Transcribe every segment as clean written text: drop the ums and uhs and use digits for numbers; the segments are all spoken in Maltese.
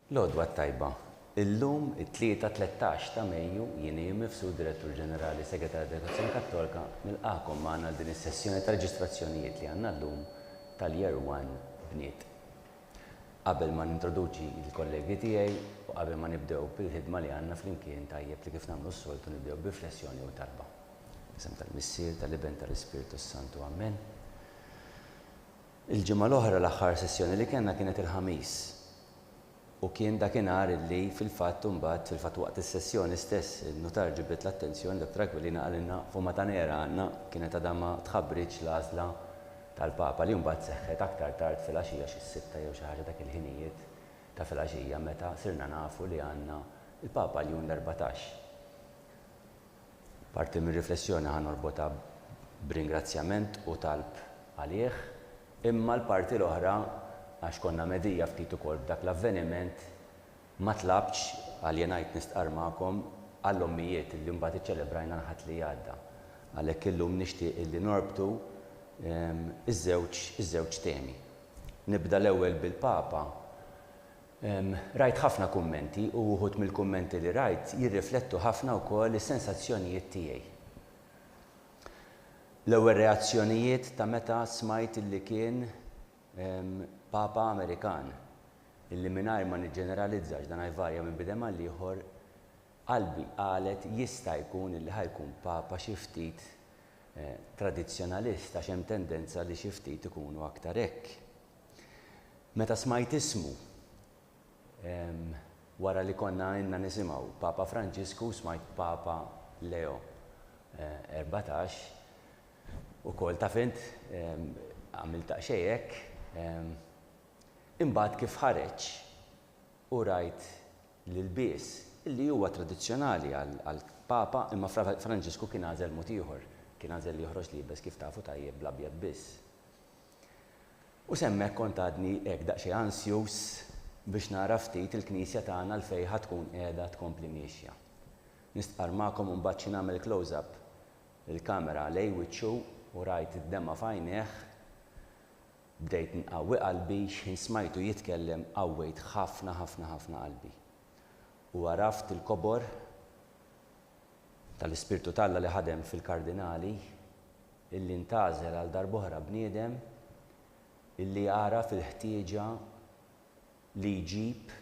L-għodwa tajba. Illum, it-3-13 ta' Mejju, jien Mifsud, Direttur Ġenerali Segretarju Edukazzjoni Kattolika, nilqakom magħna din is-sessjoni ta' reġistrazzjonijiet li għandna llum tal-Year 1 bniet. Qabel ma nintroduċi l-kollegi tiegħi u qabel ma nibdew bil-ħidma li għandna flimkien tajjeb li kif nagħmlu s-soltu nibdew b'riflessjoni u talba. Isem tal-Missier tal-Iben tal-Ispiritu Santu, Amen. Il-ġimgħa l-oħra l-aħħar sessjoni li kellna kienet il-ħamis. U kien dakinhar illi fil-fatt waqt is-sessjoni stess il-notar ġibet l-attenzjoni Dr. Aquilina qalilna f'huma ta' nera għandna kienet għadha ma tħabbriġ l-għażla tal-Papa li mbagħad seħħet aktar tard fil-għaxija xi sitta jew xi ħaġa dak il-ħinijiet ta' fil-għaxija meta sirna nafu li għandna il-Papa Ljun l-14. Parti mir-riflessjoni ħanorbotha b'ringrazzjament u talb għalih, imma l-parti l-oħra għax konna medija ftit ukoll b'dak l-avveniment ma tlabx għal ngħid nistqar magħkom għall-ommijiet li mbagħad iċċelebrajna l-ħadd li għadda. Għalhekk illum nixtieq illi norbtu iż-żewġ temi. Nibda l-ewwel bil-Papa. Rajt ħafna kummenti u wħud mill-kummenti li rajt jirriflettu ħafna wkoll is-sensazzjonijiet tiegħi. L-ewwel reazzjonijiet ta' meta smajt illi kien Papa Amerikan, illi mingħajr ma niġġeneralizzax dan jvarja minn bidem għal ieħor, qalbi qalet jista' jkun illi ħajkun Papa xi ftit tradizzjonalista x'hemm tendenza li xi ftit ikunu aktar hekk. Meta smajt ismu wara li konna inna nisimgħu Papa Franġisku smajt Papa Leo 14 ukoll ta' fint għamilt xejn hekk. Imbagħad kif ħareġ u rajt l-bies illi huwa tradizzjonali għal Papa imma Franġisku kien għażel mod ieħor, kien għażel li joħroġ libes kif tafu tajjeb bl-abjad biss. U semmek kont għadni hekk daqsxejn ansjuż biex nara ftit il-Knisja tagħna l fejn tkun qiegħda tkompli miexja. Nistqar magħkom u mbagħad xi nagħmel close-up il-kamera lej wiċċu u rajt id-demma f'għajnejh. Bdejt nqawwi qalbi x'in smajtu jitkellem qawwejt ħafna qalbi. U għaraft il-kobor tal-Ispirtu Talla li ħadem fil-kardinali illi ntażel għal darb'oħra bniedem illi jara fil-ħtieġa li jġib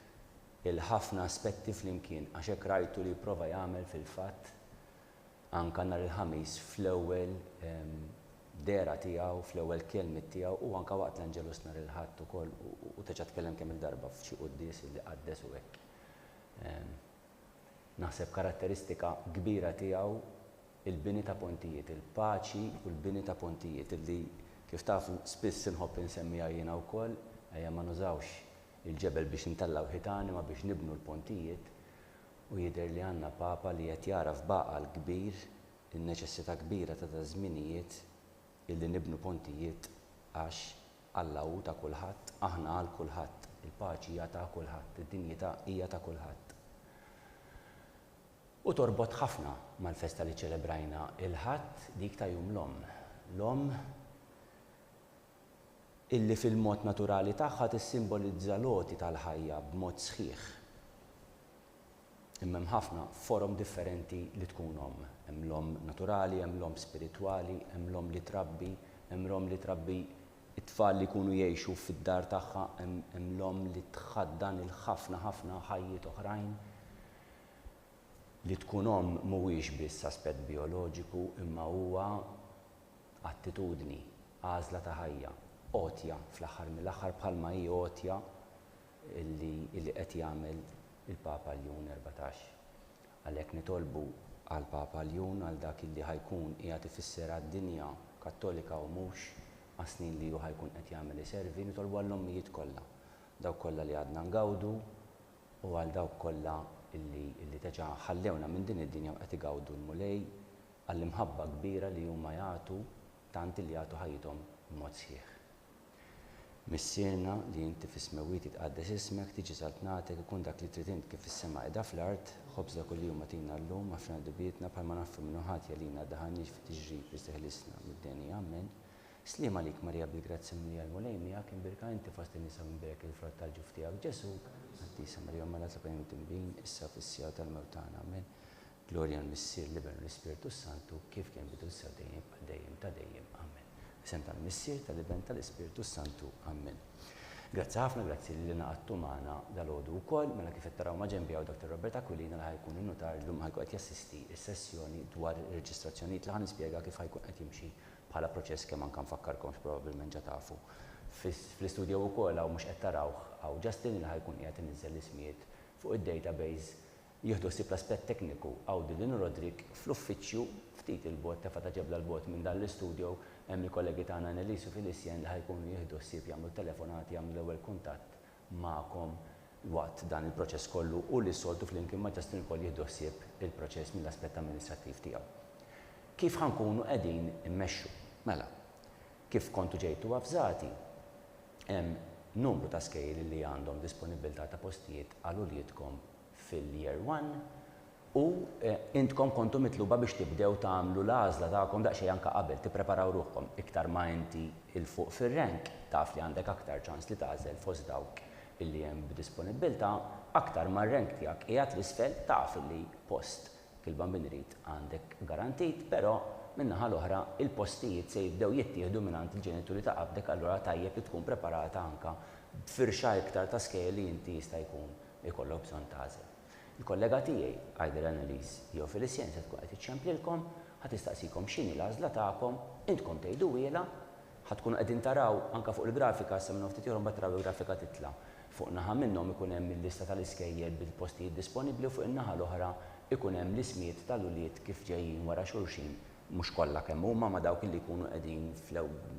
il-ħafna aspetti flimkien għax hekk rajtu li jipprova jagħmel fil-fatt anke nhar il-ħamis fl-ewwel dera tiegħu fl-ewwel kelmiet tiegħu u anke waqt l-Anġelus nhar il-Ħadd ukoll u teġa' tkellem kemm il-darba f'xi qudies li qaddes u hekk. Naħseb karatteristika kbira tiegħu il-bini ta' pontijiet, il-paċi u l-bini ta' pontijiet illi kif tafu spiss inħobb insemmiha jiena wkoll ejja ma nużawx il-ġebel biex intellaw ħitan imma biex nibnu l-pontijiet u jidher li għandna Papa li qed jara f'baqa' l-kbir in-neċessità kbira ta' żminijiet illi nibnu pontijiet għax Alla hu ta' kulħadd, aħna għal kulħadd, il-paċi hija ta' kulħadd, id-dinjità hija ta' kulħadd. U torbot ħafna mal-festa li ċelebrajna il-Ħadd dik ta' jum l-Omm. L-Omm illi fil-mod naturali tagħha tissimbolizza l-għoti tal-ħajja b'mod sħiħ. Imma hemm ħafna forom differenti li tkun Omm. Hemm l-Omm naturali, hemm l-Omm spiritwali, hemm l-Omm li trabbi, hemm l-Omm li trabbi it-tfal li jkunu jgħixu fid-dar tagħha, hemm l-Omm li tħaddan il-ħafna ħajjiet oħrajn. Li tkun Omm mhuwiex biss aspett bioloġiku imma huwa attitudni, għażla ta' ħajja, għotja fl-aħħar mill-aħħar bħalma hi għotja illi qed jagħmel il-Papa Ljun 14. Għalhekk nitolbu għal Papa Ljun għal dak illi ħajkun qiegħed ifisser għad-dinja Kattolika u mhux għas-snin li hu ħajkun qed jagħmel iservi, nitolbu għall-ommijiet kollha, dawk kollha li għadna ngawdu u għal dawk kollha illi teġa' ħallewna minn din id-dinja u qed igawdu l-mulej għall-imħabba kbira li huma jagħtu tant li jagħtu ħajjithom b'mod sħiħ. Missierna li inti fis-smewwiet tqaddes ismek, tiġi saltnatek ikun dak li trid int kif is-sema qiegħda fl-art, ħobża kuljum agħtina llum ħafna dubietna bħalma nafu minnu ħadd jalina daħanniex fit-tiġrib isteħlisna mid-denja, Amen. Slima lik Marija bil-grazzi Milja l-mulejmija kien birka inti fost in-nisa minberek il-frott tal-ġuf tiegħek Ġesu. Għaddisa Marija Mala tlaqajn timbin issa fis-sija tal-mewtana amen. Glorja l-Missier Liber l-Ispiritu Santu kif kien bidu s-sew dejjem ta' dejjem amen. Isem tal-Missier tal-Liben tal-Ispiritu Santu amen. Grazzi ħafna, grazzi li naqattu magħna dal-għodu wkoll, mela kif qed taraw ma' ġenbi hawn Dr. Robert Aquilina li ħajkun innotar llum ħajkun qed jassisti s-sessjoni dwar ir-reġistrazzjonijiet li ħanispjega kif ħajkun qed jimxi bħala proċess kemm anke nfakkarkomx probabbilment ġa tafu. Fl-istudju wkoll hawn mhux qed tarawh hawn Justin li ħajkun qiegħed inniżel l-ismijiet fuq id-database jieħdu ssib l-aspett tekniku hawn Dylan Rodrik fl-uffiċċju ftit il-bot tefa' ġebla l-bot minn dan l-istudju hemm il-kollegi tagħna Annelies u Felicien li ħajkunu jieħdu ssib jagħmlu telefonati jagħmlu l-ewwel kuntatt magħkom waqt dan il-proċess kollu u li soltu flimkien ma' Justin ukoll jieħdu ssib il-proċess mill-aspett amministrattiv tiegħu. Kif ħankunu qegħdin immexxu? Mela, kif kontu ġejtu avżati, hemm numru ta' skejjel li għandhom disponibilità ta' postijiet għal uliedkom fil-year 1 u intkom kontu mitluba biex tibdew tagħmlu l-għażla tagħkom daqsxejn anke qabel tippreparaw ruħkom iktar ma inti il fuq fir-rank taf li għandek aktar ċans li tagħżel fost dawk illi hemm b'disponibilità aktar ma r-rank tiegħek qiegħed l-isfel taf li post il-bambin irid għandek garantit, però min-naħa l-oħra il-postijiet se jibdew jittieħdu mingħand il-ġenituri ta' qabdek allura tajjeb li tkun preparata anke b'firxa iktar ta' skejjel li inti jista' jkun ikollok bżonn tagħżel. Il-kollega tiegħi Għajder Annelies jew Felicien se tkun qed iċċemplilkom, ħadd tistaqsikom x'inhi l-għażla tagħkom, intkom tgħidu wiela, ħadkunu qegħdin taraw anke fuq il-grafika sa minn ftit ieħor mbagħad taraw il-grafika titla'. Fuq naħa minnhom ikun hemm il-lista tal-iskejjel bil-postijiet disponibbli u fuq in-naħa l-oħra ikun hemm l-ismijiet tal-ulied kif ġejjin wara xulxin mhux kollha kemm huma ma dawk li jkunu qegħdin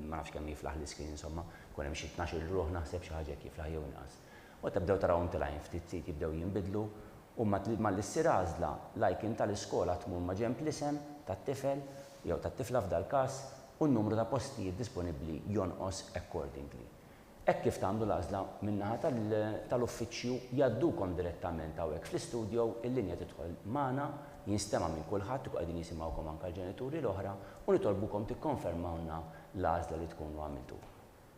ma nafx kemm jiflaħ l-iskrin insomma, jkun hemm xi 12 ruħ naħseb xi ħaġa jiflaħ jew inqas. U tibdew tarawhom tilgħin ftit sit jibdew jinbidlu u ma l-issir għażla lajkin tal-iskola tmur ma' ġenb l-isem tat-tifel jew tat-tifla f'dal każ u n-numru ta' postijiet disponibbli jonqos accordingly. Hekk kif tagħmlu l-għażla min-naħa tal-uffiċċju jgħaddukom direttament hawnhekk fl-istudju il-linja tidħol magħna jinstema' minn kulħadd ukoll qegħdin jisimgħukom anke l-ġenituri l-oħra u nitolbukom tikkonfermawna l-għażla li tkunu għamiltu.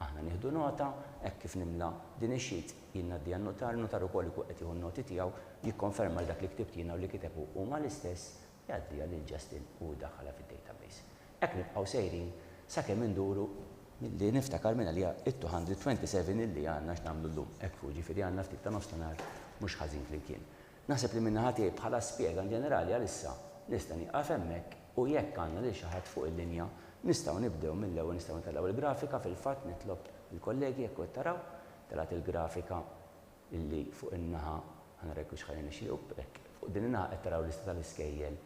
Aħna nieħdu nota, hekk kif nimla din ix-xit jien ngħaddi għan-notar ukoll ikun qed jieħu n-noti tiegħu jikkonferma dak li ktibt jiena u li kitebu huma l-istess jgħaddiha lil Justin u jdaħħalha fid-database. Hekk nibqgħu sejrin sakemm induru milli niftakar minna li it-227 illi għandna x'nagħmlu llum. Hekk fuq ġifieri għandna ftit ta' nofsinhar mhux ħażin flimkien. Naħseb li minna ħati bħala spjega ġenerali għalissa nista' nieqaf hemmhekk u jekk għandna lil xi ħadd fuq il-linja nistgħu nibdew mill-ewwel nistgħu nitellgħu il-grafika fil-fatt nitlob il-kollegi jekk qed taraw telat il-grafika illi fuq in-naħa ħanarek x'ħajja nixtiequ hekk fuq din in-naħa qed taraw lista tal-iskejjel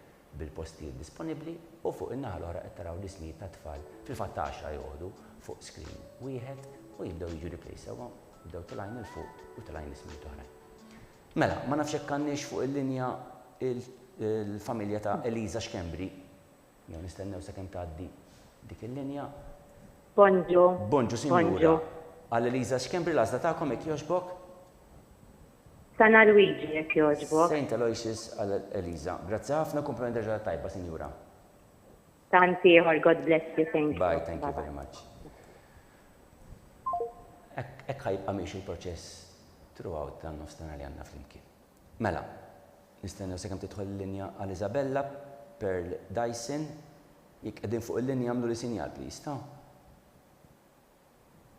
bil-postijiet disponibbli u fuq in-naħa l-oħra qed taraw l-ismijiet ta' tfal fil-fatt 10 joqogħdu fuq screen wieħed u jibdew jiġu replace sewwa jibdew tilgħin il fuq u tilgħin ismijiet oħrajn. Mela, ma nafx hekk għandniex fuq il-linja il-familja ta' Eliza Xkembri. Jew nistennew sakemm tgħaddi dik il-linja. Bonġu. Bonġu, sinjura. Għal Eliza Xkembri l-għażla tagħkom hekk jogħġbok? Sana Luigi jekk jogħġbok. Saint Aloysius għal Eliza. Grazzi ħafna, kumpliment ġara tajba, sinjura. Tanti ieħor, God bless you, thank you. Bye, thank you very much. Hekk ħajbqa' miex il-proċess throughout dan nofsinhar li għandna flimkien. Mela, nistennew sakemm tidħol il-linja għal Isabella Pearl Dyson. Jekk qegħdin fuq il-linja għamlu li sinjal please, ta'.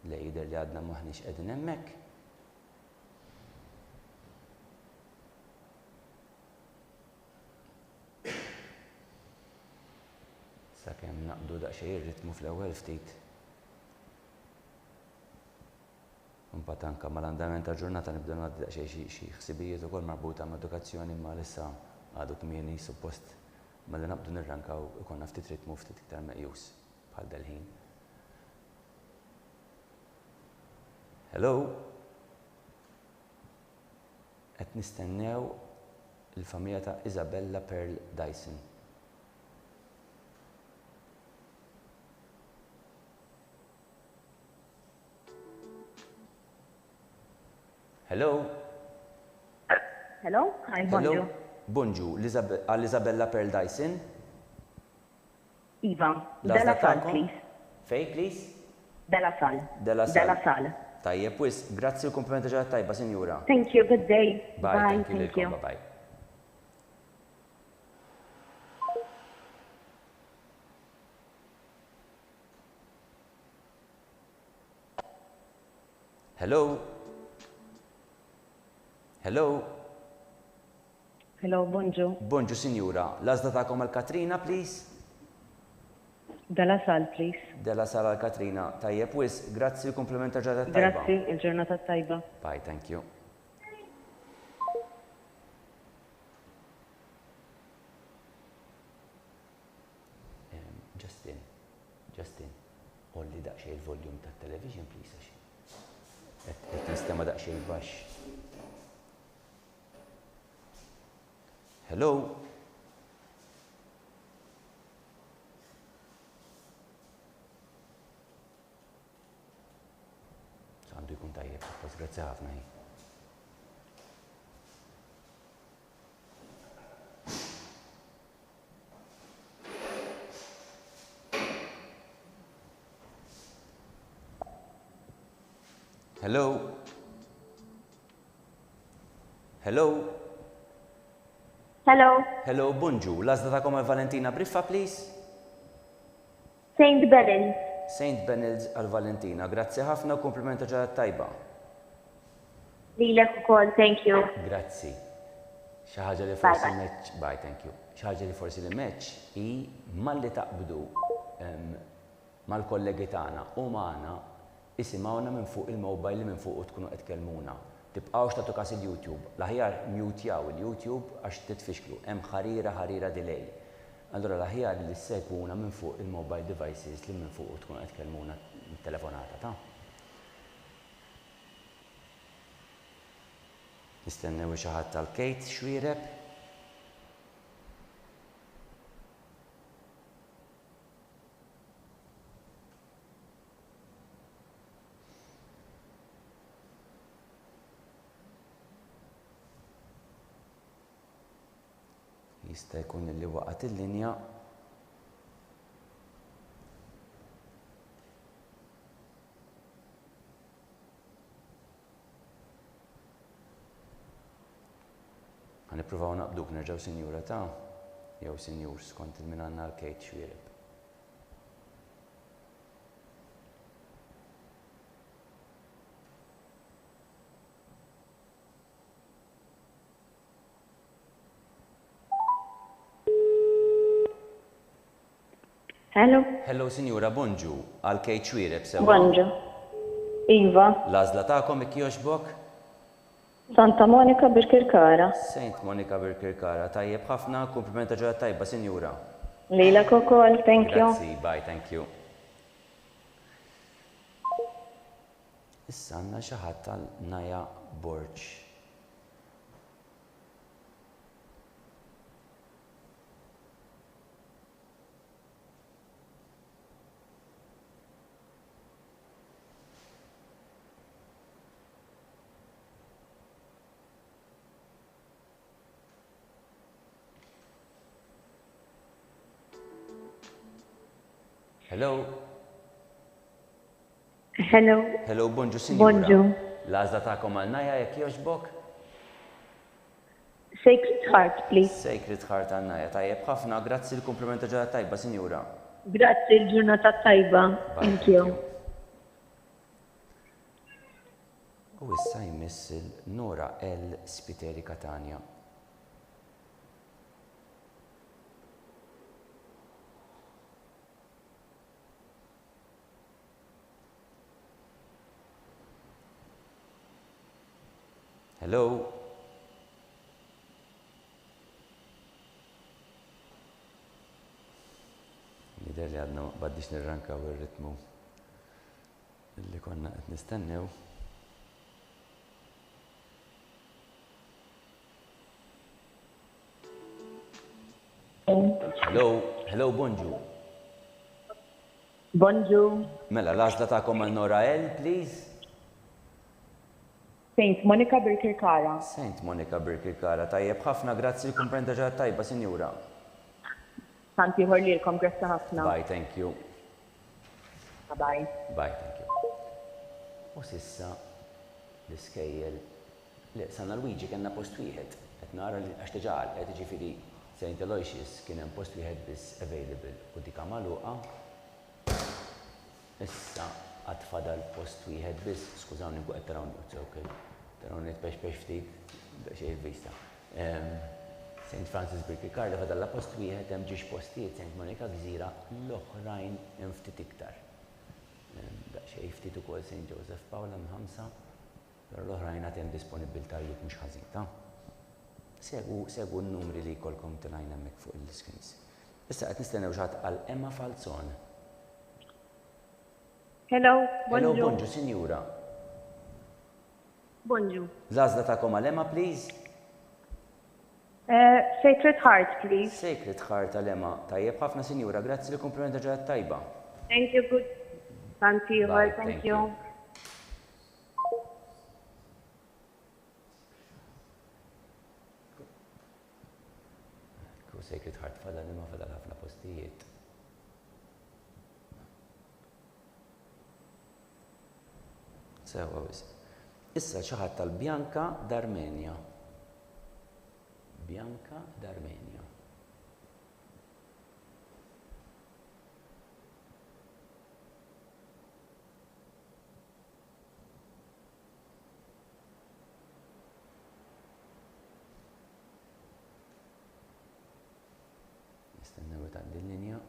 Lejder li għadna maħniex qegħdin hemmhekk. Sakemm naqdu daqsxejn ir-ritmu fl-ewwel ftit. Imbagħad anke mal-andament tal-ġurnata nibdew ngħaddi daqsxejn xi ħsibijiet ukoll marbuta mal-edukazzjoni imma issa għadu kmieni suppost malli naqbdu nirrankaw ikollna ftit ritmu ftit iktar meqjus bħal delħin. Hello. Qed nistennew il-familja ta' Isabella Pearl Dyson. Hello? Hello? Hi, bonġu. Bonġu, għal Isabella Pearl Dyson? Iva, Della Fall, please. Fej, please? Della Sal. Della Sal. Della Sal. Tajjeb, wis, grazzi l-komplimenta ġara tajba, sinjura. Thank you, good day. Bye, thank you, thank you. bye. Hello? Hello? Hello, bonġu. Bonġu, sinjura. Lazda ta'kom għal-Katrina, please? Della Sal, please. Della Sala Katrina. Tajjeb, wis, grazzi l-komplimenta ġara tajba. Grazzi, il-ġurnata tajba. Bye, thank you. Justin, olli daqxej il-voljum ta' television, please, għax. Et nistema daqxej il-bax. Hello? Għandu jkun tajjeb, pas grazzi ħafna hi. Hello? Hello? Hello, Hello, bonġu. Lazda ta'kom għal-Valentina Briffa, please? St. Benin. St. Benil's għal-Valentina. Grazzi ħafna u komplimenta ġara tajba. Lilek ukoll, thank you. Grazzi. Xaħġa li forsi meċ, bye, thank you. Xaħġa li forsi li meċ i malli taqbdu mal-kollegi tagħna u magħna isimgħuna minn fuq il-mobile li minn fuq u tkunu qed tkellmuna. Tibqgħux tagħtu każ il-YouTube. L-aħjar mutjaw il-YouTube għax titfixklu. Hemm ħarira delay. Allora l-aħjar li segwuna minn fuq il-mobile devices li minn fuq u tkunu qed tkellmuna telefonata ta'. Nistennew xi ħadd tal-Kate xwiereb. Jista' jkun li waqgħet il-linja. Ħanippruvaw naqbduk nerġgħu sinjura ta' jew sinjur skont il-min għandna l-Kate xwiereb. Hello. Hello, sinjura, bonġu. Għal-Kate xwiereb sewa. Bonġu. Iva. L-għażla tagħkom hekk jogħġbok? Santa Monica Birkirkara. Saint Monica Birkirkara. Tajjeb ħafna, komplimenta ġara tajba, sinjura. Lilek ukoll, thank you. Grazzi, bye, thank you. Issa għandna xi ħadd tal-Naja Borġ. Hello? Hello. Hello, bonġu, sinjura. Bonġu. L-għażla tagħkom għal-Naja jekk jogħġbok? Sacred Heart, please. Sacred Heart għal-Naja. Tajjeb ħafna, grazzi l-komplimenta ġara tajba, sinjura. Grazzi, il-ġurnata tajba. Thank you. U issa jmiss il-Nora L. Spiteri Katania. Hello? Lider li għadna baddix nirrankaw il-ritmu illi konna qed nistennew. Hello, bonġu. Bonġu. Mela, l-għażla tagħkom għal Nora L, please. St. Monica Birkirkara. Saint Monica Birkirkara. Tajjeb ħafna, grazzi l-komprenda ġara tajba, sinjura. Santi ħorlilkom, grazzi ħafna. Bye, thank you. Bye. Bye, thank you. U sissa l-iskejjel li sanna Luigi kellna post wieħed. Qed nara li għax diġà qed jiġifieri St. Aloysius kien hemm post wieħed biss available u dik magħluqa. Issa għad fadal post wieħed biss, skużawni qed tarawni okej. Tarawni tpexpex ftit xejn il-vista. St. Francis Birkirkar li fadalla post wieħed hemm ġiex postijiet St. Monica Gżira l-oħrajn hemm ftit iktar. Xejn ftit ukoll St. Joseph Paula mħamsa, però l-oħrajn għad hemm disponibiltajiet mhux ħażin ta'. Segwu n-numri li jkollkom tilajn hemmhekk fuq il-screens. Issa qed nistennew xi ħadd għal Emma Falzon. Hello, Hello, bonjour. bonġu, sinjura. Bonjour. L-għażla tagħkom għal Emma, please. Sacred Heart, please. Sacred Heart għal Emma. Tajjeb ħafna, sinjura, grazzi li komplimenta ġeħat tajba. Thank you, good. Thank you, Bye, thank thank you. you. Sacred Heart fadal imma fadal ħafna postijiet. Sewa wis. Issa xi ħadd tal-Bjanka d'Armenja. Bjanka d'Armenja. Nistennew tgħaddi l-linja.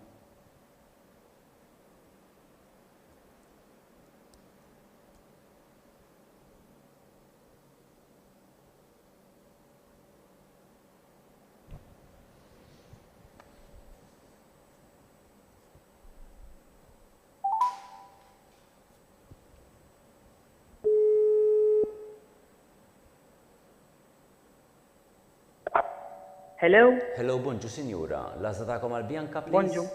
Hello, Hello, bonġu, sinjura. L-għażla tagħkom għall-Bjanka, please. bonjour.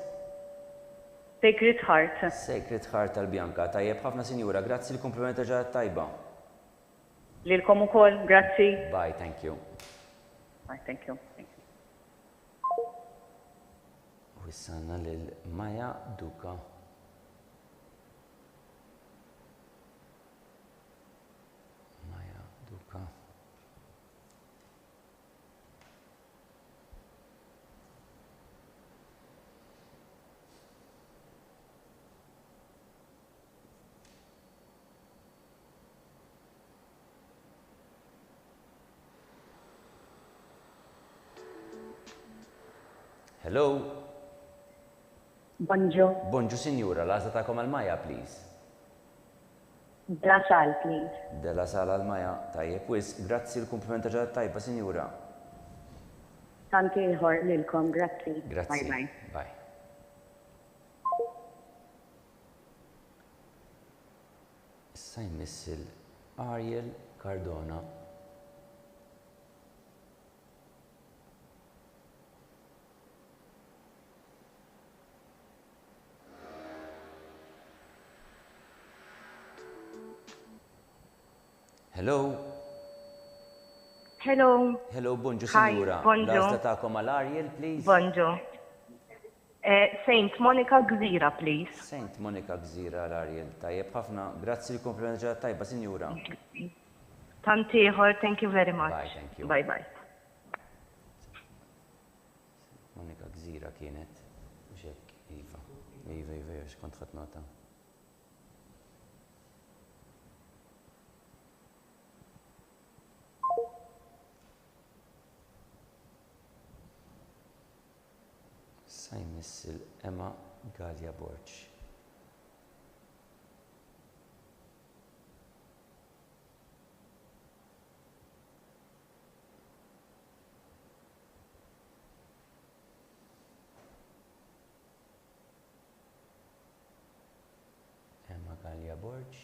Sacred Heart. Sacred Heart tal-Bjanka. Tajjeb ħafna, sinjura. Grazzi li komplimenta ġeħat tajba. Lilkom ukoll, grazzi. Bye, thank you. Bye, thank you. U issanna lil Maja Duka. Maja Duka. Hello. Bonjour. Bonġu, sinjura. L-għażla tagħkom għall-Maja, please. Blasal, please. Della sala għall-Maja. Tajjeb, wis. Grazzi l-komplimenta ġeħat tajba, sinjura. Tanti ieħor lilkom, grazzi. Grazzi. Bye bye. Bye. Issa jmissil Ariel Cardona. Hello. Hello, Hello, bonġu, Hi, sinjura. bonġu. L-għażla tagħkom għall-Ariel, please. bonjour. Saint Monica Gżira, please. Saint Monica Gżira l-Ariel. Tajjeb ħafna. Grazzi li komplimenta ġeħat tajba, sinjura. Tanti ieħor, thank you very much. Bye, thank you. Bye bye. Monika Gżira kienet. Mhux hekk, iva. Iva, x'kont ħadd nota. Issa jmissil Emma Gallia Borċ. Emma Gallia Borċ.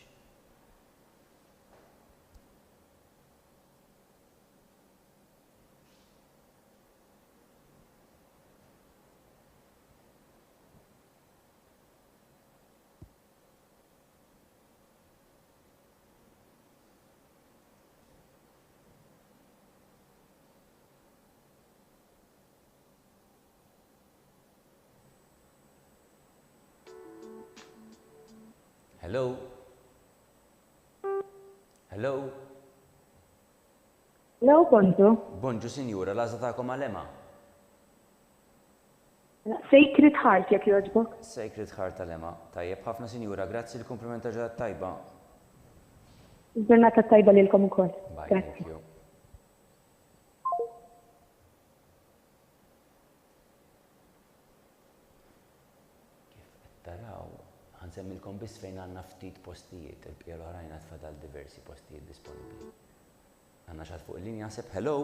Hello? Hello? Hello, Bonġu. Bonġu, sinjura, l-għazla ta'kom għal-ema? Sacred Heart, jek joġbok. Sacred Heart tal-ema. Tajjeb, ħafna sinjura, grazzi l-komplimenta ġad tajba. Ġurnata tajba lilkom ukoll. Bye, Grazzi. thank you. Kif taraw, ħansemmilkom biss fejn għandna ftit postijiet, il-bqija l-oħrajn tfadal diversi postijiet disponibbli. Għandna xatt fuq il-linja seb, hello?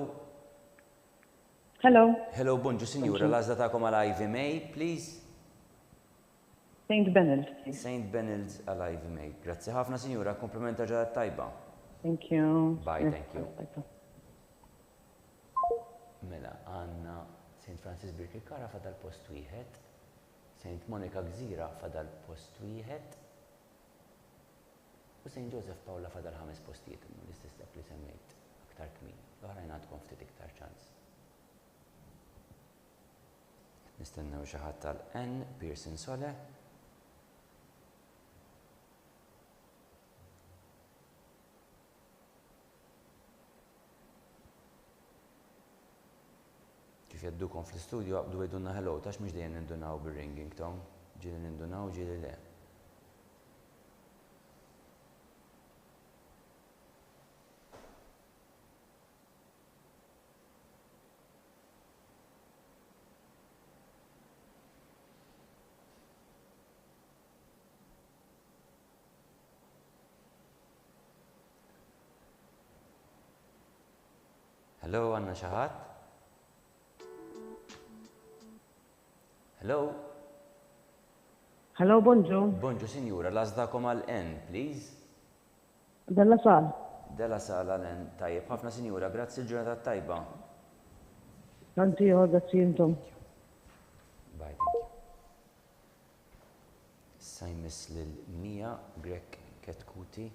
Hello, Hello, bonġu sinjura, l-għazla ta'kom għal IVMA, please? St. Benel. St. Benil's għal IVMA. Grazzi ħafna sinjura, komplimenta ġad tajba. Thank you. Bye, thank you. Mela, għanna St. Francis Birkirkara fadal post wieħed, St. Monica Gżira fadal post wieħed, u St. Joseph Paula fadal 5 postijiet, l-istess dak li semmejt aktar kmin. L-oħrajn għandkom ftit iktar ċans. Nistennew xi ħadd tal-N, Pearson Sole. Kif jeddukom fl-istudju għabdu għedunna hello, tax mux dejjem nindunaw bil-ringing tone, ġili nindunaw, ġili le. Hello, għanna xaħat? Hello? Hello, Bonġu. Bonġu, sinjura, lazdakom għal-N, please. Dalla sal. Della sala l-N, tajjeb, ħafna sinjura, grazzi l-ġurnata tajba. Tanti grazzi jintom. Bye, thank you. Issa jmiss lil-Mija, Grek Ketkuti.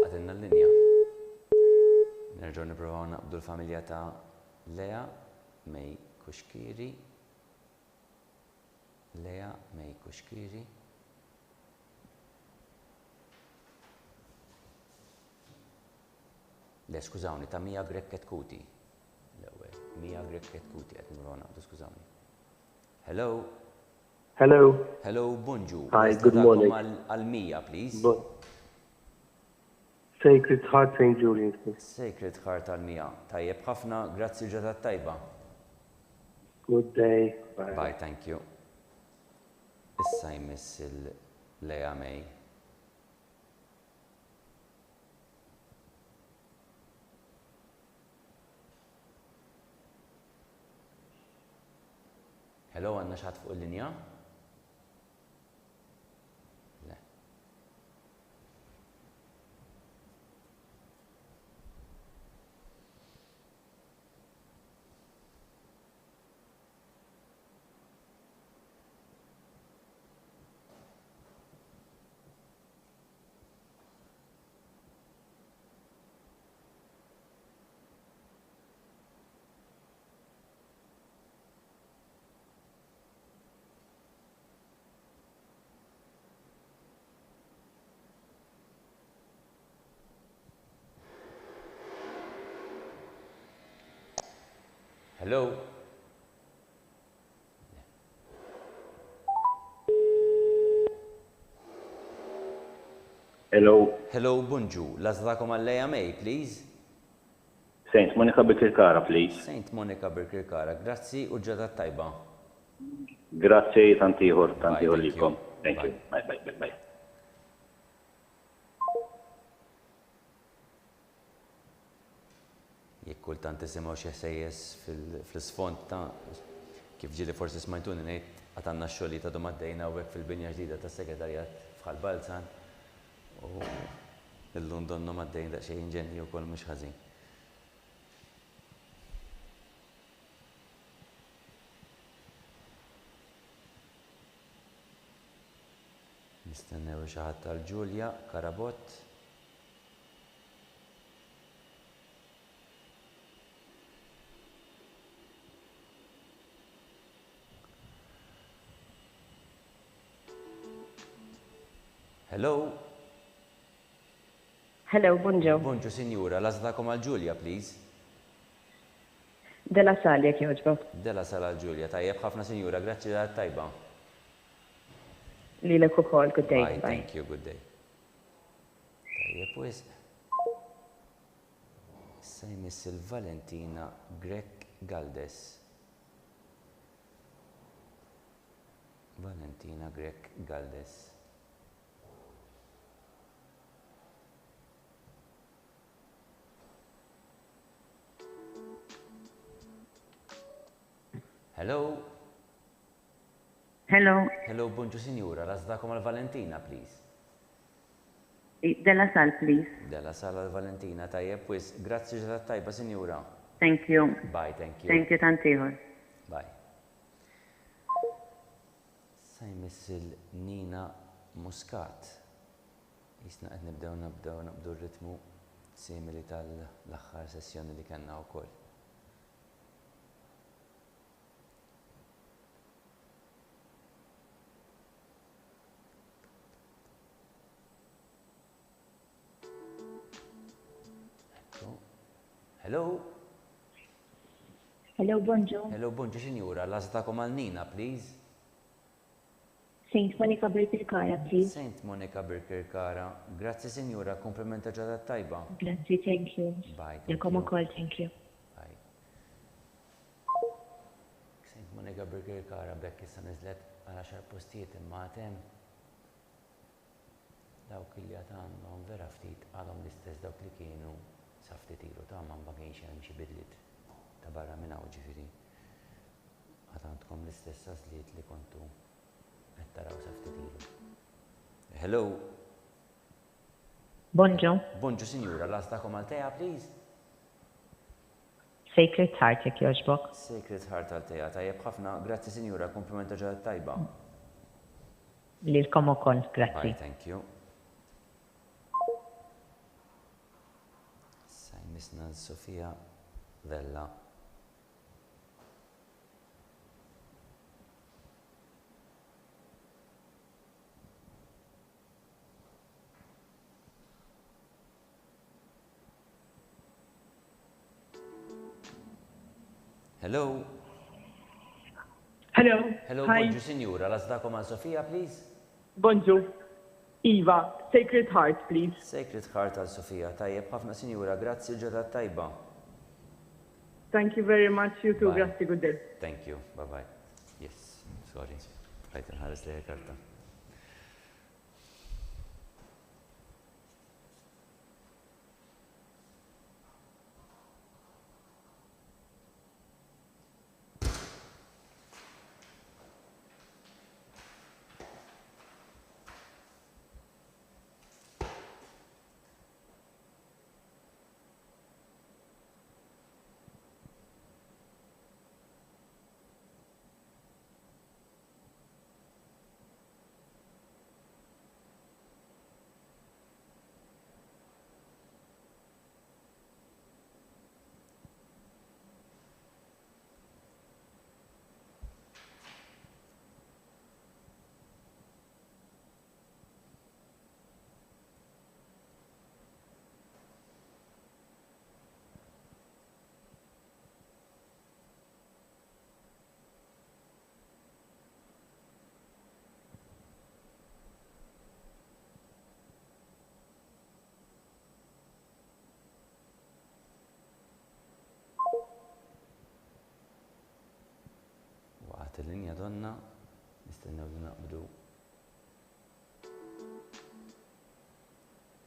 L-linja. Nerġgħu nippruvaw naqbdu l-familja ta' Lea Mej Kuxkiri. Lea Mej Kuxkiri. Le, skużawni, ta' Mija Grek Ketkuti. L-ewwel, Mija Grek Ketkuti qed nippruvaw naqbdu, skużawni. Hello? Hello. Hello, Bonġu. Hi, good morning. Għal-Mija, please. Sacred Heart St. Julian's. Sacred Heart għal-Mija. Tajjeb ħafna, grazzi ġatat tajba. Good day. Bye. Bye, thank you. Issa jmiss il-Lea May. Hello, għanna xaħat fuq il-linja? Le. Hello? Hello. Hello, Bonġu. Lazdakom għal-Lea May, please. St. Monica Birkirkara, please. St. Monica Birkirkara, grazzi u ġadat tajba. Grazie tantiħor thank you. likom. Thank Bye. you. Bye, bye, bye, bye. 'Hello? 'Hello, Bonġu. Lazdakom għal-Lea May, please. St. Monica Birkirkara, please. St. Monica Birkirkara, grazzi u ġadat tajba. Grazie tantiħor tantiħor likom. Thank you. Bye, bye, bye, bye. kultant isimgħu xi ħsejjes fl-isfond ta' kif ġieli forsi smajtuni ngħid għatanna x-xogħol ta' domaddejna hawnhekk fil-binja ġdida tas-segretarjat f'Ħal Balzan u illum donnom għaddejn daqsxejn inġenji wkoll mhux ħażin. Nistennew xi ħadd tal-Ġulja Karabott. Hello? Hello, buongiorno. Bonġu, Sinjura, lażdakom għal-Ġulja, please. Della Sal, jekk jogħġbok. Della sala għal-Ġulja. Tajjeb ħafna, Sinjura, grazzi għal tajba. Lilek ukoll, good day. Bye, thank you, good day. Tajjeb, wis. Issa jmiss il-Valentina Grek Galdes. Valentina Grek Galdes. Hello? Hello, Hello, bonġu, Sinjura, lażdakom għal-Valentina, please. Della Sal, please. Della sala għal-Valentina, tajjeb, wis. Grazzi ġelat tajba, Sinjura. Thank you. Bye, thank you. Thank you tantiħor. Bye. Sa jmiss il-Nina Muscat. Jisna qed nibdew r-ritmu simili tal-aħħar sessjoni li kellna wkoll. Hello? Hello, bonjour. Hello, bonġu, Sinjura, lażdakom għal-Nina, please. Saint Monica Birkirkara, please. Saint Monica Birkirkara. Grazzi, Sinjura, komplimenta ġadat tajba. Grazie, thank you. Bye, thank Ilkom you. ukoll, thank you. Bye. Saint Monica Birkirkara bekk issa niżlet għal 10 postijiet imma għatem. Dawk li għandhom vera ftit għadhom l-istess dawk li kienu sa ftit ilu ta' ma kienx hemm xi bidliet ta' barra minn hawn ġifieri. Għandkom l-istess għażliet li kontu qed taraw sa ftit ilu. Hello? Bonjour. Bonġu, Sinjura, lażdakom għal-teja, please. Sacred Heart, jekk jogħġbok. Sacred Heart għal-teja, tajjeb ħafna. Grazzi, Sinjura, komplimenta ġadat tajba. Lilkom ukoll, Bye, grazzi. thank you. Sajmisna Sofia Vella. Hello? Hello. Hello, Hi. bonġu, Sinjura, lażdakom għal Sofia, please. Bonjour. Iva, Sacred Heart, please. Sacred Heart għal Sofia, tajjeb ħafna, Sinjura, grazzi ġadat tajba. Thank you very much. You too. Bye. Grazie, good day. Thank you, bye-bye. Yes, sorry. Għajt nħares li karta. Il-linja donna, nistennew li naqbdu.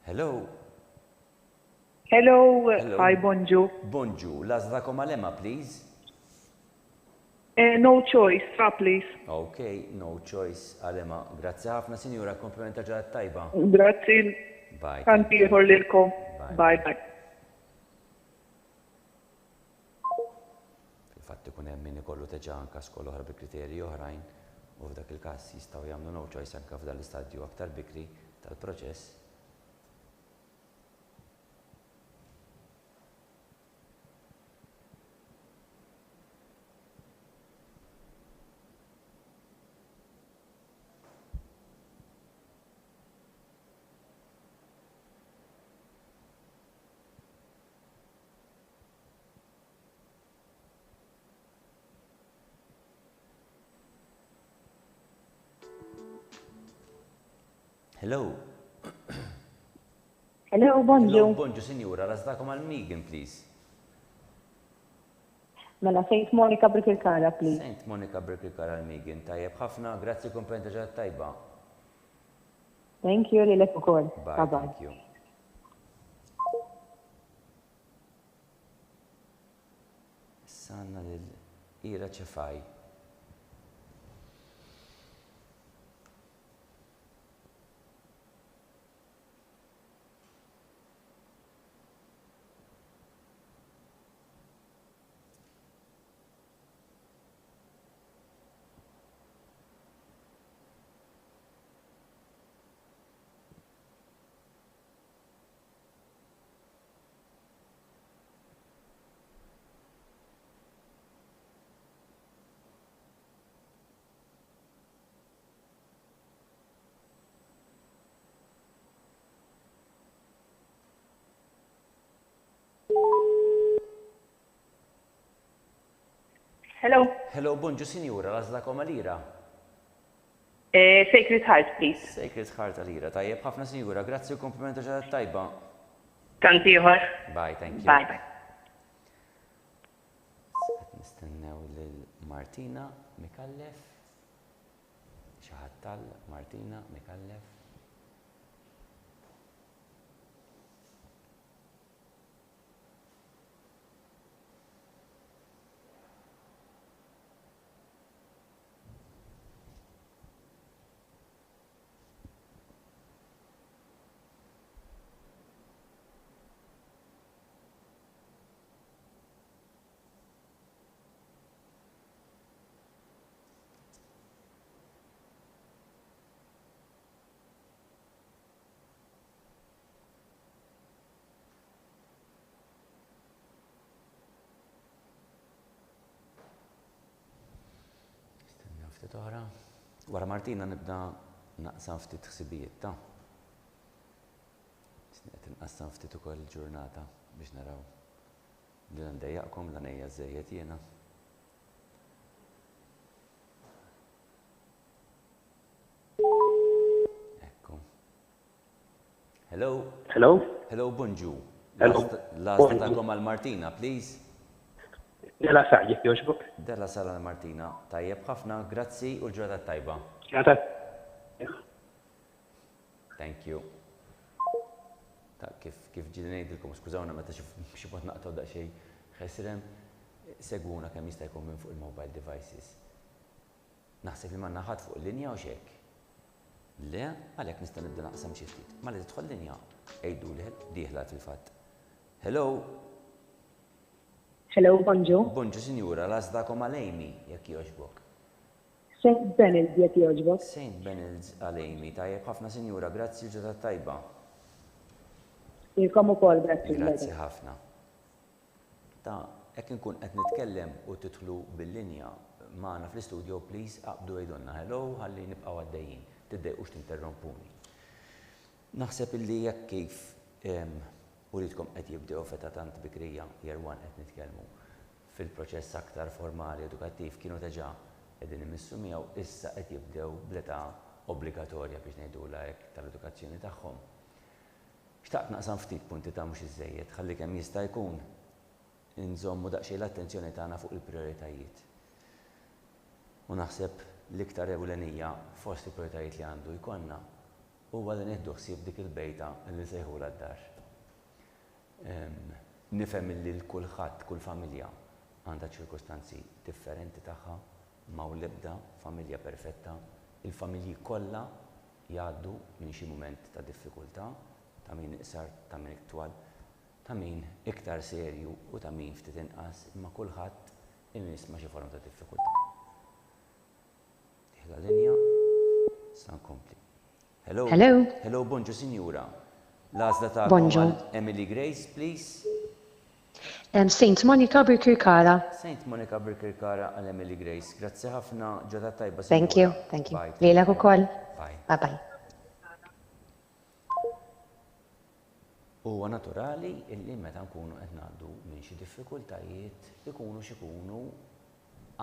Hello? Hello. Hello. Hi, bonjour. Bonġu, lażdakom għalema, please. No choice. Please. Ok, no choice għalema. Grazzi ħafna, sinjura, komplimenta ġaħat tajba. Grazzi. Bye. Tanti ieħor lilkom. Bye. Bye bye. Fil-fatt ikun hemm min ikollu teġa anke skola oħra bi kriterji oħrajn u f'dak il-każ jistgħu jagħmlu no choice anke f'dan l-istadju aktar bikri tal-proċess. Hello. Hello, bonjour. Bonġu, sinjura, lażdakom għal Megan, please. Mela Saint Monica Brikilkara, please. Saint Monica Brikilkara għal Megan, tajjeb ħafna, grazzi komplimenta ġaħat tajba. Thank you, lilek ukoll. Bye, Bye-bye. thank you. Sanna lil-Ira ċefaj. Hello. Hello, bonġu, sinjura, lażdakom għal-Ira. Sacred Heart, please. Sacred Heart għal-Ira, tajjeb ħafna, sinjura, grazzi komplimenta ġaħat tajba. Tanti ieħor. Bye, thank you. Bye bye. Qed nistennew lil Martina Mikallef. Xi ħadd tal-Martina Mikallef. Ftit oħra. Wara Martina nibda naqsam ftit ħsibijiet ta'. Qed inqassam ftit ukoll il-ġurnata biex naraw li ndejjaqkom l ngħejja żejjed jiena. Ekku. Hello. Hello? Hello, bonġu. Hello. Last tagħkom għal Martina, please. Jela saħġi, joġbok? Della sala Martina, tajjeb ħafna, grazzi u l-ġurnata tajba. Jata. Thank you. Ta' kif ġili ngħidilkom, skużawna meta xi bod naqtaw daqsxejn ħesrem, segwuna kemm jista' jkun minn fuq il-mobile devices. Naħseb li m'għandna ħadd fuq il-linja u x'hekk. Le, għalhekk nista' nibda naqsam xi ftit. Ma li tidħol linja, għejdu li dieħla fil-fatt. Hello. Hello, bonjour. Bonġu, sinjura, lażdakom għal Amy, jekk jogħġbok. Saint Benilde, jekk jogħġbok. Saint Benilde għal Amy, tajjeb ħafna, sinjura, grazzi l-ġurnata tajba. Ilkom ukoll, grazzi. Grazzi ħafna. Ta' hekk inkun qed nitkellem u tidħlu bil-linja magħna fl-istudio, please qabdu għidulna hello ħalli nibqgħu għaddejjin, tiddejqux tinterrompuni. Naħseb illi jekk kif uridkom qed jibdew feta tant bikrija jerwan qed nitkellmu fil-proċess aktar formali edukattiv kienu diġà qegħdin imissu miegħu issa qed jibdew bl-età obbligatorja biex ngħidulha hekk tal-edukazzjoni tagħhom. Xtaqt naqsam ftit punti ta' mhux iżejjed, ħalli kemm jista' jkun inżommu daqsxejn l-attenzjoni tagħna fuq il-prijoritajiet. U naħseb l-iktar ewlenija fost il-prijoritajiet li għandu jkollna huwa li nieħdu ħsieb dik il-bejta li sejħula d-dar. Nifhem li l-kulħadd, kull familja għandha ċirkostanzi differenti tagħha, ma' l-ebda familja perfetta. Il-familji kollha jgħaddu minn xi mument ta' diffikultà, ta' min iqsar, ta' min iktwal, ta' min iktar serju u ta' min ftit inqas, imma kulħadd imis ma' xi forma ta' diffikultà. Tieħla linja, sa nkompli. Hello. Hello. Hello, bonġu sinjura. L-għażla ta' Emily Grace, please. Saint Monica Birkirkara. Saint Monica Birkirkara għal Emily Grace. Grazzi ħafna, ġodha tajba. Thank you. Lilek ukoll. Bye bye. Huwa naturali illi meta nkunu qed ngħaddu minn xi diffikultajiet ikunu x'ikunu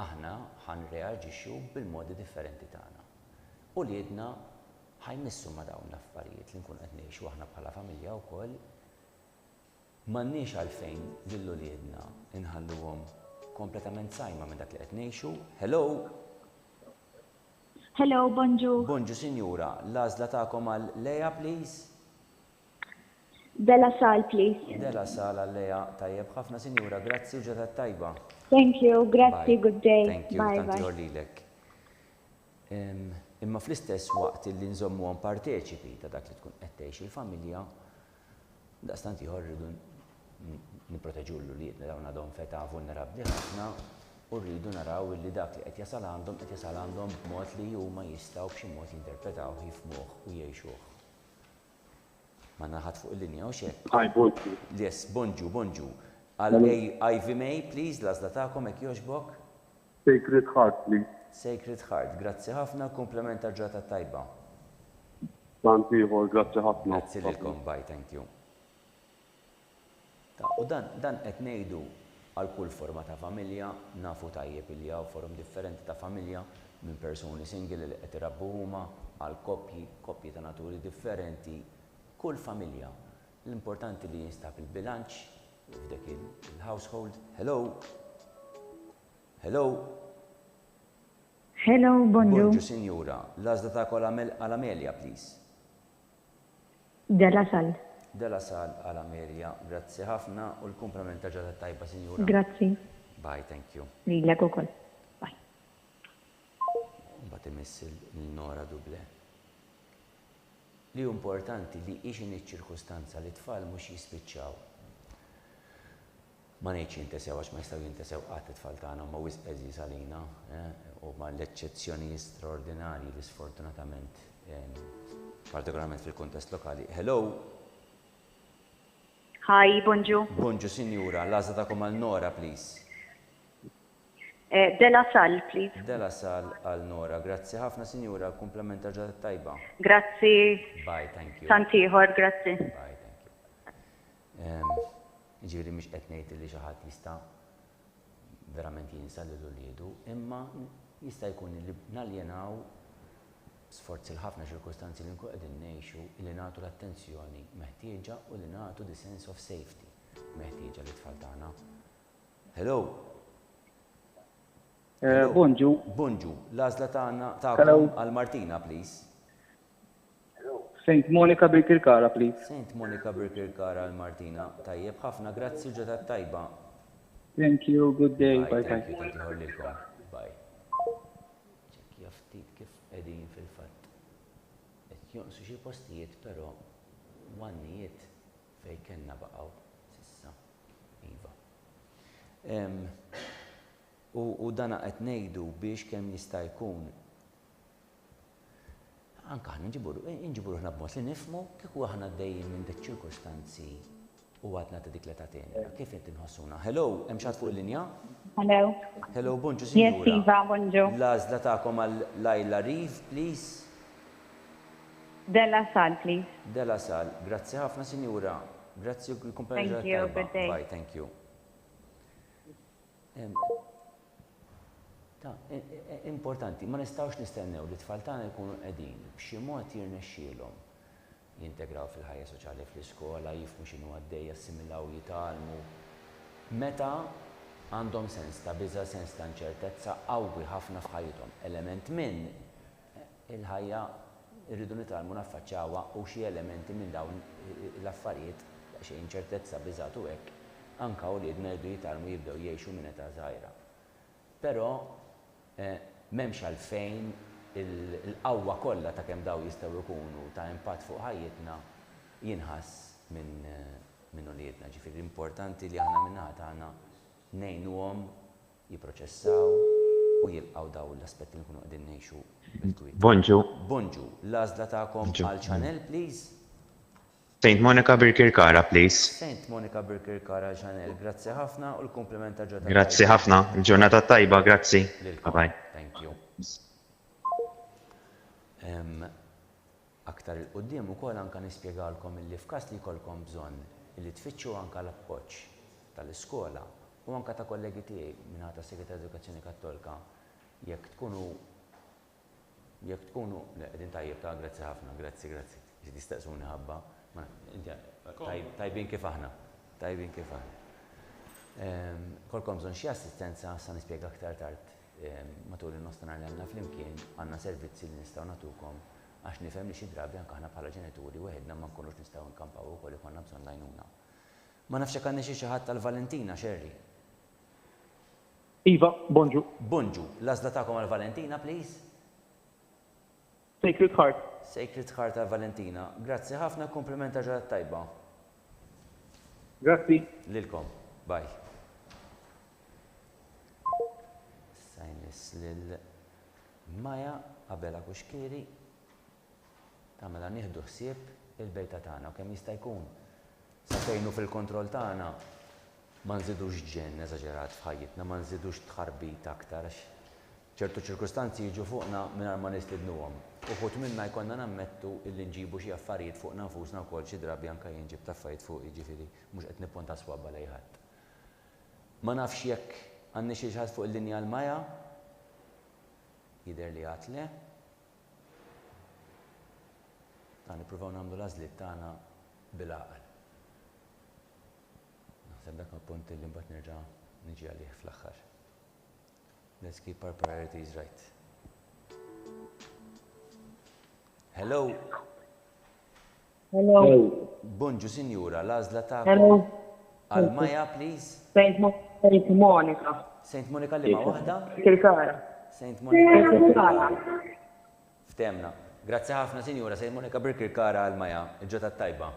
aħna ħanreaġixxu bil-modi differenti tagħna. U liedna ħajmissu ma' dawn l-affarijiet li nkunu qed ngħixu aħna bħala familja wkoll. M'għandniex għalfejn lil uliedna inħalluhom kompletament sajma minn dak li qed ngħixu. Hello. Hello, bonġu. Bonġu sinjura, l-għażla tagħkom għal Leja, please. Della Sal, please. Della Sal għal Leja, tajjeb ħafna sinjura, grazzi u ġodha tajba. Thank you, grazzi, good day. Thank you, tanti lilek. Imma fl-istess waqt li nżommuhom parteċipi ta' dak li tkun qed tgħix il-familja, daqstant ieħor rridu nipproteġullu li dawn għadhom feta vulnerabbli ħafna u rridu naraw li dak li qed jasal għandhom b'mod li huma jistgħu b'xi mod jinterpretawh, jifhmuh u jgħixuh. Ma naħat fuq il-linja u xek. Bonġu. Yes, bonġu. Għal Ivy May, please, l-għażla tagħkom hekk jogħġbok. Sacred Heart, please. Sacred Heart, grazzi ħafna, komplement ġurnata tajba. Tanti ieħor, grazzi ħafna. Grazzi lilkom, bye, thank you. U dan qed ngħidu għal kull forma ta' familja, nafu tajjeb li hawn forum differenti ta' familja minn persuni single li qed irabbu huma għal koppji ta' naturi differenti. Kull familja, l-importanti li jinstab il-bilanċ f'dak il-household. Hello. Hello, bonġu. Bonġu sinjura, l-għażla tagħkom għal Amelia, please. Della Sal. Della Sal għal Amelia, grazzi ħafna u l-kumplament ta' ġodha tajba sinjura. Grazzi. Bye, thank you. Lilek ukoll. Bye. Mbagħad imiss il-Nora Duble. Li importanti li ixin iċ-ċirkustanza li tfal mhux jispiċċaw. Ma ngħidx jintesew għax ma jistgħu jintesew qatt it-tfal tagħna ma wisq eżis għalina u ma l-eċċezzjoni straordinarji li sfortunatament partikolarment fil-kuntest lokali. Hello. Hi, bonġu. Bonġu sinjura, l-għażla tagħkom għal Nora, please. Della Sal, please. Della Sal għal Nora, grazzi ħafna sinjura, komplement ta' ġodha tajba. Grazzi. Bye, thank you. Tanti ieħor, grazzi. Bye, thank you. Ġifieri mhix qed ngħid li xi ħadd jista' verament jinsa lil uliedu, imma jista' jkun li naljenaw sforzi l-ħafna ċirkostanzi li nkun qegħdin ngħixu li nagħtu l-attenzjoni meħtieġa u li nagħtu the sense of safety meħtieġa li tfal tagħna. Hello. Bonġu. Bonġu, l-għażla tagħkom għal Martina, please. Saint Monica Birkirkara, please. Saint Monica Birkirkara għal Martina, tajjeb ħafna, grazzi ġodha tajba. Thank you, good day. Bye, Thank you, tanti ħorlilkom. Bye. Ċekkja ftit kif qegħdin fil-fatt. Qed jonqsu xi postijiet, però wannijiet fejn kellna baqgħu s'issa. Iva. U dana qed ngħidu biex kemm jista' jkun anke aħna nġiburu ħna b'mod li nifhmu kieku aħna għaddejjin minn dik ċirkostanzi u għadna ta' dik l-età tenera. Kif qed inħossuna? Hello, hemm xi ħadd fuq il-linja? Hello. Hello, bonġu Yes, sinjura. Iva, bonġu. L-għażla tagħkom għal Lajla Riv, please. Della Sal, please. Della Sal, grazzi ħafna sinjura. Grazzi u l-kumpanija Thank you, good day. Bye, thank you. Importanti, ma nistgħux nistennew li tfal tagħna jkunu qegħdin b'xi mod jirnexxielhom jintegraw fil-ħajja soċjali fl-iskola, jifhmu x'inhu għaddej, jassimilaw, jitgħallmu. Meta għandhom sens ta' biża', sens ta' inċertezza qawwi ħafna f'ħajjithom. Element minn il-ħajja irridu nitgħallmu naffaċċawha u xi elementi minn dawn l-affarijiet xejn ċertezza biżgħat u hekk, anke wliedna jridu jitalmu jibdew jgħixu minn età żgħira. Però m'hemmx għalfejn il-qawwa kollha ta' kemm daw jistgħu jkunu ta' impatt fuq ħajjitna jinħass minn uliedna. Ġifieri importanti li aħna min-naħa tagħna ngħinuhom jipproċessaw u jilqgħu daw l-aspetti li nkunu qegħdin ngħixu bil-kwiet. Bonġu. Bonġu, l-għażla tagħkom għal Chanel, please. St. Monica Birkirkara, please. St. Monica Birkirkara Chanel, grazzi ħafna u l-kompliment ta' ġurnata. Grazzi ħafna, il-ġurnata tajba, grazzi. Bye. Thank you. Aktar il-qoddim ukoll anke nispjegalkom illi f'każ li jkollkom bżonn illi tfittxu anke l-appoġġ tal-iskola u anke ta' kollegi tiegħi mingħata ta' Segretarju Edukazzjoni Kattolika jekk tkunu qegħdin tajjeb ta' grazzi ħafna, grazzi. Tistaqsuni ħabba. Tajbin kif aħna. Kolkom bżonn xi assistenza sa nispjega aktar tard matul in-nostra li għandna flimkien għandna servizzi li nistgħu nagħtukom għax nifhem li xi drabi anke aħna bħala ġenituri weħedna ma nkunux nistgħu nkampaw ukoll ikollna bżonn għajnuna. Ma nafx hekk għandna xi ħadd tal-Valentina, Sherry. Iva, bonġu. Bonġu, l-għażla tagħkom għall-Valentina, please. Sacred Heart. Sacred Heart tal-Valentina. Grazzi ħafna, kompliment ta' ġurnata tajba. Grazzi. Lilkom. Bye. Sajnis lil Maja qabela kuxkieri tagħmel nieħdu ħsieb il-bejta tagħna u kemm jista' jkun safejnu fil-kontroll tagħna ma nżidux ġenn eżaġerat f'ħajjitna, ma nżidux tħarbit aktar għax ċertu ċirkustanzi jiġu fuqna mingħajr ma nistidnuhom. Uħud minna jkollna nammettu illi nġibu xi affarijiet fuqna nfusna wkoll xi drabi anke jien ġib affarijiet fuq jiġifieri mhux qed nipponta swabba lejn ħadd. Ma nafx jekk għandni xi ħadd fuq il-linja l-Maja, jidher li għad le. Nippruvaw nagħmlu l-għażliet tagħna bil-għaqal. Naħseb dak appunt li mbagħad nerġa' niġi għalih fl-aħħar. Let's keep our priorities right. Hello. Bonġu, sinjura, l-għażla tagħkom. Għal-Maja, please. St. Monica. St. Monica li ma' waħda? Kirkara. St. Monica. Ftemna. Grazzi ħafna, sinjura, St. Monica Birkirkara għal-Maja. Il-ġota tajba.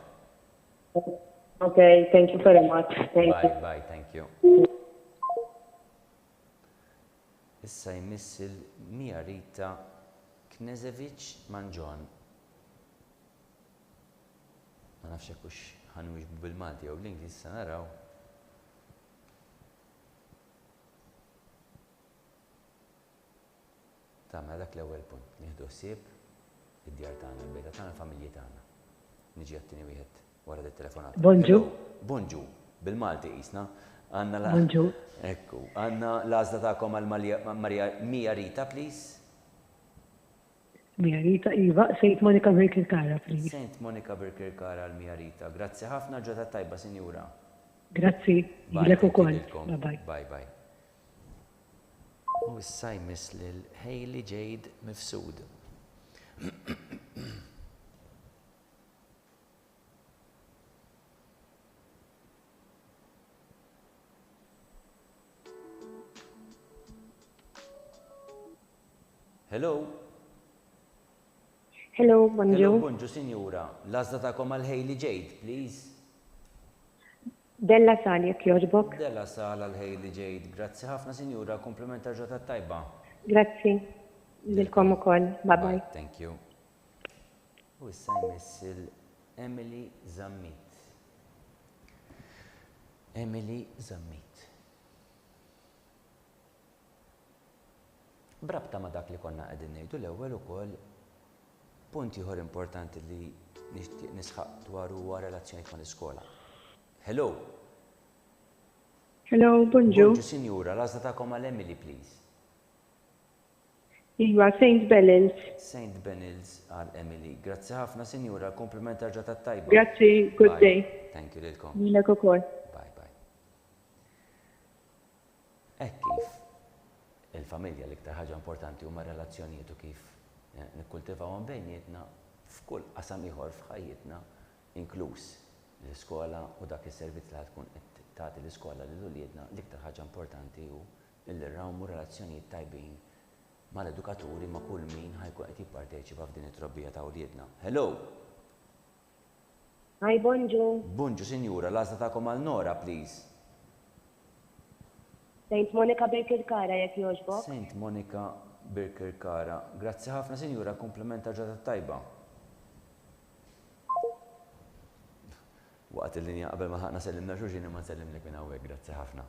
Okay, thank you very much. Bye, thank you. Issa jmiss il-Mia Rita Knezevic Manġon. Ma nafx hekk hux ħanwieġbu bil-Malti jew bl-Ingliż se naraw. Tagħmel dak l-ewwel punt, nieħdu ħsieb id-djar tagħna, il-bejta tagħna, il-familji tagħna. Niġi għattini wieħed wara dit-telefonata. Bonġu. Bonġu, bil-Malti qisna. Bonġu. Ekku, għandna l-għażla tagħkom għal Mia Rita, please. Mia Rita, Iva, St. Monica Birkirkara, please. St. Monica Birkirkara għal Mia Rita. Grazzi ħafna, ġota tajba, sinjura. Grazzi, jilek ukoll. Bye. U issa jmiss lil Hailey Jade Mifsud. Hello. Hello, bonġu. Bonġu, sinjura. L-għażla tagħkom għal Hailey Jade, please. Della Sal, jekk jogħġbok. Della Sal għal Hailey Jade. Grazzi ħafna, sinjura. Kompliment ta' ġota tajba. Grazzi. Lilkom ukoll. Bye. Thank you. U issa jmiss Emily Zammit. Emily Zammit. Brabta ma dak li konna qegħdin ngħidu l-ewwel ukoll punt ieħor importanti li nixtieq nisħaq dwar huwa relazzjonijiet mal-iskola. Hello. Hello, bonġu. Bonġu, sinjura, l-għażla tagħkom għal Emily, please. Iva, St. Benils. St. Benils għal Emily. Grazzi ħafna, sinjura, kompliment ta' ġata tajba. Grazzi, good day. Thank you lilkom. Lilek ukoll. Bye. Kif il-familja l-iktar ħaġa importanti huma relazzjonijiet u kif nikkultivawhom bejnietna f'kull qasam ieħor f'ħajjitna inkluż l-iskola u dak is-servizz li tkun qed tagħti l-iskola lil uliedna l-iktar ħaġa importanti hu li nrawmu relazzjonijiet tajbin mal-edukaturi ma' kull min ħajkun qed jipparteċipa f'din it-trobbija ta' uliedna. Hello! Hi, bonġu. Bonġu, sinjura, l-għażla tagħkom għal Nora, please. Saint Monica Baker Kara, jekk jogħġbok. Saint Monica Baker Kara. Grazzi ħafna, sinjura, komplimenta ġata tajba. Waqt il-linja qabel ma ħaqna sellimna xulxin ma nsellimlek minn hawnhekk, grazzi ħafna.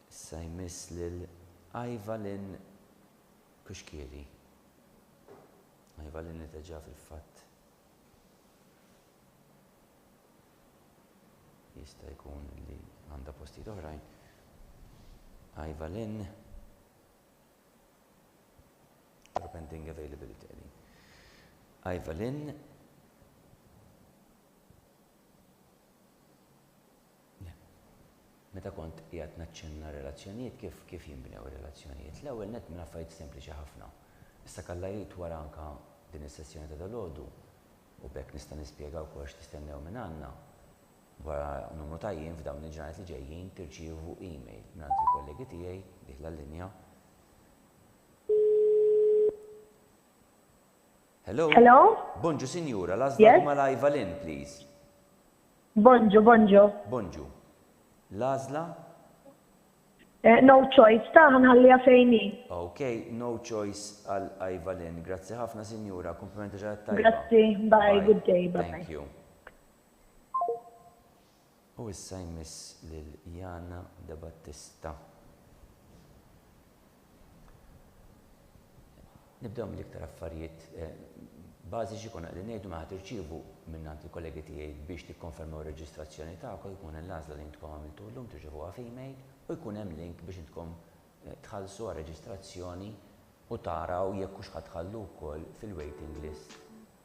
Issa jmiss lil Ajvalin Kuxkieli. Ajvalin li teġa fil-fatt. Jista' jkun li għandha postijiet oħrajn. Ajvalin pending availability. Ajvalin meta kont qiegħed naċċenna relazzjonijiet kif jinbnew relazzjonijiet. L-ewwel nett minn affarijiet sempliċi ħafna. Issa kellha jrid wara anke din is-sessjoni ta' dalgħodu u bekk nista' nispjega wkoll x'tistennew minn għandna. Wara numru ta' jiem f'dawn il-ġranet li ġejjin tirċievu email minn il-kollegi tiegħi dieħla l-linja. Hello? Hello? Bonġu, sinjura, l-għażla mal Ajvalin, please. Bonġu, bonġu. Bonġu. L-għażla? No choice, ta' ħanħallija fejni. Ok, no choice għal Ajvalin. Grazzi ħafna, sinjura, komplimenti ġaħat tajba. Grazzi, bye, good day, bye. Thank you. U issa jmiss lil Jana De Battista. Nibdew mill-iktar affarijiet bażiċi konna qegħdin ngħidu ma ħatirċievu minnant il-kollegi tiegħi biex tikkonfermaw ir-reġistrazzjoni tagħkom jkun l-għażla li intkom għamiltu llum tirċevuha f'email u jkun hemm link biex intkom tħallsu għar-reġistrazzjoni u taraw jekk hux ħadħallu wkoll fil-waiting list.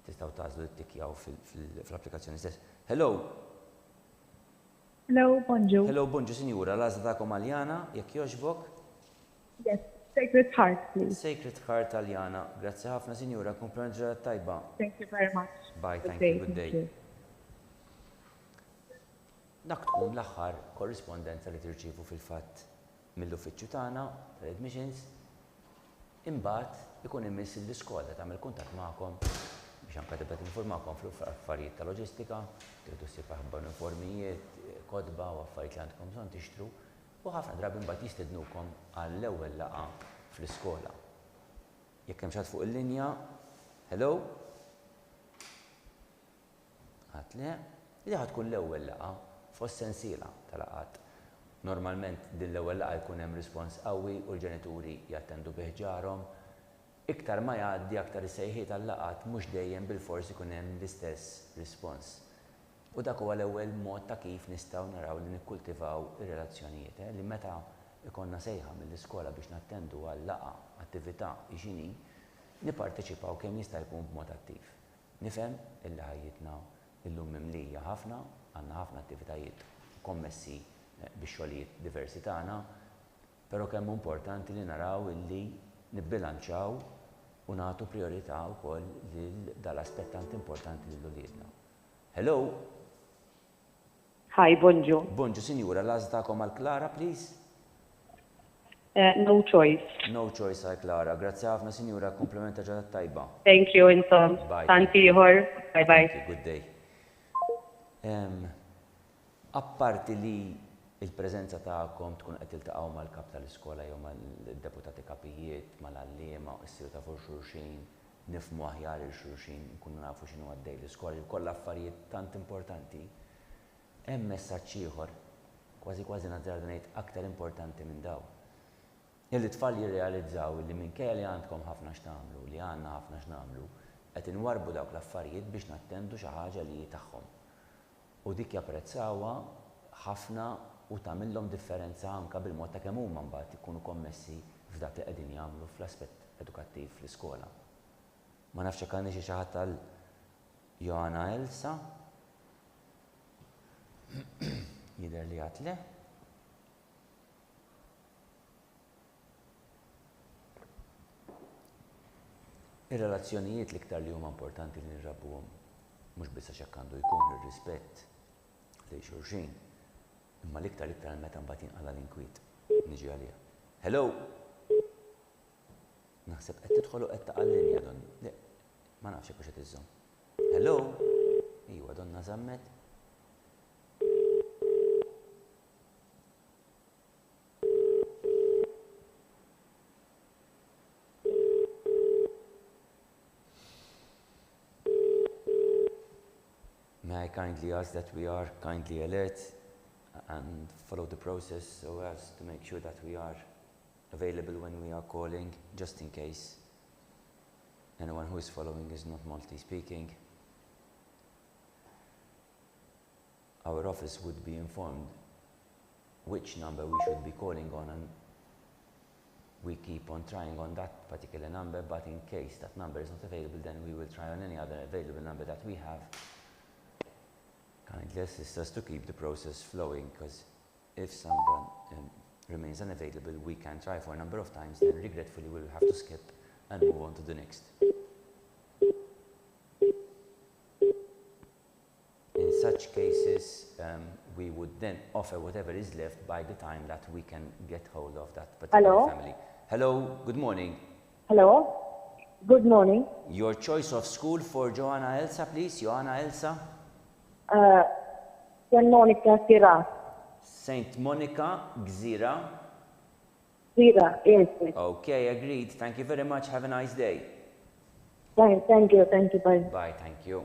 Tistgħu tażlu ttikkjaw fl-applikazzjoni stess. Hello! Hello, bonġu. Hello, bonġu, sinjura, l-għażla tagħkom Aljana, jekk jogħġbok? Yes, Sacred Heart, please. Sacred Heart Aljana. Grazzi ħafna, sinjura, komplimenti ġranet tajba. Thank you very much. Bye, thank you, good day. Dak tkun l-aħħar korrispondenza li tirċievu fil-fatt mill-uffiċċju tagħna tal-admissions. Imbagħad ikun imiss l-iskola tagħmel kuntatt magħkom biex anke tibda tinformakom fl-affarijiet ta' loġistika, tridu ssib aħbar uniformijiet, kodba u affarijiet li għandkom bżonn tixtru, u ħafna drabi mbagħad jistednukom għall-ewwel laqgħa fl-iskola. Jekk hemm xi ħadd fuq il-linja, hello? Ħadd le, li tkun l-ewwel laqgħa fost sensiela tal-laqgħat. Normalment din l-ewwel laqgħa jkun hemm rispons qawwi u l-ġenituri jattendu bih ġarhom. Iktar ma jgħaddi aktar is-sejħiet tal-laqgħat mhux dejjem bil-fors ikun hemm l-istess rispons. U dak huwa l-ewwel mod ta' kif nistgħu naraw li nikkultivaw ir-relazzjonijiet, li meta ikonna sejħa mill-iskola biex nattendu għal laqgħa attività x'inhi, nipparteċipaw kemm jista' jkun b'mod attiv. Nifhem illi ħajjitna illum mimlija ħafna, għandna ħafna attivitajiet kommessi biex xogħlijiet diversi tagħna, però kemm importanti li naraw illi nibbilanċaw u nagħtu priorità wkoll lil dal-aspett tant importanti lil uliedna. Hello? Hi, bonġu. Bonġu, sinjura, l-għażla tagħkom għal Klara, please? No choice. No choice għal Klara. Grazzi ħafna, sinjura, komplimenta ġadat tajba. Thank you, intom. Bye. Tanti ieħor. Bye bye. Thank you, good day. Apparti li il-preżenza tagħkom tkun qed tiltaqgħu mal-kap tal-iskola jew mal-deputati kapijiet, mal-għalliema, issiru ta' fuq xulxin, nifhmu aħjar il-xulxin, nkunu nafu x'inhu għaddej l-iskola, kollha affarijiet tant importanti. Hemm messaġġ ieħor, kważi nażar ngħid aktar importanti minn dawn. Illi tfal jirrealizzaw li minkejja li għandkom ħafna x'tagħmlu, li għandna ħafna x'nagħmlu, qed inwarbu dawk l-affarijiet biex nattendu xi ħaġa li tagħhom. U dik japprezzawha ħafna u tagħmilhom differenza anke bil-mod ta' kemm huma mbagħad ikunu kommessi f'dak li qegħdin jagħmlu fl-aspett edukattiv fl-iskola. Ma nafx hekk għandi xi ħadd tal Joanna Elsa. Jidher li għad le. Ir-relazzjonijiet l-iktar li huma importanti li nirrabbuhom mhux biss għax hekk għandu jkun ir-rispett lejn xulxin, imma l-iktar meta mbagħad jinqala l-inkwiet niġi għaliha. Hello? Naħseb qed tidħol u qed taqa' linja don. Le, ma nafx hekk qed iżżomm. Hello? Iwa donna żammet. May I kindly ask that we are kindly alert and follow the process so as to make sure that we are available when we are calling, just in case anyone who is following is not multi-speaking. Our office would be informed which number we should be calling on, and we keep on trying on that particular number, but in case that number is not available, then we will try on any other available number that we have. Kindly assist us to keep the process flowing, because if someone remains unavailable, we can try for a number of times, then regretfully we'll have to skip and move on to the next. In such cases, we would then offer whatever is left by the time that we can get hold of that particular family. Hello, good morning. Hello, good morning. Your choice of school for Joanna Elsa, please. Joanna Elsa. St. Monica Gżira. St. Monica Gżira. Gżira, yes. Okay, agreed. Thank you very much. Have a nice day. Thank you, bye. Bye, thank you.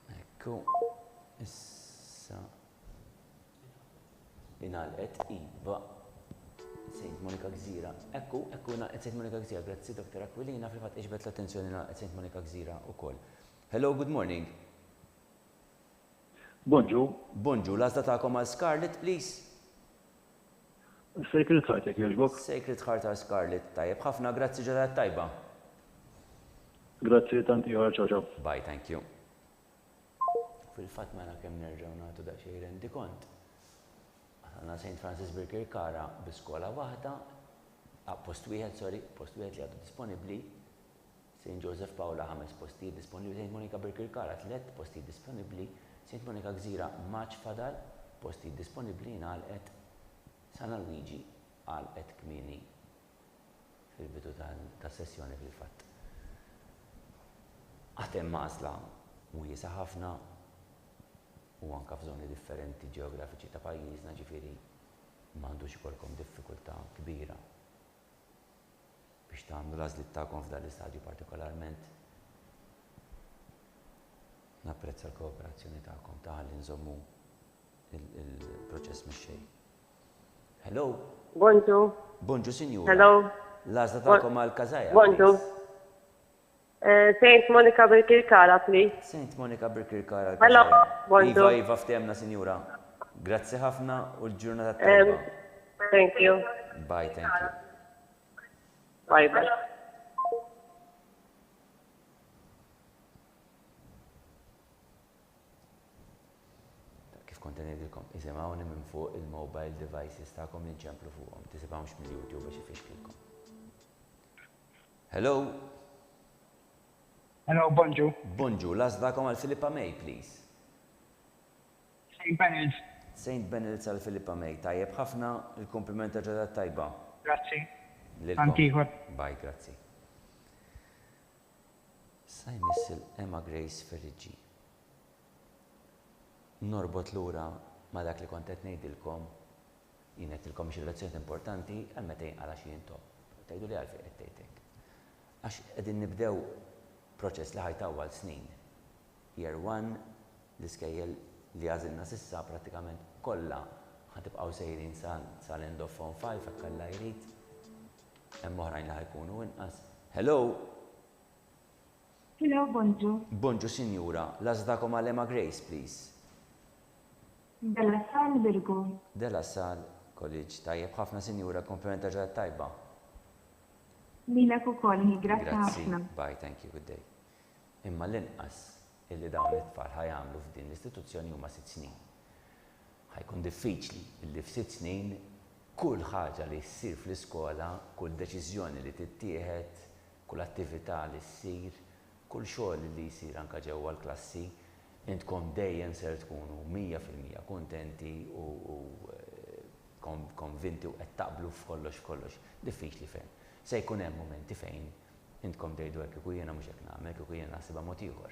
Ekku, issa inalqet iva St. Monica Gżira. Ekku inalqet St. Monica Gżira. Grazzi, Dr. Aquilina, fil-fatt iġbet l-attenzjoni inalqet St. Monica Gżira ukoll. Hello, good morning. Bonġu. Bonġu, l-għażla tagħkom għal Scarlett, please. Sacred Heart, jekk jogħġbok. Sacred Heart għal Scarlett, tajjeb. Ħafna grazzi ġerat tajba. Grazzi tanti ħar, ciao. Bye, thank you. Fil-fatt mela kemm nerġgħu nagħtu daqsxejn rendi kont. Għandna St. Francis Birkirkara bi skola waħda, post wieħed li għadu disponibbli. St. Joseph Paula 5 postijiet disponibbli, St. Monica Birkirkara 3 postijiet disponibbli, St. Monica Gżira maċ fadal postijiet disponibbli ngħalqet San Luigi għalqet kmieni fil-bidu tas-sessjoni fil-fatt. Għatem mażla u wiesa ħafna u anke f'żoni differenti ġeografiċi ta' pajjiżna, ġifieri m'għandux ikolkom diffikultà kbira biex tagħmlu l-għażliet tagħkom f'dan l-istadju partikolarment. Napprezza l-kooperazzjoni tagħkom ta' ħalli nżommu il-proċess mix-xejn. Hello. Bonġu. Bonġu, Sinjura. Hello. L-għażla tagħkom għal Kazaja. Bonġu. St. Monica Birkirkara, please. St. Monica Birkirkara. Hello. Bonġu. Iva ftemna, Sinjura. Grazzi ħafna u l-ġurnata tajba. Thank you. Bye, thank you. Bye. Kif kont ngħidilkom, isimgħuni minn fuq il-mobile devices tagħkom li nċemplu fuqhom, tisibgħux mill-YouTube biex ifixkilkom. Hello. Hello, bonġu. Bonġu, l-għażlakom għal Philippa May, please. St. Benils. St. Benils għal Philippa May. Tajjeb ħafna il-komplimenta ġedat tajba. Grazzi. Antiħor. Bye, grazzi. Sa jmissil Emma Grace Ferriġi. Norbot lura ma dak li kont qed ngħidilkom, jien qedtilkom xi relazzjoni importanti għal meta jinqala xi jintob. Tgħidu li għalfejn qed tgħidlek. Għax qegħdin nibdew proċess li ħajtawwal snin. Year 1 l-iskejjel li għażilna s'issa prattikament kollha ħatibqgħu sejrin sal-end of Form 5 hekk alla jrid. Hemm oħrajn li ħajkunu inqas. Hello. Hello, bonġu. Bonġu, Sinjura. L-għażlakom għal Emma Grace, please. Della Sal Virgo. Della Sal College. Tajjeb ħafna, Sinjura, komplimenta ġedat tajba. Lilek ukoll, grazzi ħafna. Bye, thank you, good day. Imma l-inqas illi dawn it-tfal ħajamlu f'din l-istituzzjoni huma 6 snin. Ħajkun diffiċli illi f'6 snin kull ħaġa li ssir fl-iskola, kull deċiżjoni li tittieħed, kull attività li ssir, kull xogħol li jsir anke ġewwa l-klassi, intkom dejjem ser tkunu 100% kuntenti u konvinti u qed taqblu f'kollox. Diffiċli fejn. Se jkun hemm momenti fejn intkom tgħidu hekk kieku jiena mhux hekk nagħmel, kieku jiena naħsibha mod ieħor.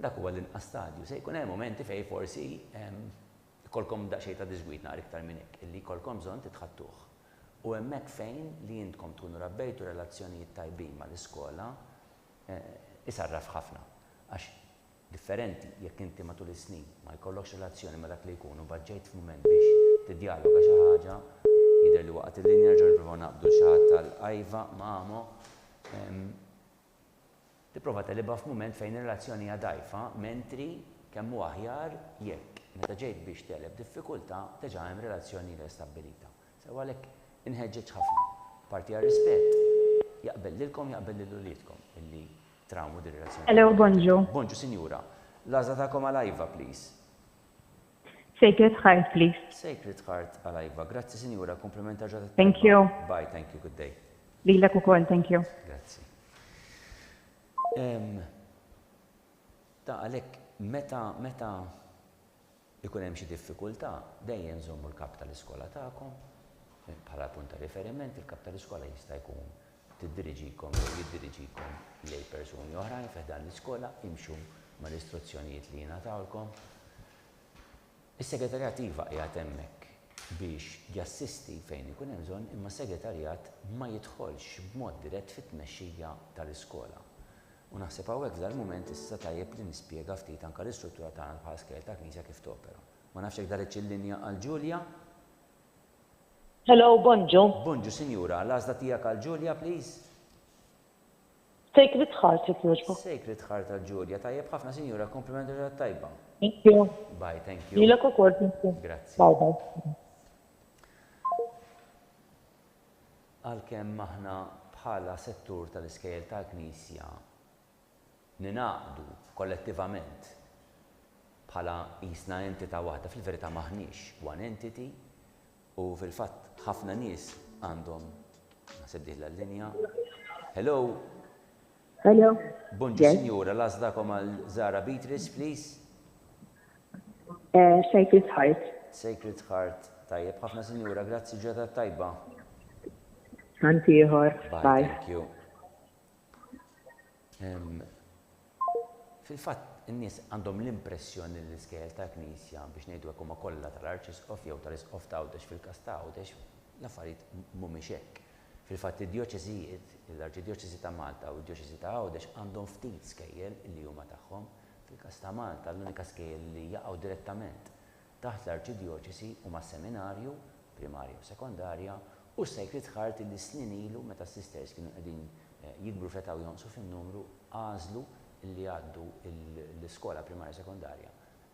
Dak huwa l-inqas stadju. Se jkun hemm momenti fejn forsi ikolkom daqsxejn ta' diżgwid nhar iktar minn hekk, illi jkollkom bżonn titħattuh. U hemmhekk fejn li intkom tkunu rabbejtu relazzjonijiet tajbin mal-iskola isarraf ħafna. Għax differenti jekk inti matul is-snin ma jkollokx relazzjoni ma dak li jkunu baġġejt f'mument biex tiddialoga xi ħaġa, jidher li waqt il-linja nerġgħu nippruvaw naqbdu xi ħadd tal-qajva ma'amo, tipprova telibha f'mument fejn ir-relazzjoni hija dgħajfa, mentri kemm hu aħjar jekk meta ġejt biex teleb diffikultà teġa' hemm relazzjoni li stabbilita. Sew għalhekk inħeġġeġ ħafna. Parti għar-rispett jaqbel lilkom jaqbel lil uliedkom illi trawmu din ir-relazzjoni. Hello, bonġu. Bonġu, sinjura. L-għażla tagħkom għal-ajva, please. Sacred Heart, please. Sacred Heart għal-ajva. Grazzi, sinjura. Komplimenta ġodda. Thank you. Bye, thank you, good day. Lilek ukoll, thank you. Grazzi. Ta' għalhekk meta ikun hemm xi diffikultà, dejjem żommu l-kap tal-iskola tagħkom bħala punt ta' riferiment, il-kap tal-iskola jista' jkun tiddiriġikom jew jiddiriġikom lejn persuni oħrajn f'dan l-iskola imxu mal-istruzzjonijiet li jingħatawlkom. Is-segretarjat iva qiegħed hemmhekk biex jassisti fejn ikun hemm bżonn, imma s-segretarjat ma jidħolx b'mod dirett fit-tmexxija tal-iskola. U naħseb hawnhekk f'dal-mument issa tajjeb li nispjega ftit anke l-istruttura tagħna bħala skejjel ta' Knisja kif topera. Ma nafx hekk daret il-linja għal Ġulja. Hello, bonġu. Bonġu, sinjura, l-għażla tiegħek għal Ġulja, please. Sacred Heart, if you're Sacred Heart għal Ġulja, tajjeb ħafna sinjura, komplimenti ġodda tajba. Thank you. Bye, thank you. Lilek ukoll, thank you. Grazzi. Bye bye. Għalkemm aħna bħala settur tal-iskejjel tal-Knisja ninaqdu kollettivament bħala qisna entità waħda, fil-verità maħniex one entity u fil-fatt ħafna nies għandhom naħseb dieħla l-linja. Hello. Hello. Bonġu sinjura, l-għażlakom għal Zara Beatrice, please. Sacred Heart. Sacred Heart, tajjeb ħafna sinjura, grazzi ġodda tajba. Santi ieħor. Bye, thank you. Fil-fatt, in-nies għandhom l-impressjoni li l-iskejjel ta' Knisja biex ngħidu hekk huma kollha tal-Arċisqof jew tal-Isqof ta' Għawdex fil-każ ta' Għawdex, l-affarijiet mhumiex hekk. Fil-fatt id-djoċeżijiet, l-Arċidjoċeżi ta' Malta u d-Djoċeżi ta' Għawdex għandhom ftit skejjel li huma tagħhom. Fil-każ ta' Malta l-unika skejjel li jaqgħu direttament taħt l-Arċidjoċeżi huma seminarju, primarja u sekondarja, u Sacred Heart li snin ilu meta s-sisters kienu qegħdin jikbru fetaw jonqsu fin-numru għażlu li għaddu l-iskola primarja sekondarja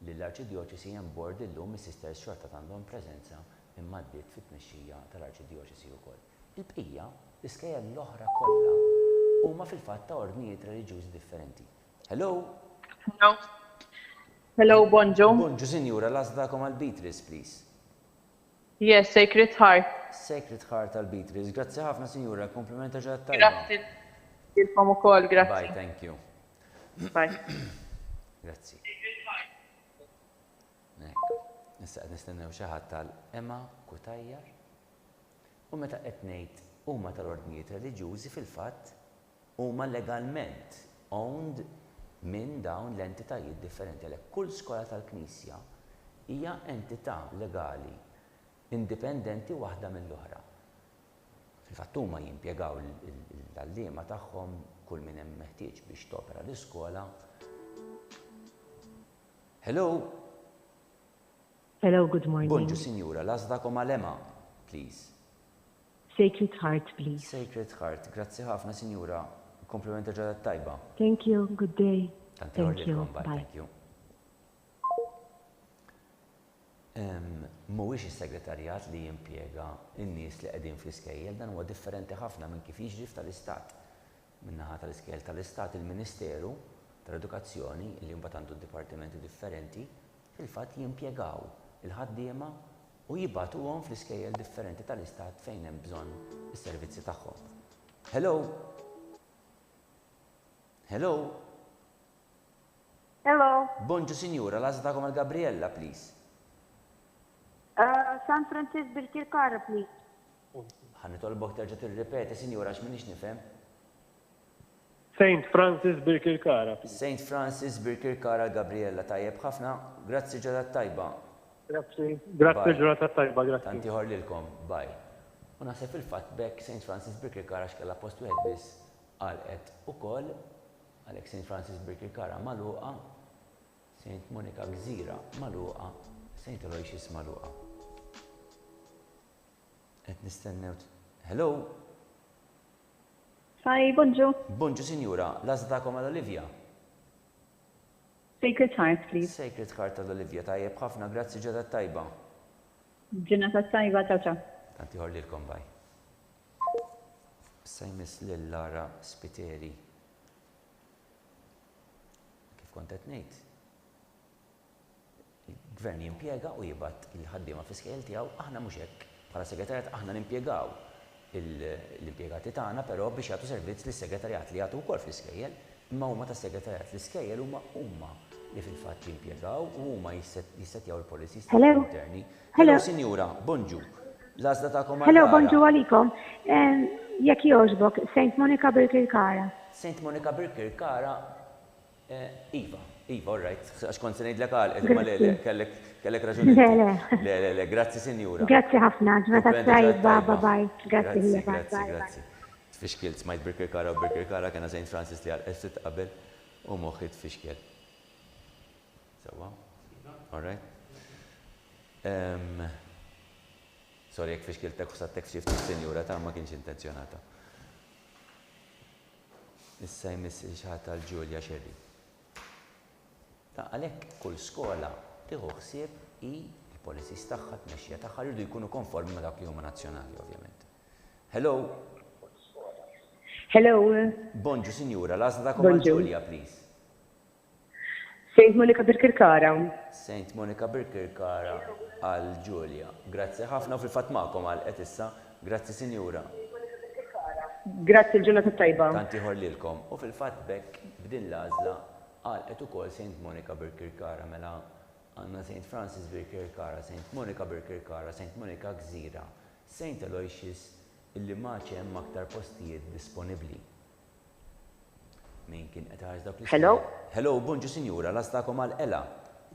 li l-Arċidjoċesi hemm bord illum is-sisters xorta għandhom preżenza imma ddiet fit-tmexxija tal-Arċidjoċesi wkoll. Il-bqija l-iskejjel l-oħra kollha huma fil-fatt ta' ordnijiet reliġjużi differenti. Hello? Hello. Hello, bonġu. Bonġu, sinjura, l-għażlakom għal Beatrice, please. Yes, Sacred Heart. Sacred Heart għal Beatrice. Grazzi ħafna, sinjura, komplimenta ġodda tajba. Grazzi. Ilkom ukoll, grazzi. Bye, thank you. Bye. Grazzi. Nista' nistennew xi ħadd tal-Ema Kutajjar. U meta qed ngħid huma tal-ordnijiet reliġjużi fil-fatt huma legalment owned minn dawn l-entitajiet differenti. Għalhekk kull skola tal-Knisja hija entità legali indipendenti waħda mill-oħra. Fil-fatt huma jimpjegaw l-għalliema tagħhom kull min hemm meħtieġ biex topera l-iskola. Hello. Hello, good morning. Bonġu, sinjura, l-għażlakom għal-Ema, please. Sacred Heart, please. Sacred Heart, grazzi ħafna, sinjura. Komplimenta ġodda tajba. Thank you, good day. Thank you, bye. Thank you. Mhuwiex is-segretarjat li jimpjega n-nies li qegħdin fl-iskejjel, dan huwa differenti ħafna minn kif jiġri tal-Istat. Min-naħa tal-iskejjel tal-Istat, il-Ministeru tal-Edukazzjoni li mbagħad għandu dipartimenti differenti, fil-fatt jimpjegaw il-ħaddiema u jibgħatuhom fl-iskejjel differenti tal-Istat fejn hemm bżonn is-servizzi tagħhom. Hello? Hello? Hello. Bonġu, sinjura, l-għazla ta'kom għal-Gabriella, please. San Francis Birkirkara, please. Ħanni tolbok terġa' tirripeti, sinjura, x'minix nifhem. St. Francis Birkirkara. St. Francis Birkirkara Gabriella, tajjeb ħafna, grazzi ġurnata tajba. Grazzi ġurnata tajba, grazzi. Tanti ħorlilkom, bye. U naħseb fil-fatt bekk St. Francis Birkirkara xkella post wieħed biss għalqet ukoll għalhekk St. Francis Birkirkara magħluqa, St. Monica Gżira magħluqa, St. Aloysius magħluqa. Qed nistennew. Hello? Hi, bonġu. Bonġu, sinjura, l-għażla tagħkom għal-Olivia. Sacred Heart, please. Sacred Heart għal-Olivia, tajjeb ħafna, grazzi ġurnata tajba. Ġurnata tajba, ciao ciao. Tanti ħorlilkom, bye. Sajmis l-Lara Spiteri. Kif kont qed ngħid? Il-gvern jimpjega u jibgħat il-ħaddiema fiskejl tiegħu aħna mhux hekk. Bħala segretarjat aħna nimpjegaw l-impjegati tagħna però biex jagħtu servizz lis-segretarjat li jagħtu wkoll fl-iskejjel, imma huma tas-segretarjat l-iskejjel huma li fil-fatt jimpjegaw u huma jissettjaw il-policies interni. Hello, sinjura, bonġu. L-għażla tagħkom Hello, bonġu għalikom. Jekk jogħġbok, St. Monica Birkirkara. St. Monica Birkirkara, Iva, all right, għax kont se ngħidlek għal, ma kellek raġuni. Le, grazzi sinjura. Grazzi ħafna, ġurnata tajba, bye. Grazzi, grazzi. Tfixkiel smajt Birkirkara u Birkirkara kena St. Francis li għal-essit qabel u moħħi tfixkiel. Sawa? All right. Sorry, jek fixkiel tek uħsattek fxifti sinjura ta' ma kienx intenzjonata. Issa jmiss xaħat għal-Ġulja Xerri. Għalhekk kull skola tieħu ħsieb il-policies tagħha tmexxija tagħha jridu jkunu konformi ma' dak li huma nazzjonali ovvjament. Hello. Bonġu sinjura, l-għażla tagħkom għal-Ġulja, please. St. Monica Birkirkara. St. Monica Birkirkara għal-Ġulja. Grazzi ħafna u fil-fatt magħkom għalqet issa. Grazzi sinjura. Grazzi l-ġurnata tajba. Tanti ħorlilkom. U fil-fatt bekk b'din l-għażla għalqet ukoll St. Monica Birkirkara mela għandna St. Francis Birkirkara, St. Monica Birkirkara, St. Monica Gżira, St. Aloysius illi maċi hemm aktar postijiet disponibbli. Min kien qed ħares dawk Hello? Hello, bonġu sinjura, l-għażlakom għal-Ela.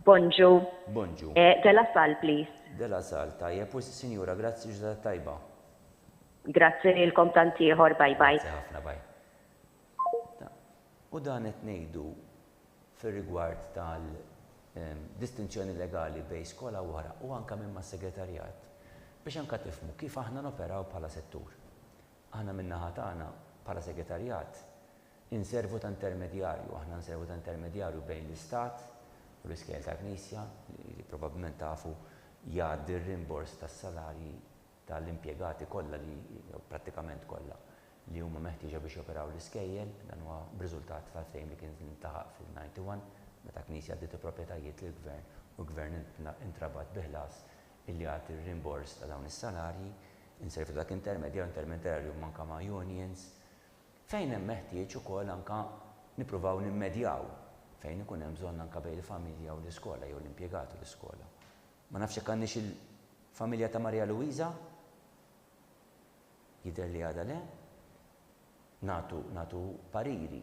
Bonġu. Bonġu. Della Sal, please. Della Sal, tajjeb, u sinjura, grazzi ġurnata tajba. Grazzi lilkom tanti ieħor, bye. Grazzi ħafna, bye. U dan qed ngħidu fir-rigward tal-distinzjoni legali bejn skola wara u anke minn mas-segretarjat biex anke tifhmu kif aħna noperaw bħala settur. Aħna min-naħa tagħna bħala segretarjat inservu ta' intermedjarju, aħna nservu ta' intermedjarju bejn l-Istat u l-iskejjel ta' Knisja li probabbilment tafu jgħaddi r-rimbors tas-salarji tal-impjegati kollha li prattikament kollha li huma meħtieġa biex joperaw l-iskejjel, dan huwa b'riżultat tal-fejm li kien intaħaq fil-91 meta Knisja għaddiet il-proprjetajiet lill-Gvern u l-Gvern intrabat biħlas illi għati r-rimbors ta' dawn is-salarji, inservu dak intermedjarju manka ma' unions, fejn hemm meħtieġ ukoll anke nippruvaw nimmedjaw fejn ikun hemm bżonn anke bejn il-familja u l-iskola jew l-impjegat u l-iskola. Ma nafx hekk għandniex il-familja ta' Marja Luisa? Jidher li għadha le? Natu pariri,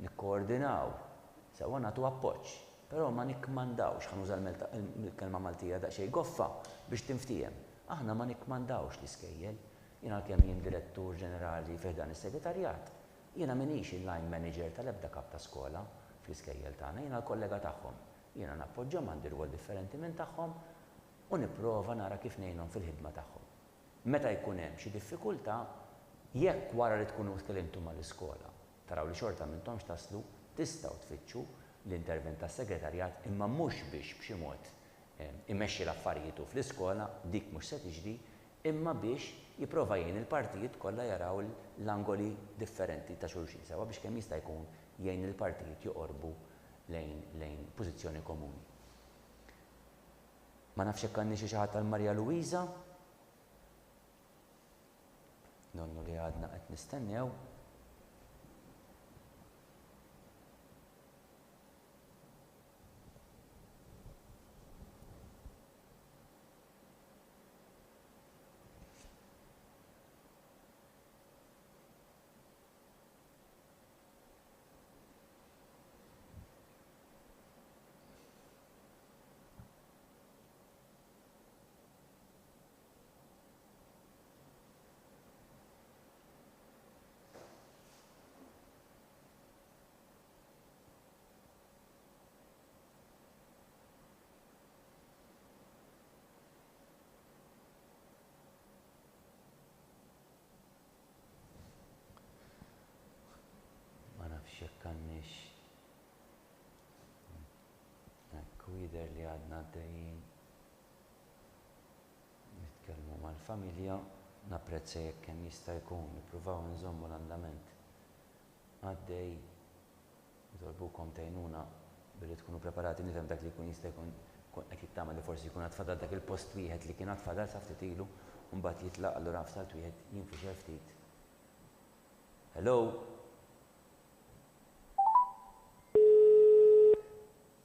nikkoordinaw, sewa natu appoġġ, però ma nikkmandawx, ħanuża l-kelma Maltija daqsxejn goffa biex tinftiem. Aħna ma nikkmandawx l-iskejjel, jiena kemm jien direttur ġenerali fih dan is-segretarjat, jiena minix il-line manager tal-ebda kap ta' skola fl-iskejjel tagħna, jiena l-kollega tagħhom. Jiena nappoġġhom għandi rwol differenti minn tagħhom u nipprova nara kif ngħinhom fil-ħidma tagħhom. Meta jkun hemm xi diffikultà, jekk wara li tkunu tkellimtu mal-iskola, taraw li xorta minnhomx taslu, tistgħu tfittxu l-intervent tas-segretarjat imma mhux biex b'xi mod imexxi l-affarijiet fl-iskola, dik mhux se tiġri, imma biex jipprova jgħin il-partijiet kollha jaraw l-angoli differenti ta' xulxin sewa biex kemm jista' jkun jgħin il-partijiet joqorbu lejn pożizzjoni komuni. Ma nafx hekk għandni xi ħadd tal-Marja Luisa? Donnu li għadna qed nistennew. jidher li għadna għaddejjin nitkellmu mal-familja, napprezza jekk kemm jista' jkun, nippruvaw nżommu l-andament għaddej, nitolbukom tgħinuna billi tkunu preparati nifhem dak li jkun jista' jkun qed jittama li forsi jkun għatfadal dak il-post wieħed li kien għatfadal sa ftit ilu u mbagħad jitlaq allura f'salt wieħed jinfixel ftit. Hello?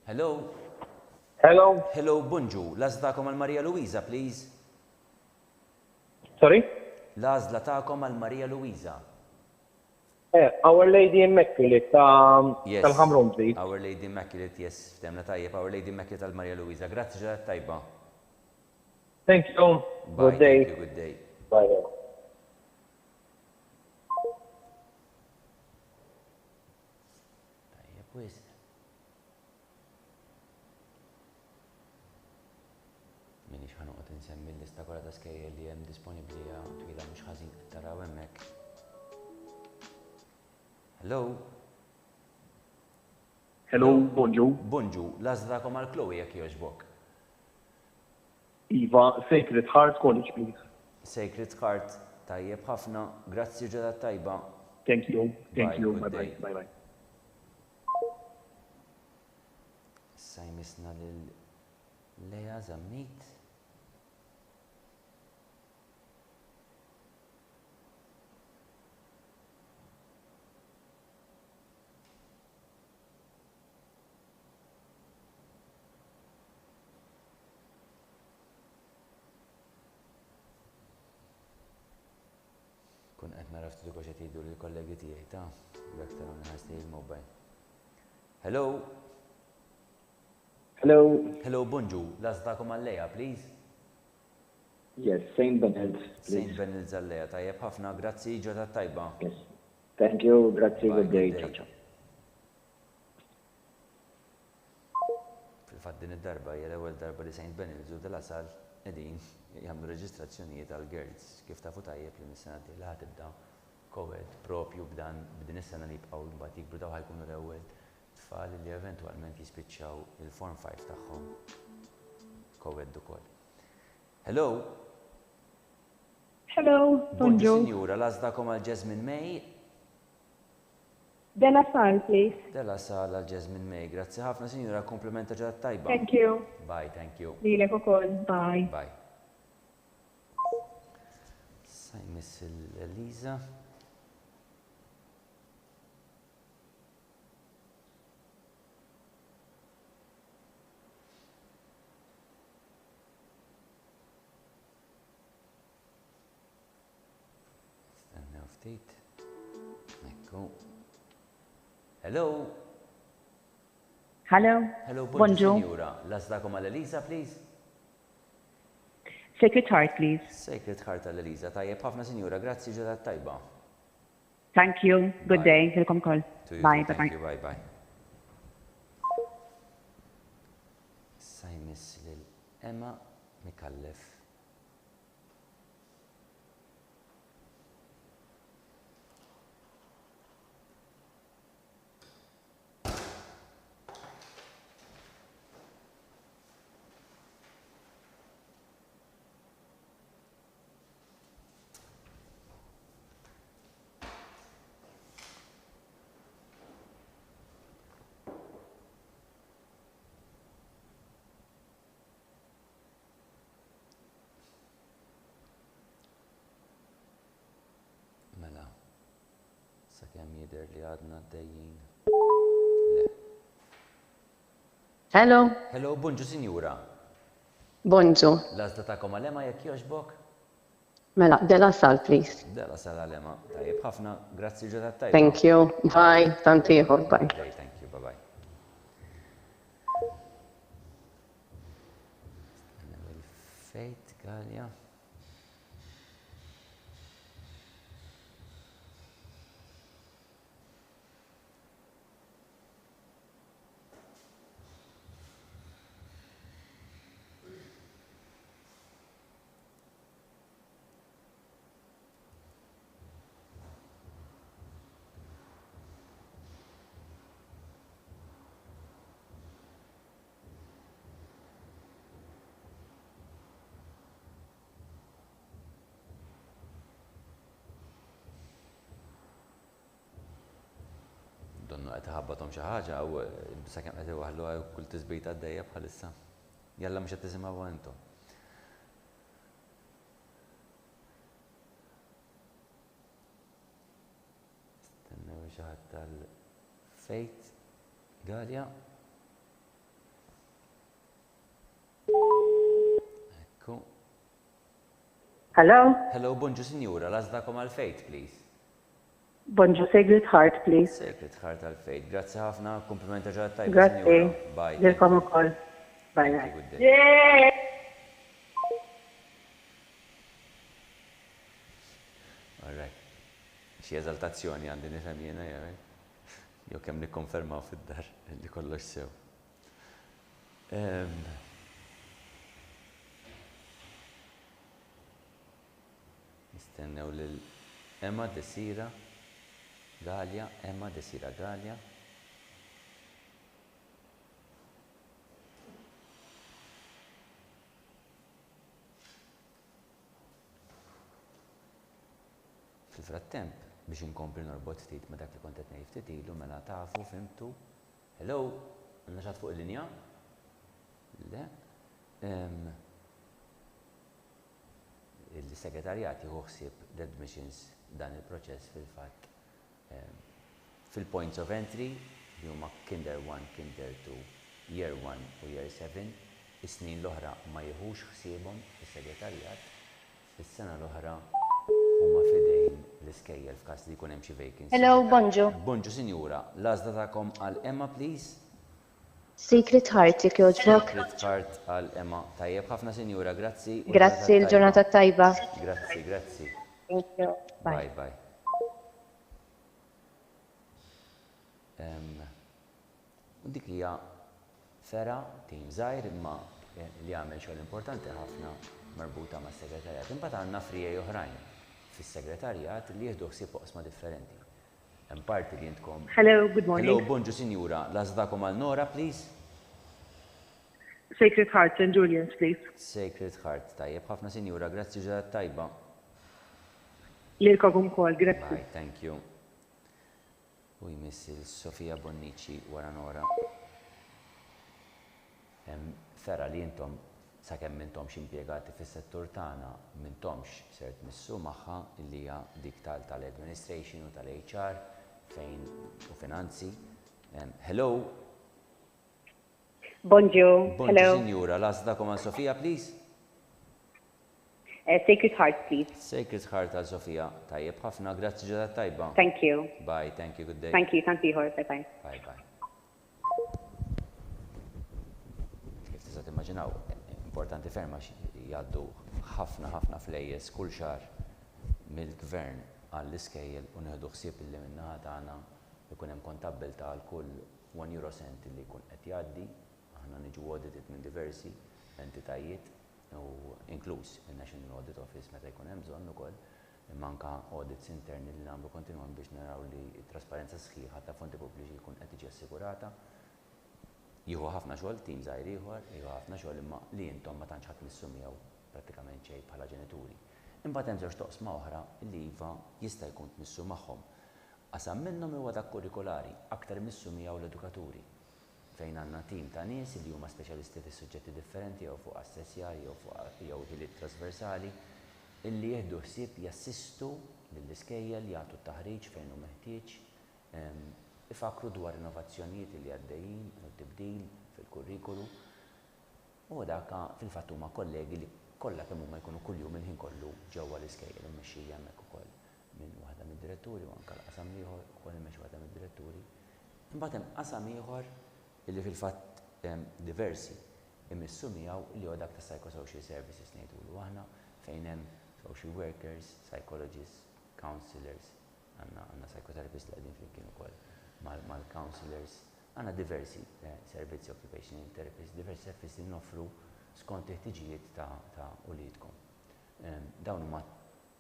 Hello? Hello? Hello, Bunġu. L-għażla ta'kom għal Maria Luisa, please. Sorry? L-għażla ta'kom għal Maria Luisa. Our Lady Immaculate tal-Ħamrum Street. Our Lady Immaculate, yes, ftemna tajjeb. Our Lady Immaculate għal Maria Luisa. Grazzi ġelat tajba. Thank you. Bye, Good day. thank you, good day. Bye. Tajjeb, wis. Minix ħanuqot insemmi l-lista kollha ta' skejjel li hemm disponibbli twila mhux ħażin qed taraw hemmhekk. Hello? Hello, Bonġu. Bunġu, l-għażla ta'kom għal Chloe jekk jogħġbok. Iva, Sacred Heart College, please. Sacred Heart, tajjeb ħafna, grazzi ġelat tajba. Thank you. Thank Bye, you. good Bye-bye. day. Bye-bye. Issa jmissna lil Lea Zammit. Kun qed nara ftit ukoll xi jgħidu lill-kollegi tiegħi ta' jekk taraw ħasti il-mobile. Hello? Hello. Hello, Bunġu, l-għażlakom għal Lea, please. Yes, St. Bernard, St. Bernard Zalleja, tajjeb ħafna, grazzi ġota tajba. Yes. Thank you. Grazie. Bye, Good day. good day. Ciao, ciao. Fil-fatt din id-darba hija l-ewwel darba li St. Bernard u dal-asal qegħdin jagħmlu reġistrazzjonijiet għal girls kif tafu tajjeb li mis-sena dieħla ħatibda co-ed propju b'din is-sena li jibqgħu mbagħad jikbru daw ħajkunu l-ewwel tfal li eventwalment jispiċċaw il-Form 5 tagħhom co-ed ukoll. Hello? Hello, Bonġu. Bonjour. Sinjura, l-għażlakom għal Jasmine May. Della Sal, please. Della sala għal Jasmine May. Grazzi ħafna, sinjura, komplimenta ġelat tajba. Thank you. Bye, thank you. Lilek ukoll. Bye. Bye. Sa jmiss l-Eliza. Stennew ftit. Ekku. Hello. Hello. Hello, Bonjour. Signora. L-għażlakom għal-Eliza, please. Sacred Heart, please. Sacred Heart għal-Eliza. Tajjeb ħafna, Signora. Grazzi ġelat tajba. Thank you. Good Bye. day. Welcome call. To you Bye. too. Bye-bye. Thank you. Bye-bye. Sa jmiss lil-Emma Mikallef. Mela, sa kemm jidher li għadna għaddejjin. Le. Hello, Hello, Bunġu, Sinjura. bonġu. L-għażla ta'kom għal-Ema jekk jogħġbok? Mela, della sal, please. Dela sala l-Ema. Tajjeb ħafna, grazzi ġelat tajba. Thank you. Bye. Tantiħor, bye. Okay, thank you, bye-bye. Fejt, Galja. Donnu qed iħabbathom xi ħaġa u sakemm qed iwaħħluha kull tisbita għaddejja bħalissa. Jalla mhux qed tisimgħu intom. Stennew xi ħadd tal-fejt. Galja. Ekku. Hello? Hello, bonġu sinjura, lażdakom għal-fejt, please. Bonġu Sacred Heart, please. Sacred Heart għal-fejt. Grazzi ħafna, komplimenta ġad tajba. Grazzi. Bye. Dilkom ukoll. Bye. Good day. All right. Xi eżaltazzjoni għandi nifhem jiena jew jew kemm nikkonfermaw fid-dar li kollox sew. Nistennew lil Emma Desira Galja, Emma Desira Galja. Fil-frattemp, biex inkompli norbot ftit ma dak li kont qed ngħid ftit ilu mela tafu fimtu. Hello, għandna xagħat fuq il-linja? Le. Il-segretarjat jieħu ħsieb l-admissions dan il-proċess fil-fatt fil-points of entry li huma Kinder 1, Kinder 2, Year 1 u Year 7. Is-snin l-oħra ma jieħux ħsiebhom is-segretarjat. Is-sena l-oħra huma fidejn l-iskejjel f'każ li jkun hemm xi vacancy. Hello, bonġu. Bonġu sinjura, l-għażla tagħkom għal Emma please. Secret Heart, jekk jogħġbok. Secret Heart għal Emma. Tajjeb ħafna sinjura, grazzi. Grazzi, l-ġurnata tajba. Grazzi. Thank you. Bye. U dik hija fera tim żgħir imma li għamel xogħol importanti ħafna marbuta mas-segretarjat. Imbagħad għandna frijej oħrajn fis-segretarjat li jieħdu ħsieb oqsma differenti. Hemm parti li intkom. Hello, good morning. Hello, bonġu sinjura, l-għażdakom għal Nora, please. Sacred Heart, St. Julian's, please. Sacred Heart, tajjeb ħafna sinjura, grazzi ġadat tajba. Lilkom ukoll, grazzi. Bye, thank you. U jmiss il-Sofia Bonnici wara Nora. Fera li intom sakemm m'intomx impjegati fis-settur tagħna m'intomx ser tmissu magħha li hija dik tal-administration u tal-HR fejn u finanzi. Hello. Bonġu. Bonġu sinjura, l-għażdakom għal Sofia, please. Sacred Heart, please. Sacred Heart għal Sofia. Tajjeb ħafna, grazzi ġadat tajba. Thank you. Bye, thank you, good day. Thank you, bye. Bye. Kif tista' timmaġinaw, importanti ferma jgħaddu ħafna flejjes kull xahar mill-gvern għall-iskejjel u nieħdu ħsieb illi min-naħa tagħna ikun hemm kontabbilta għal kull 1 euro cent li jkun qed jgħaddi. Aħna niġu audited minn diversi entitajiet u inkluż il-National Audit Office meta jkun hemm bżonn ukoll, imma anke audits interni li nagħmlu kontinwan biex naraw li t-trasparenza sħiħa ta' fonti pubbliċi jkun qed tiġi assigurata. Jieħu ħafna xogħol, tim żgħir ieħor, jieħu ħafna xogħol imma li intom ma tantx ħadd missu miegħu prattikament xejn bħala ġenituri. Imbagħad hemm żewġ toqsma oħra li iva jista' jkun tmissu magħhom. Qasam minnhom huwa dak kurrikolari aktar missu miegħu l-edukaturi fejn għandna tim ta' nies li huma speċjalisti fi suġġetti differenti jew fuq assessjar jew ħiliet trasversali illi jieħdu ħsieb jassistu lill-iskejjel jagħtu t-taħriġ fejn hu meħtieġ, ifakru dwar innovazzjonijiet li għaddejjin u tibdil fil-kurrikulu. U dak fil-fatt huma kollegi li kollha kemm huma jkunu kuljum il-ħin kollu ġewwa l-iskejjel immexxija hemmhekk ukoll minn waħda mid-diretturi u anke l-qasam ieħor ukoll immexxi waħda mid-diretturi. Imbagħad hemm qasam ieħor illi fil-fatt diversi imissu miegħu li huwa dak ta' psychosocial services ngħidulu aħna fejn hemm social workers, psychologists, counselors, għandna psychotherapists li qegħdin flimkien ukoll mal-counselors, għandna diversi servizzi occupational therapists, diversi servizzi li noffru skont il-ħtiġijiet ta' uliedkom. Dawn huma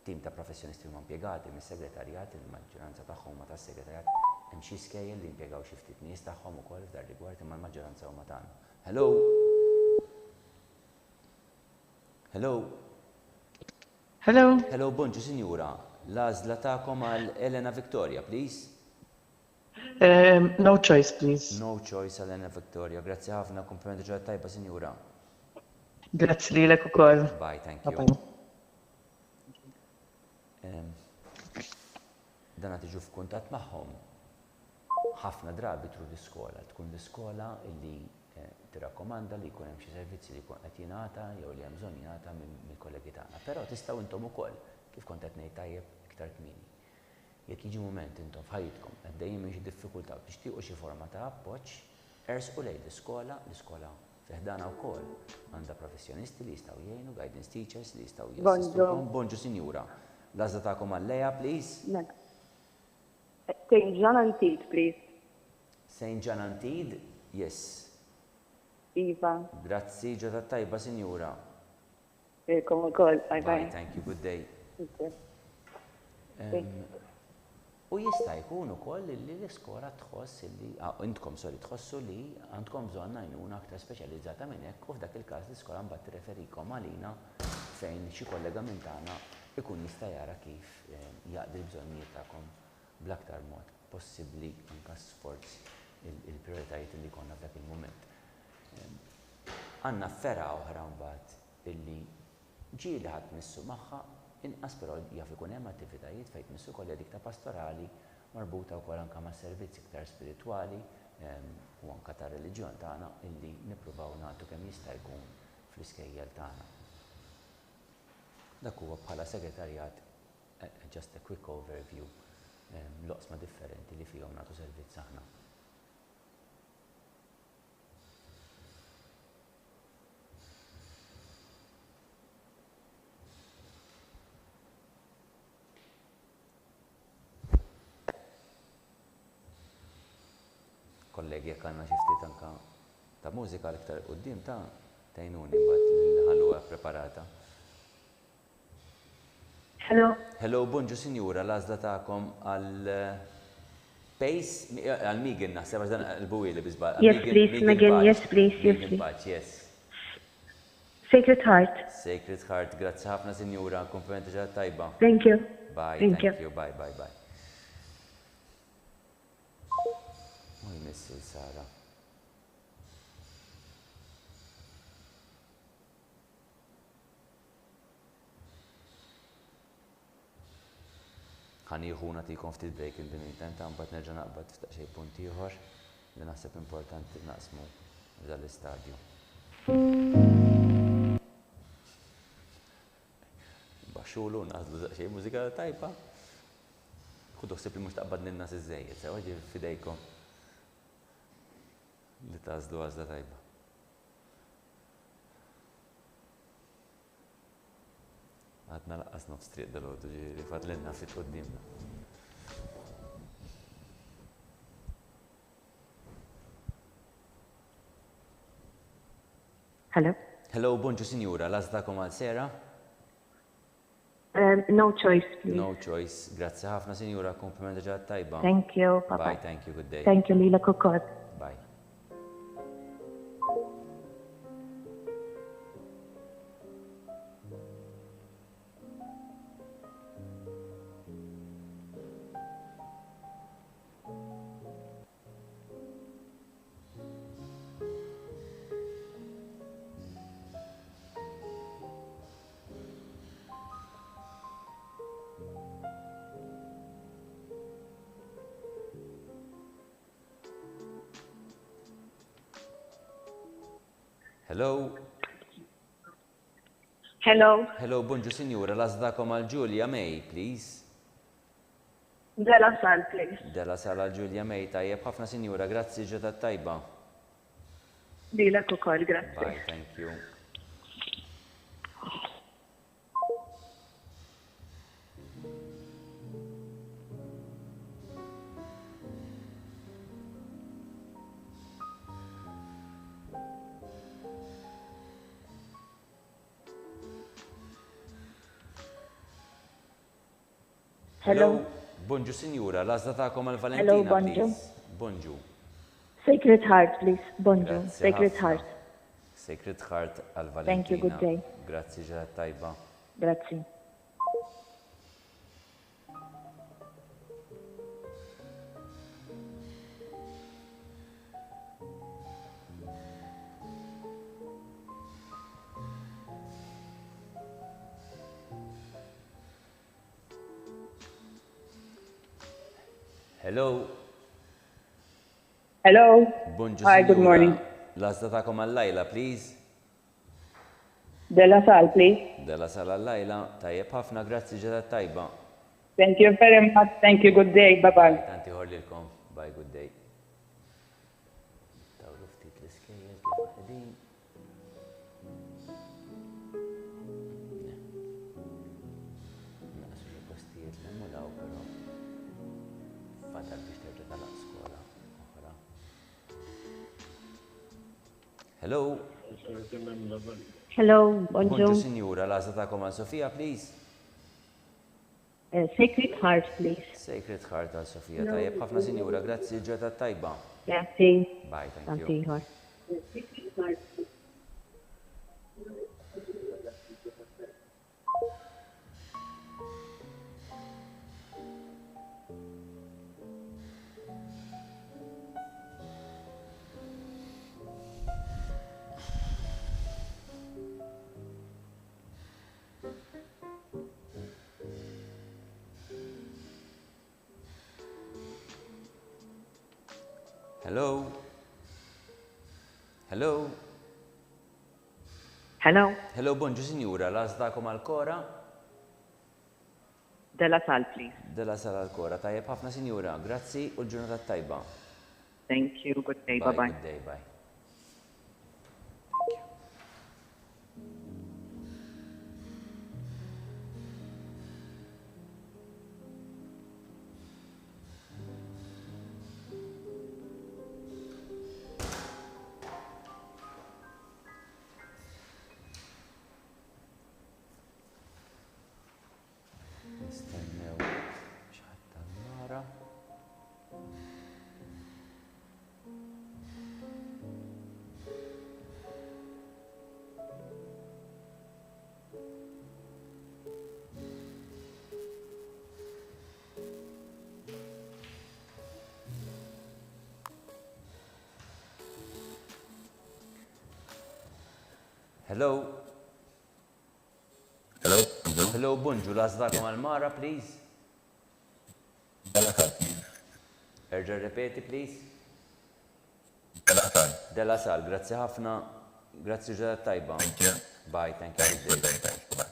tim ta' professjonisti huma impjegati mis-segretarjat, il-maġġoranza tagħhom ma tas-segretarjat. Hemm xi skejjel li impjegaw xi ftit nies tagħhom ukoll f'dar rigward imma l-maġġoranza huma tagħna. Hello. Hello, bonġu sinjura. L-għażla tagħkom għal Elena Victoria, please. No choice, please. No choice Elena Victoria. Grazzi ħafna, komplimenti ġodda tajba, sinjura. Grazzi lilek ukoll. Bye, thank you. Bye-bye. Dan tiġu f'kuntatt magħhom. Ħafna drabi tru l-iskola, tkun l-iskola li tirrakkomanda li jkun hemm xi servizzi li jkun qed jingħata jew li hemm bżonn jingħata mill-kollegi tagħna. Però tistgħu intom ukoll kif kont qed ngħid tajjeb iktar kmieni. Jekk jiġi mument intom f'ħajtkom qed dejjem xi diffikultà u tixtiequ xi forma ta' appoġġ, ersqu lejn l-iskola fiħdana wkoll għandha professjonisti li jistgħu jgħinu, guidance teachers li jistgħu jassistukom. Bonġu sinjura. L-għażla tagħkom għal-lejha, please. St. John Antid, please. St. John Antid, yes. Iva. Grazzi, ġodda tajba, sinjura. Kom ukoll, bye-bye. Thank you, good day. U jista' jkun ukoll li l-iskola tħoss li intkom tħossu li għandkom bżonn għajnuna aktar speċjalizzata minn hekk u f'dak il-każ l-iskola mbagħad tirreferikom għalina fejn xi kollega minn tagħna ikun jista' jara kif jaqdi l-bżonnijiet tagħkom bl-aktar mod possibbli anke sforz il-prijoritajiet li jkollna f'dak il-mument. Għandna fera oħra mbagħad illi ġieli ħadd missu magħha inqas però jaf ikun hemm attivitajiet fejn tmissu kollha dik ta' pastorali marbuta wkoll anke ma' servizzi iktar spiritwali u anke ta' reliġjon tagħna illi nippruvaw nagħtu kemm jista' jkun fl-iskejjel tagħna. Dak huwa bħala segretarjat just a quick overview l-oqsma differenti li fihom nagħtu servizz aħna. Kollegi, jekk għandna xi ftit anke ta' mużika l-iktar quddiem tgħinuni mbagħad li ħalluha preparata. Hello. Hello, bonġu sinjura, l-għażla tagħkom għal Pace, għal Megan naħseb għax dan il-buwieli biżbal. Yes, please, Megan, yes, please, yes, please. Yes. Sacred Heart. Sacred Heart, grazzi ħafna sinjura, komplimenti ġodda tajba. Thank you. Bye, thank you. Bye. Missi Sara. Ħanieħu nagħtikom ftit break in the meantime ta' mbagħad nerġa' naqbad f'daq xejn punt ieħor li naħseb importanti naqsmu dal-istadju. Baxxulu naħdlu daqsxejn mużika tajba. Ħudu ħsieb li mhux taqbad lilna iż-żejjed, sewa ġi f'idejkom. Li tażlu għażla tajba. Għadna laqqas nofs triq dal-għodu ġiri fadlenna fit qoddimna. Hello. Hello, bonġu sinjura, l-għażlakom għal sera? No choice, please. No choice. Grazzi ħafna sinjura, komplimenti ġodda tajba. Thank you, bye. Bye, thank you, good day. Thank you, lilek ukoll. Bye. Hello. Hello. Hello, bonġu sinjura, l-għażlakom għal Julia May, please. Della Sal, please. Della Sal għal Julia May, tajjeb ħafna sinjura, grazzi ġodda tajba. Lilek ukoll, grazzi. Bye, thank you. Hello. Bonġu sinjura, l-għażla tagħkom għal Valentina. Hello, bonġu. Bonġu. Sacred Heart, please. Bonġu. Sacred Heart. Sacred Heart għal Valentina. Thank you, good day. Grazzi ġodda tajba. Grazzi. Hello. Hello. Bonġu Hi, good Sinjura. morning. L-għazda ta'kom għall-lajla, please. Della Sal, please. Della sala għall-lajla. Tajjeb ħafna, grazzi ġedat tajba. Thank you very much. Thank you. Good day. Bye-bye. Tanti ħorlilkom. Bye, good day. Tawlu ftit l-iskejjel kif għedin. Naqsu li postijiet l-emmulaw, pero fadal biex terġa talaq skola oħra. Hello. Hello, Bonġu bonjour. Sinjura, l-għazda ta'kom għal Sofija, please. Sacred Heart, please. Sacred Heart għal Sofija. Tajjeb ħafna Sinjura, grazzi ġedat tajba. Grazie. Bye, thank you. Tantiħor. Hello. Hello. Hello. Hello, bonġu Sinjura, l-għazdakom għal-kora? Della Sal, please. Della sala għal-kora. Tajjeb ħafna Sinjura, grazzi u l-ġurnata tajba. Thank you. Good day. Bye, Bye-bye. good day, bye. Nistennew xaħat tal-mara. Hello. Hello. Hello, bonġu, l-għazdakom għal-mara, please. Della Sal. Erġa' repeti, please. Della Sal. Della sal, grazzi ħafna. Grazzi ġedat tajba. Thank you. Bye, thank you. Thanks. Good day. Thanks. Bye.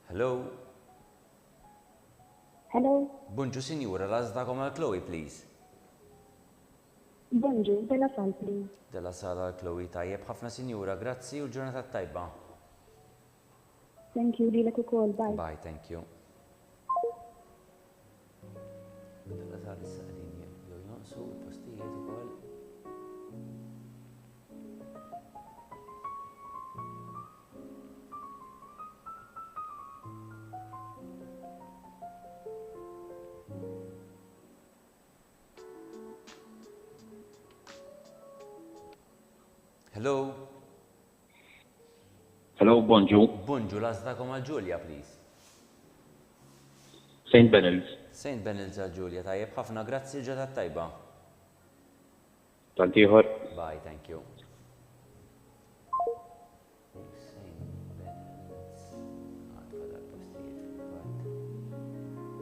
Hello. Hello. Bonġu Sinjura, l-għazdakom għal-Chloe, please. Bonjour, Della Sal, please. Della sala għal-Chloe, tajjeb ħafna Sinjura, grazzi u l-ġurnata tajba. Thank you, lilek ukoll, bye. Bye, thank you. Della sala s-saqlin jew jonqsu il-postijiet ukoll. Hello. Hello, bonjour. Bonġu, l-għazdakom għal-Ġulja, please. St. Benel's. St. Benil's għal-Ġulja, tajjeb ħafna, grazzi ġedat tajba. Tantiħor. Bye, thank you. St. Benil's. Għadfadal postijiet fil-fatt.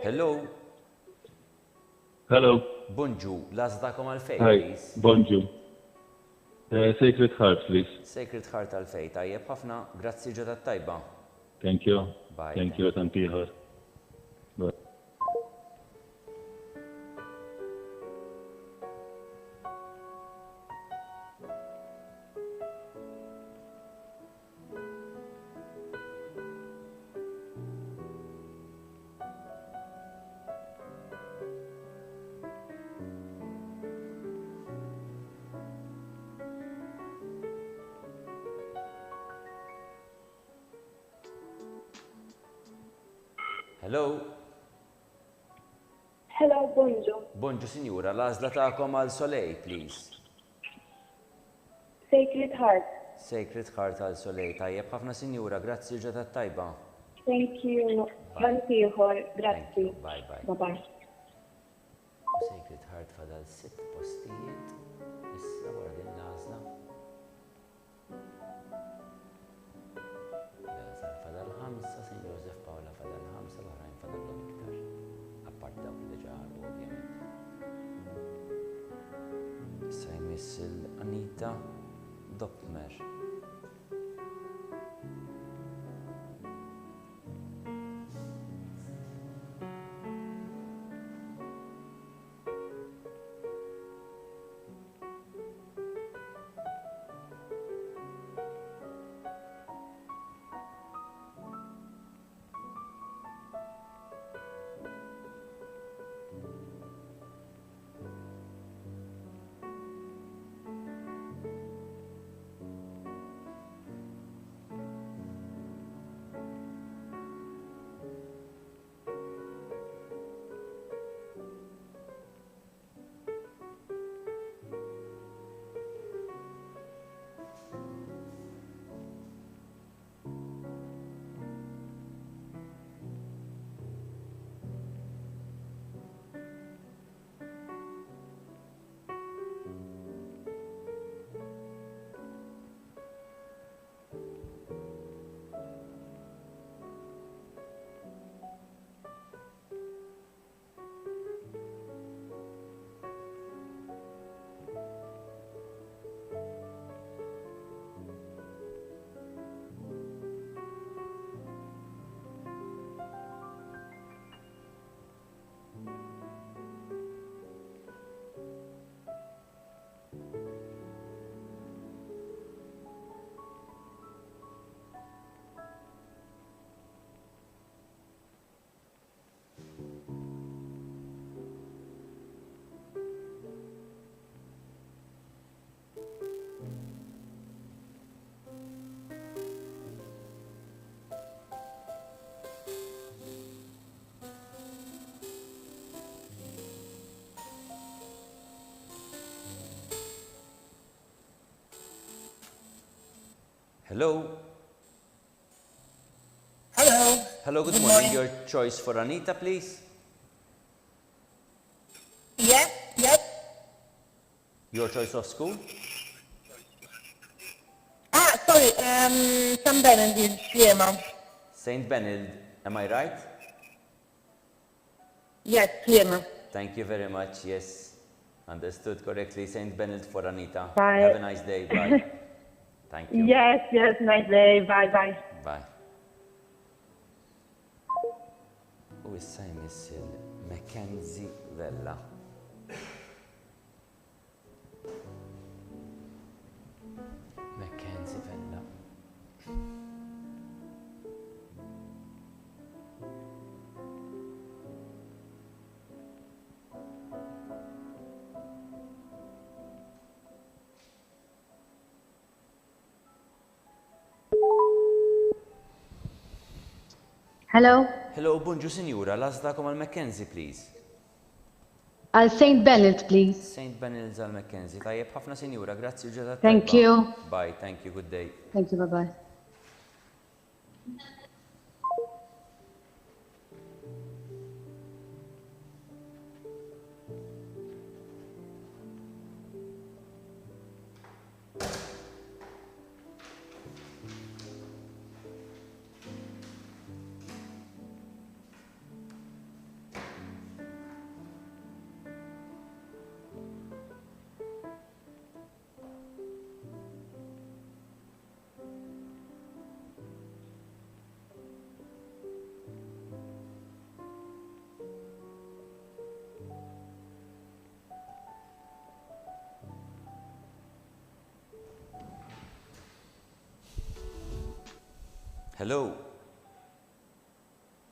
Hello. Hello. Bonġu, lażdakom għal-fej, Hi. please. Bonjour. Sacred Heart, please. Sacred Heart għal-fej, tajjeb ħafna, grazzi ġodda tajba. Thank you. Bye. Thank you, Tantiħor. Bye. Hello. Hello, bonjour. Bonġu, sinjura, lażla ta'kom għal-Soleil, please. Sacred Heart. Sacred Heart għal-Soleil, tajjeb ħafna, sinjura, grazzi ġodda tajba. Thank you. Tantiħor, grazzi. Bye bye. Bye-bye. Sacred Heart fadal 6 postijiet. Issa wara din l-għażla. Lazar fadal 5, St. Joseph Paula fadal 5, l-oħrajn fadallhom iktar. Appart dawk li diġà għarru, ovvjament. Issa jmiss il-Anita Doppmer. Hello. Hello. Hello, good morning. Your choice for Anita, please. Yep, yep. Your choice of school? Sorry, St. Benedict, Fiema. St. Benedict, am I right? Yes, Fiema. Thank you very much. Yes, understood correctly. St. Benedict for Anita. Bye. Have a nice day. Bye. Thank you. Yes, nice day. Bye. Bye. U issa jmiss il-Mackenzie Vella. Mackenzie Vella. Hello? Hello, bonġu sinjura, lażdakom għal-Mackenzie, please. I'll St. Benedict, please. St. Benedict għal-Mackenzie. Tajjeb ħafna sinjura, grazzi ġedat. Thank you. Bye, thank you, good day. Thank you, bye-bye. Hello.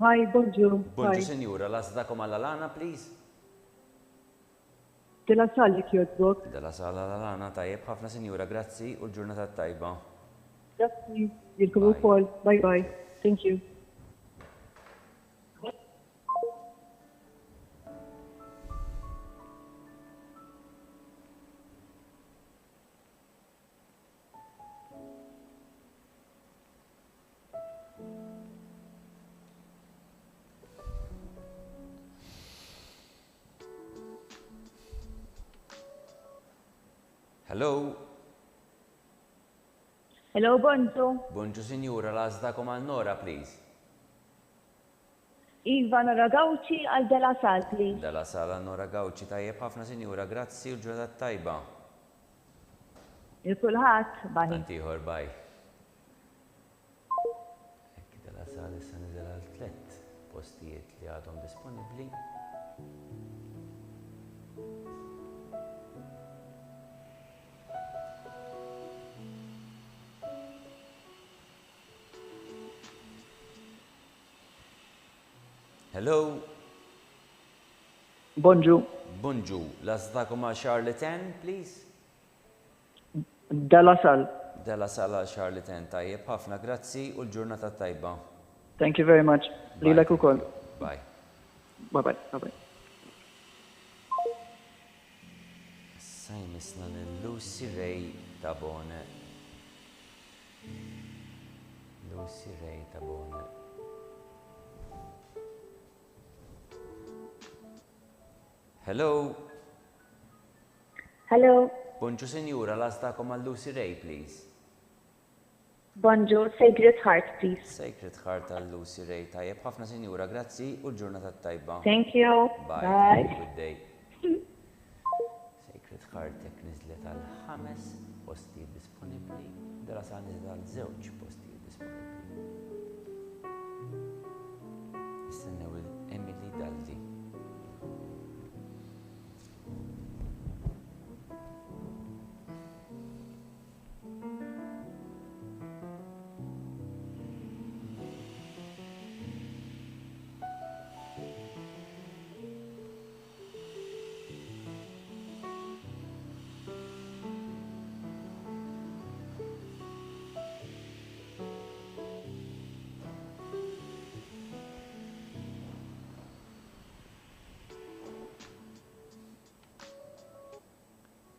Hi, bonjour. Bonġu, Hi. Sinjura, lasdakom għall-Alana, please. Dela sal jek jodbok. Della sala l-Alana, tajjeb, ħafna Sinjura, grazzi u l-ġurnata tajba. Grazzi. Jilkom u kol. Bye bye. Thank you. Hello. Hello, Bonġu. Bonġu, Sinjura, lasdakom għal-Nora, please. Iva Nora Gawċi għal Dela Sal, please. Della sala Nora Gawċi, tajjeb, ħafna Sinjura, grazzi u l-ġurnata tajba. Il-kulħat, bye. Antiħor, bye. Ekk della sala issa niżel għal-tlet postijiet li għadhom disponibli. Hello. Bonġu. Bonġu, lasdakom għal Charlatan, please. Della Sal. Della sala Charlatan, tajjeb, ħafna grazzi u l-ġurnata tajba. Thank you very much. Lilek ukoll. Bye. Bye bye. Bye bye. Sajmisna l-Lucy Ray Tabone. Lucy Ray Tabone. Hello. Hello. Bonġu, Sinjura, lasdakom għal Lucy Ray, please. Bonġu, Sacred Heart, please. Sacred Heart għal Lucy Ray, tajjeb, ħafna Sinjura, grazzi u l-ġurnata tajba. Thank you. Bye. Bye. Good day. Sacred Heart jek nizlet għal 5 postijiet disponibli, dela sa' nizlet għal 2 postijiet disponibli. Istennew il-Emily Daldi.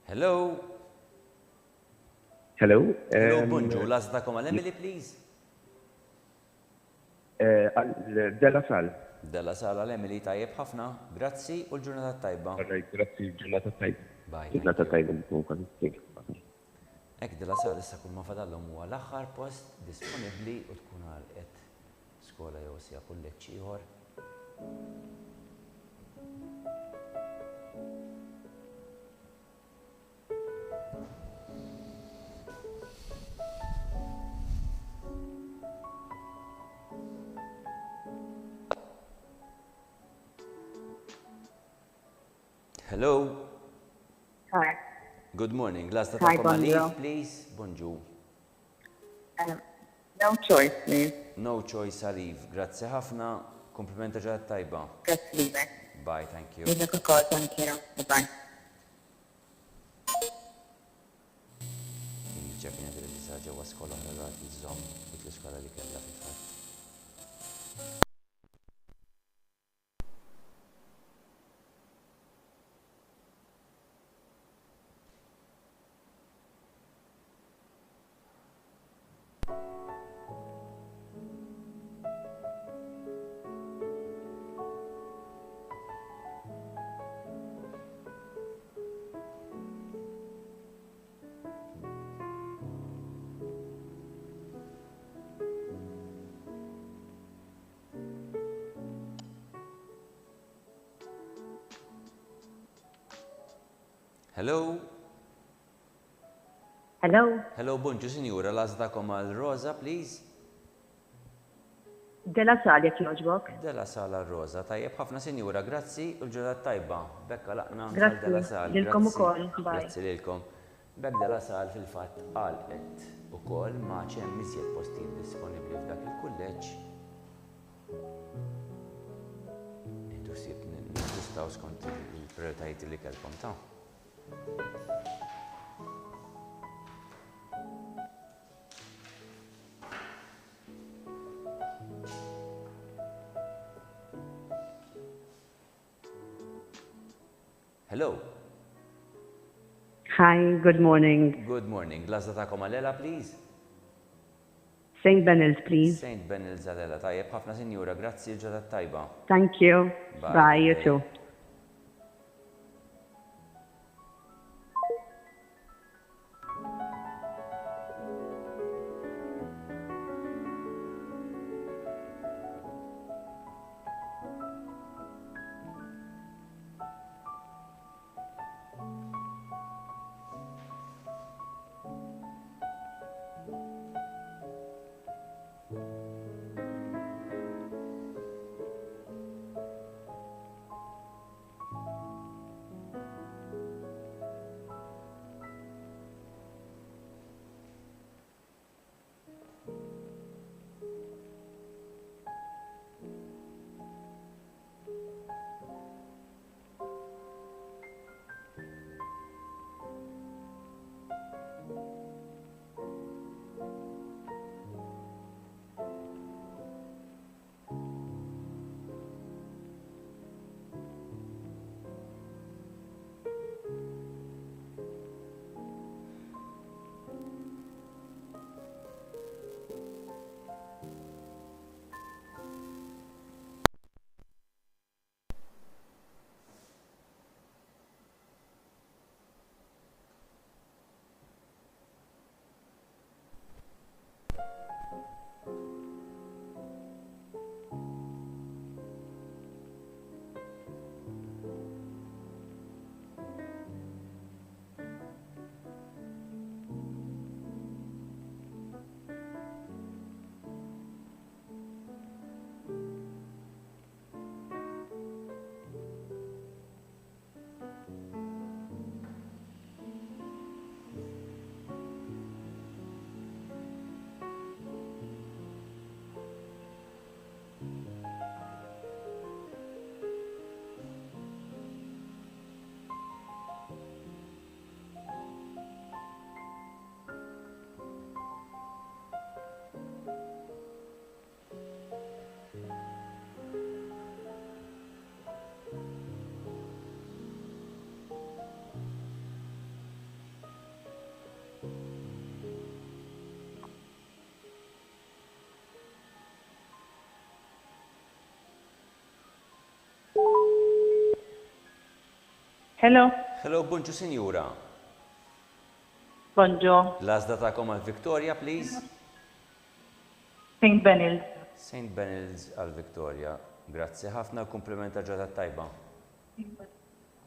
Hello. Hello. Hello, bonġu, lasdakom għal Emily, please. Della Sal. Della sala l-Emily, tajjeb, ħafna, grazzi u l-ġurnata tajba. Grazzi, ġurnata tajba. Bye. Ġurnata tajba. Ek della sala issa kull ma fadallhom huwa l-aħħar post disponibbli u tkun għalqet skola jew sija kulleġġ ieħor. Hello. Hi. Good morning. Last Hi, ta' bonjour. please. Bonjour. No choice, please. No choice għaliv. Grazzi ħafna. Komplimenta ġad tajba. Grazzi lilek. Bye, thank you. Lilek ukoll, thank you. Bye-bye. Ġa kienet il-lisa ġewa skola ħrarat iż-żomm dik l-iskola li kellha fil-fatt. Hello. Hello. Hello, bonġu, Sinjura, lasdakom għal Rosa, please. Dela Sal jek joġbok. Della sala Rosa, tajjeb ħafna Sinjura, grazzi u l-ġurnata tajba. Bekka laqna Grazzi, Della Sal. lilkom grazzi. ukoll, bye. Grazzi lilkom. Begda sal fil-fatt qalqet ukoll ma ċemm iżjed postijiet disponibbli f'dak il-kulleġġ. Intu ħsieb nistgħu skont il-prijoritajiet li kellkom ta'. Hello. Hi, good morning. Good morning. L-għazda ta'kom għal-ela, please? St. Benil's, please. St. Benil's għal-ela. Tajjeb, ħafna sinjura, grazzi l-ġodda tajba. Thank you. Bye, you too. Hello. Hello, bonġu sinjura. Bonġu. L-għazda ta'kom għal-Victoria, please? St. Benil's. St. Benil's għal-Victoria. Grazzi ħafna, komplimenta ġodda tajba.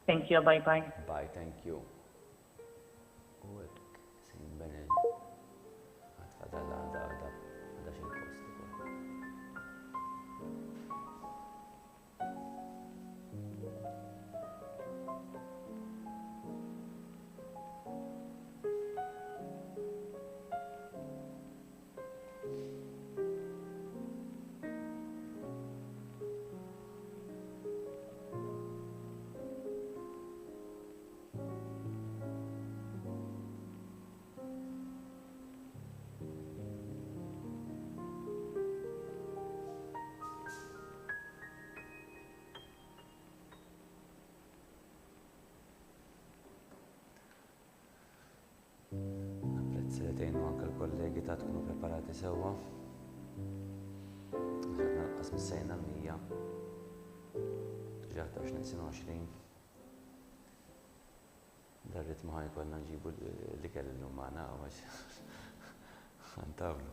Thank you, bye bye. Bye, thank you. U St. Benil's. Għatfadalla għada xil-posti. Napprezzi li tgħinu anke l-kollegi ta' tkunu preparati sewwa. Għadna nqas mis-sejna l-mija. Ġaħ ta' 20 dar-ritmu ħajkollna nġibu li kelli l-lum magħna għax ħantawlu.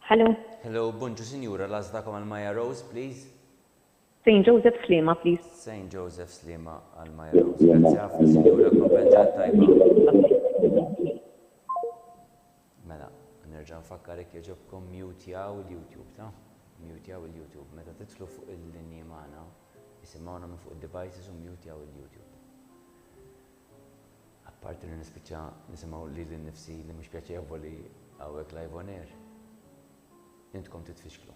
Hello. Hello, bonġu sinjura, lażdakom għal Maja Rose, please. St. Joseph Slima, please. St. Joseph Slima għal Maja Rose. Grazie ħafna sinjura, kompenġat tajba. Mela, nerġa' nfakkarek jogħġobkom mutjaw il-YouTube, ta'? Mutjaw il-YouTube. Meta titlu fuq il-linji magħna, isimgħuna minn fuq id-devices u mutjaw il-YouTube. Apparti li nispiċċa nisimgħu lili nnifsi li mhux pjaċevoli hawnhekk live on air. Intkom titfixklu.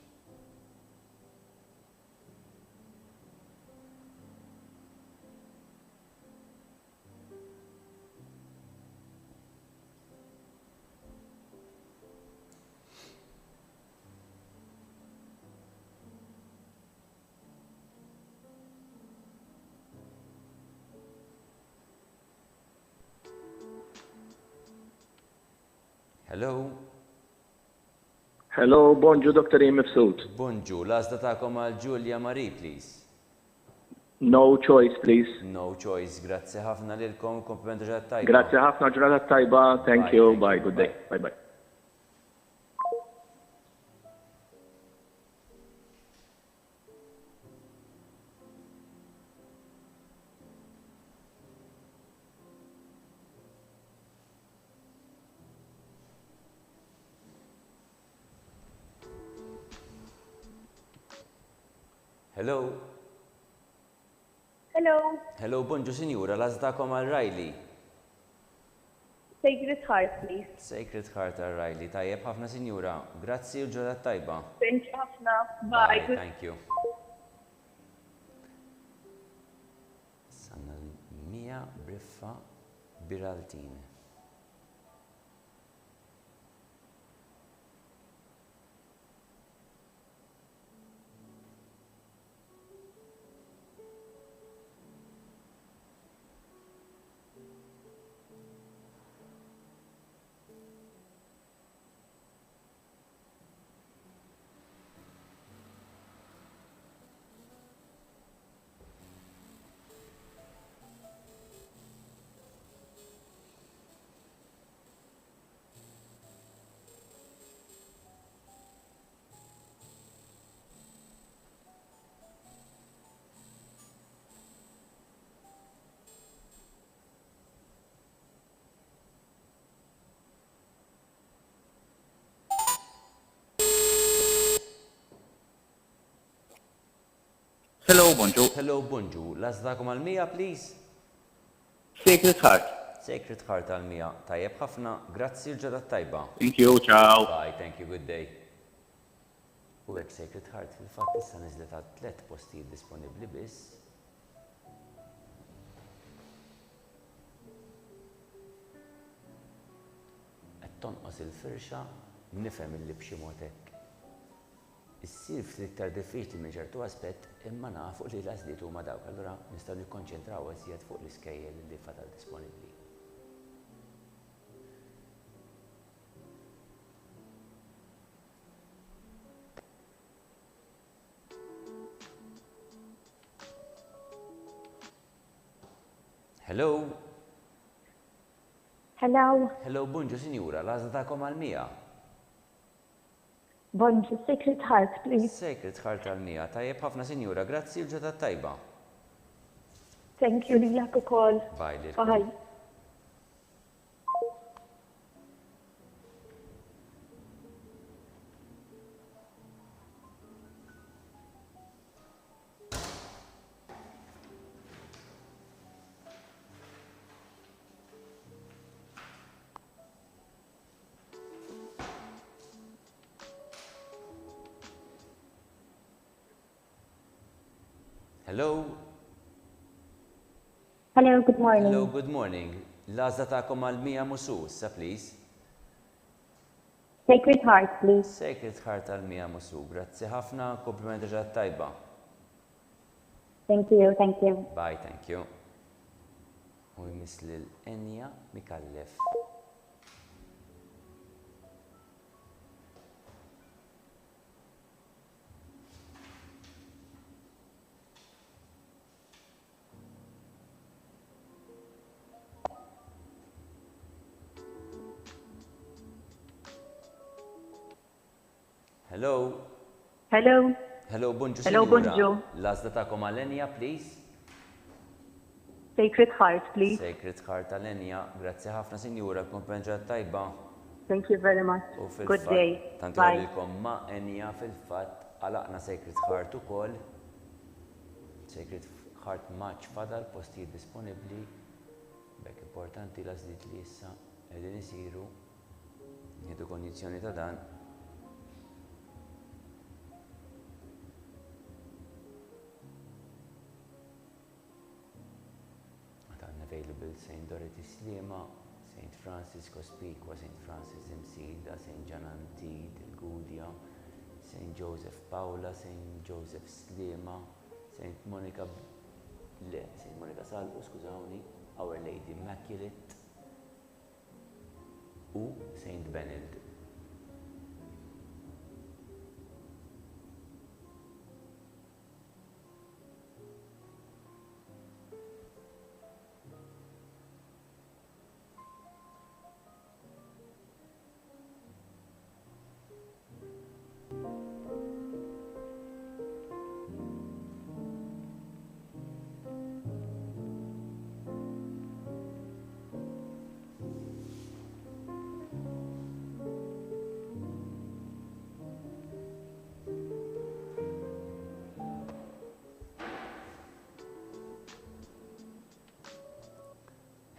Hello. Hello, bonġu, Dr. Mifsud. Bonġu, l-għazda ta'kom għal Julia Marie, please. No choice, please. No choice, grazzi ħafna lilkom, komplimenti ġurnata tajba. Grazzi ħafna ġurnata tajba, thank you, bye, good day, bye bye. Hello. Hello. Hello, bonġu sinjura, l-għazdakom għal Riley. Sacred Heart, please. Sacred Heart għal Riley. Tajjeb ħafna sinjura. Grazzi u ġurnata tajba. Thank you ħafna. Bye. Thank you. Sanna l-Mija Briffa Biraltini. Hello, bonġu. Hello, bonġu. L-għazdakom għal Mija, please. Sacred Heart. Sacred Heart għal Mija. Tajjeb ħafna, grazzi u ġurnata tajba. Thank you, ciao. Bye, thank you, good day. U hekk Sacred Heart fil-fatt issa niżlet għal 3 postijiet disponibbli biss. Qed tonqos il-firxa nifhem illi b'xi mod hekk issir ftit iktar diffiċli minn ċertu aspett imma nafu li l-għażliet huma dawk, allura nistgħu nikkonċentraw iżjed fuq l-iskejjel li fadal disponibbli. Hello. Hello. Hello, bonġu sinjura, l-għażla tagħkom għal Mija. Bonġu, Sacred Heart, please. Sacred Heart għal Mija. Tajjeb ħafna sinjura, grazzi u ġurnata tajba. Thank you, lilek ukoll. Bye, lilek. Bye. Hello. Hello, good morning. Hello, good morning. L-għażla tagħkom għal Mija Musu, please. Sacred Heart, please. Sacred Heart għal Mija Musu. Grazzi ħafna, komplimenti ġurnata tajba. Thank you, thank you. Bye, thank you. U jmiss lil-Enja Mikallef. Hello. Hello. Hello, bonġu. Hello, Sinjura. bonġu. L-għażla tagħkom għal-Enja, please. Sacred Heart, please. Sacred Heart għal-Enja. Grazzi ħafna, Sinjura, kompenġat tajba. Thank you very much. U Good day. Tanti Bye. għalilkom ma' Enja fil-fatt għalaqna Sacred Heart ukoll. Sacred Heart maċ fadal postijiet disponibbli. Bekk importanti l-għażliet li issa qegħdin isiru nieħdu kondizzjoni ta' dan. Available St. Dorothy Sliema, St. Francis Cospicua, St. Francis Imsida, St. John Antid, il-Gudja, St. Joseph Paula, St. Joseph Sliema, St. Monica Salvo, skużawni, Our Lady Immaculate u St. Benilde.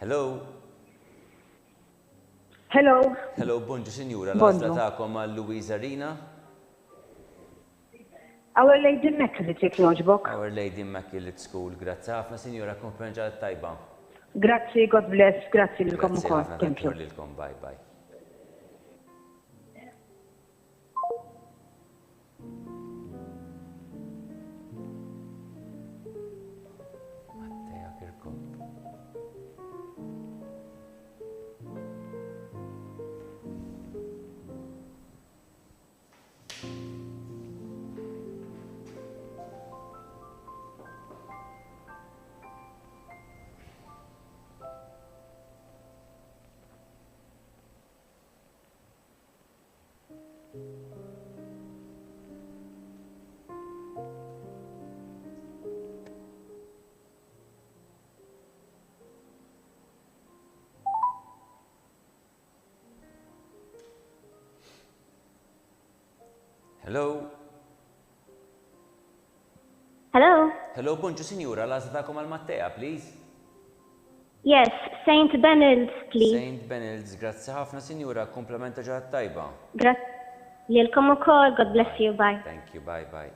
Hello. Hello. Hello, bonġu, Sinjura. Bonġu. L-għażla tagħkom għal-Louise Arena. Our Lady Immaculate, jek joġbok. Our Lady Immaculate School. Grazzi ħafna, Sinjura, kompenġat tajba. Grazzi, God bless. Grazzi lilkom Grazzi ukoll. ħafna, Thank you. lilkom. Bye, bye. Mattea Kirkop. Hello. Hello? Hello, bonġu, Sinjura. L-għażla tagħkom għal-Mattea, please. Yes, St. Benilde, please. St. Benilde, grazzi ħafna, Sinjura, komplementa ġaħat tajba. Grazie. Lilkom ukoll, God bless you, bye. Thank you, bye, bye.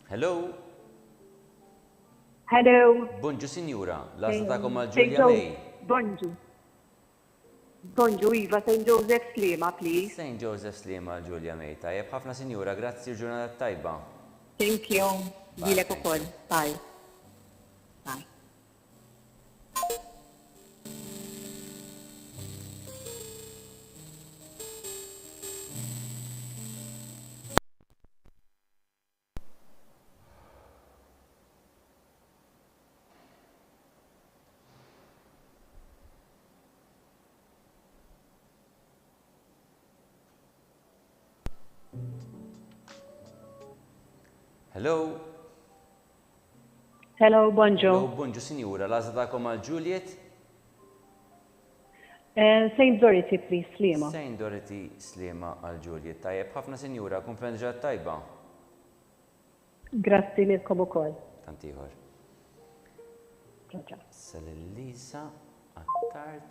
Hello. Hello. Bonġu, Sinjura. L-għażla tagħkom għal-Julia May. Bonġu. Bonġu, Iva, St. Joseph Sliema, please. St. Joseph Sliema għal-Julia May. Tajjeb ħafna, Sinjura, grazzi l-ġurnata tajba. Thank you. Dilek ukoll. Bye. Bye. Hello. Hello, bonġu. Hello, bonġu, Sinjura. L-għażla tagħkom għal-Juliet. St. Dorothy, please, Sliema. St. Dorothy Sliema għal-Juliet. Tajjeb ħafna, Sinjura, komplementa ġaħat tajba. Grazzi lilkom ukoll. Tantiħor. Ċaċa. Sal-Lisa, għattart.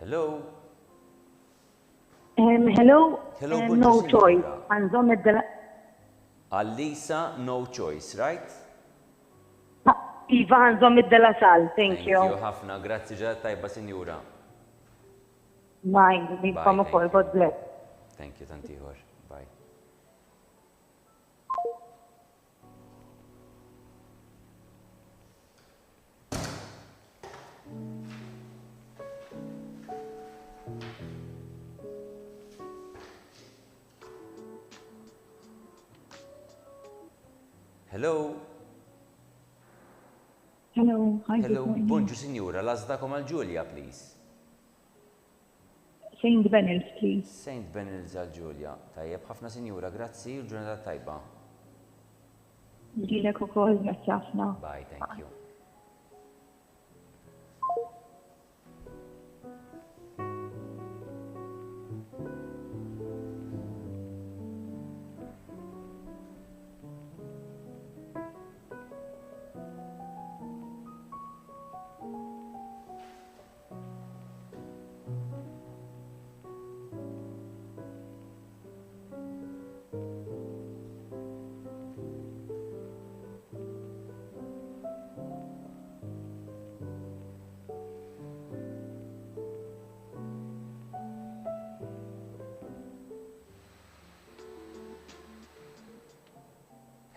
Hello? Hello? Hello, No Bonġu choice. Sinjura. Għanżom id-dela. Alisa, no choice, right? Iva, għanżom id-dela sal. Thank Thank you. you ħafna, grazzi ġedat tajba, Sinjura. Mind, nitkom Bye, ukoll, thank God bless. Thank you, tantiħor. Bye. Hello? Hello, hi, Hello, good morning. bonġu Sinjura, lazdakom għal Julia, please. Saint Benils, please. Saint Benils għal Julia. Tajjeb, ħafna Sinjura, grazzi, u ġurnata tajba. Dilek u kol, grazzi ħafna. Bye, thank you.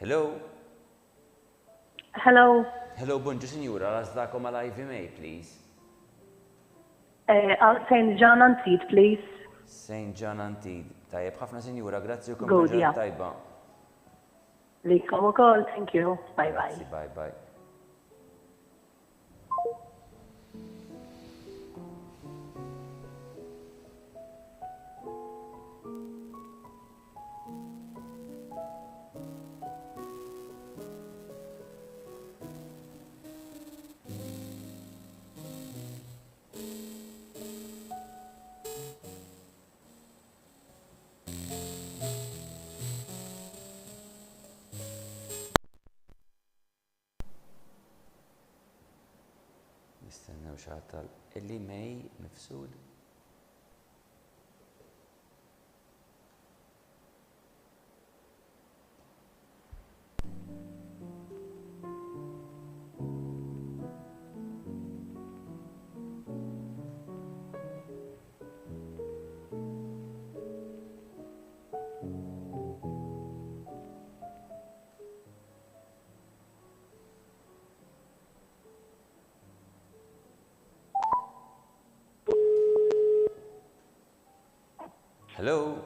Hello? Hello? Hello, bonġu Sinjura, lazdakom għal IVMA, please. St. John Antid, please. St. John Antid. Tajjeb, ħafna Sinjura, grazzi u Good, ġurnata yeah. tajba. Likom u kol, thank you. Bye bye. Grazzi, bye, bye. Nistennew xaħtal illi mej mifsud. Hello?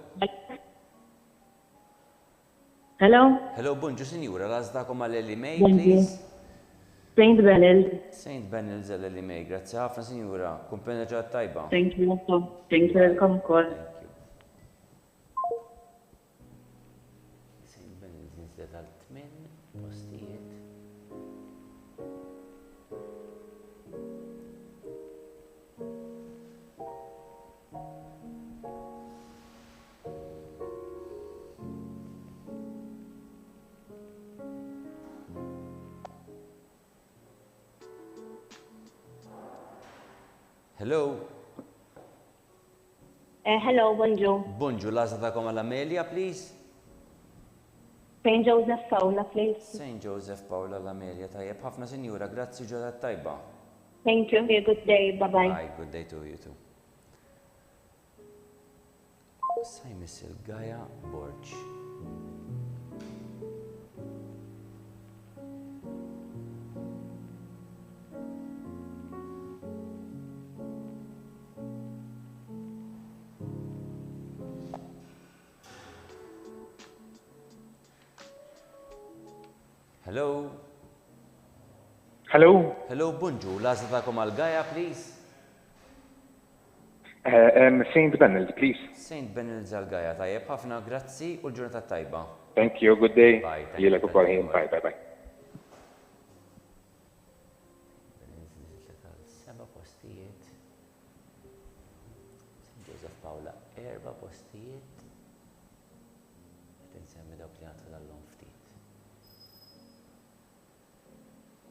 Hello? Hello, bonġu Sinjura, lazdakom għal Ellie May, Bonġu. please. Saint Benils. Saint Benils għal Ellie May, grazzi ħafna Sinjura, kumpena ġat tajba. Thank you. Thank you. Welcome call. Saint Benils nizdet għal 8 postijiet. Hello? Hello, bonġu. Bonġu, lazdakom għal Amelia, please. St. Joseph Paula, please. St. Joseph Paula l-Amelia, tajjeb ħafna Sinjura, grazzi ġurnata tajba. Thank you. Have a good day. Bye-bye. Bye, good day to you too. Sajmis il-Gaja Borġ. Hello? Hello? Hello, bonġu, lazdakom għal-Gaja, please. Saint Benils, please. Saint Benils għal-Gaja, tajjeb ħafna, grazzi u l-ġurnata tajba. Thank you. Good day. Bye, thank Jilek you, u kol thank you. Bye, bye, bye. Seba postijiet. St. Joseph Paula, 4 postijiet. Tinsemmi dawk li għatu dal-lum ftit.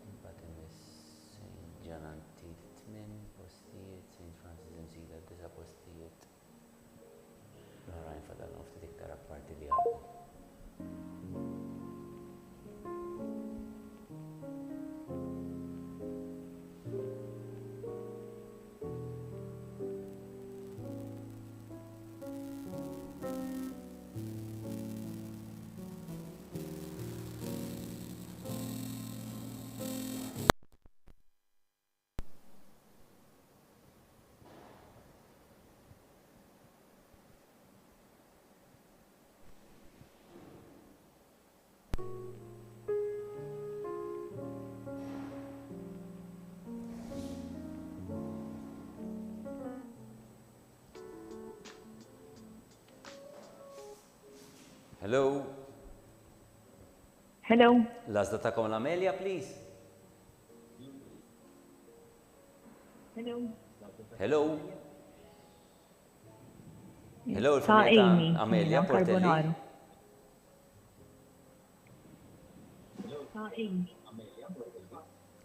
Imbagħad imiss St. John Antid 8 postijiet, St. Francis Msida Hello? Hello? Lazda ta'kom l-Amelia, please. Hello? Hello? Hello, Ta' il-familja Amy. ta' Amelia Portelli. Carbonaro. Ta' Amy.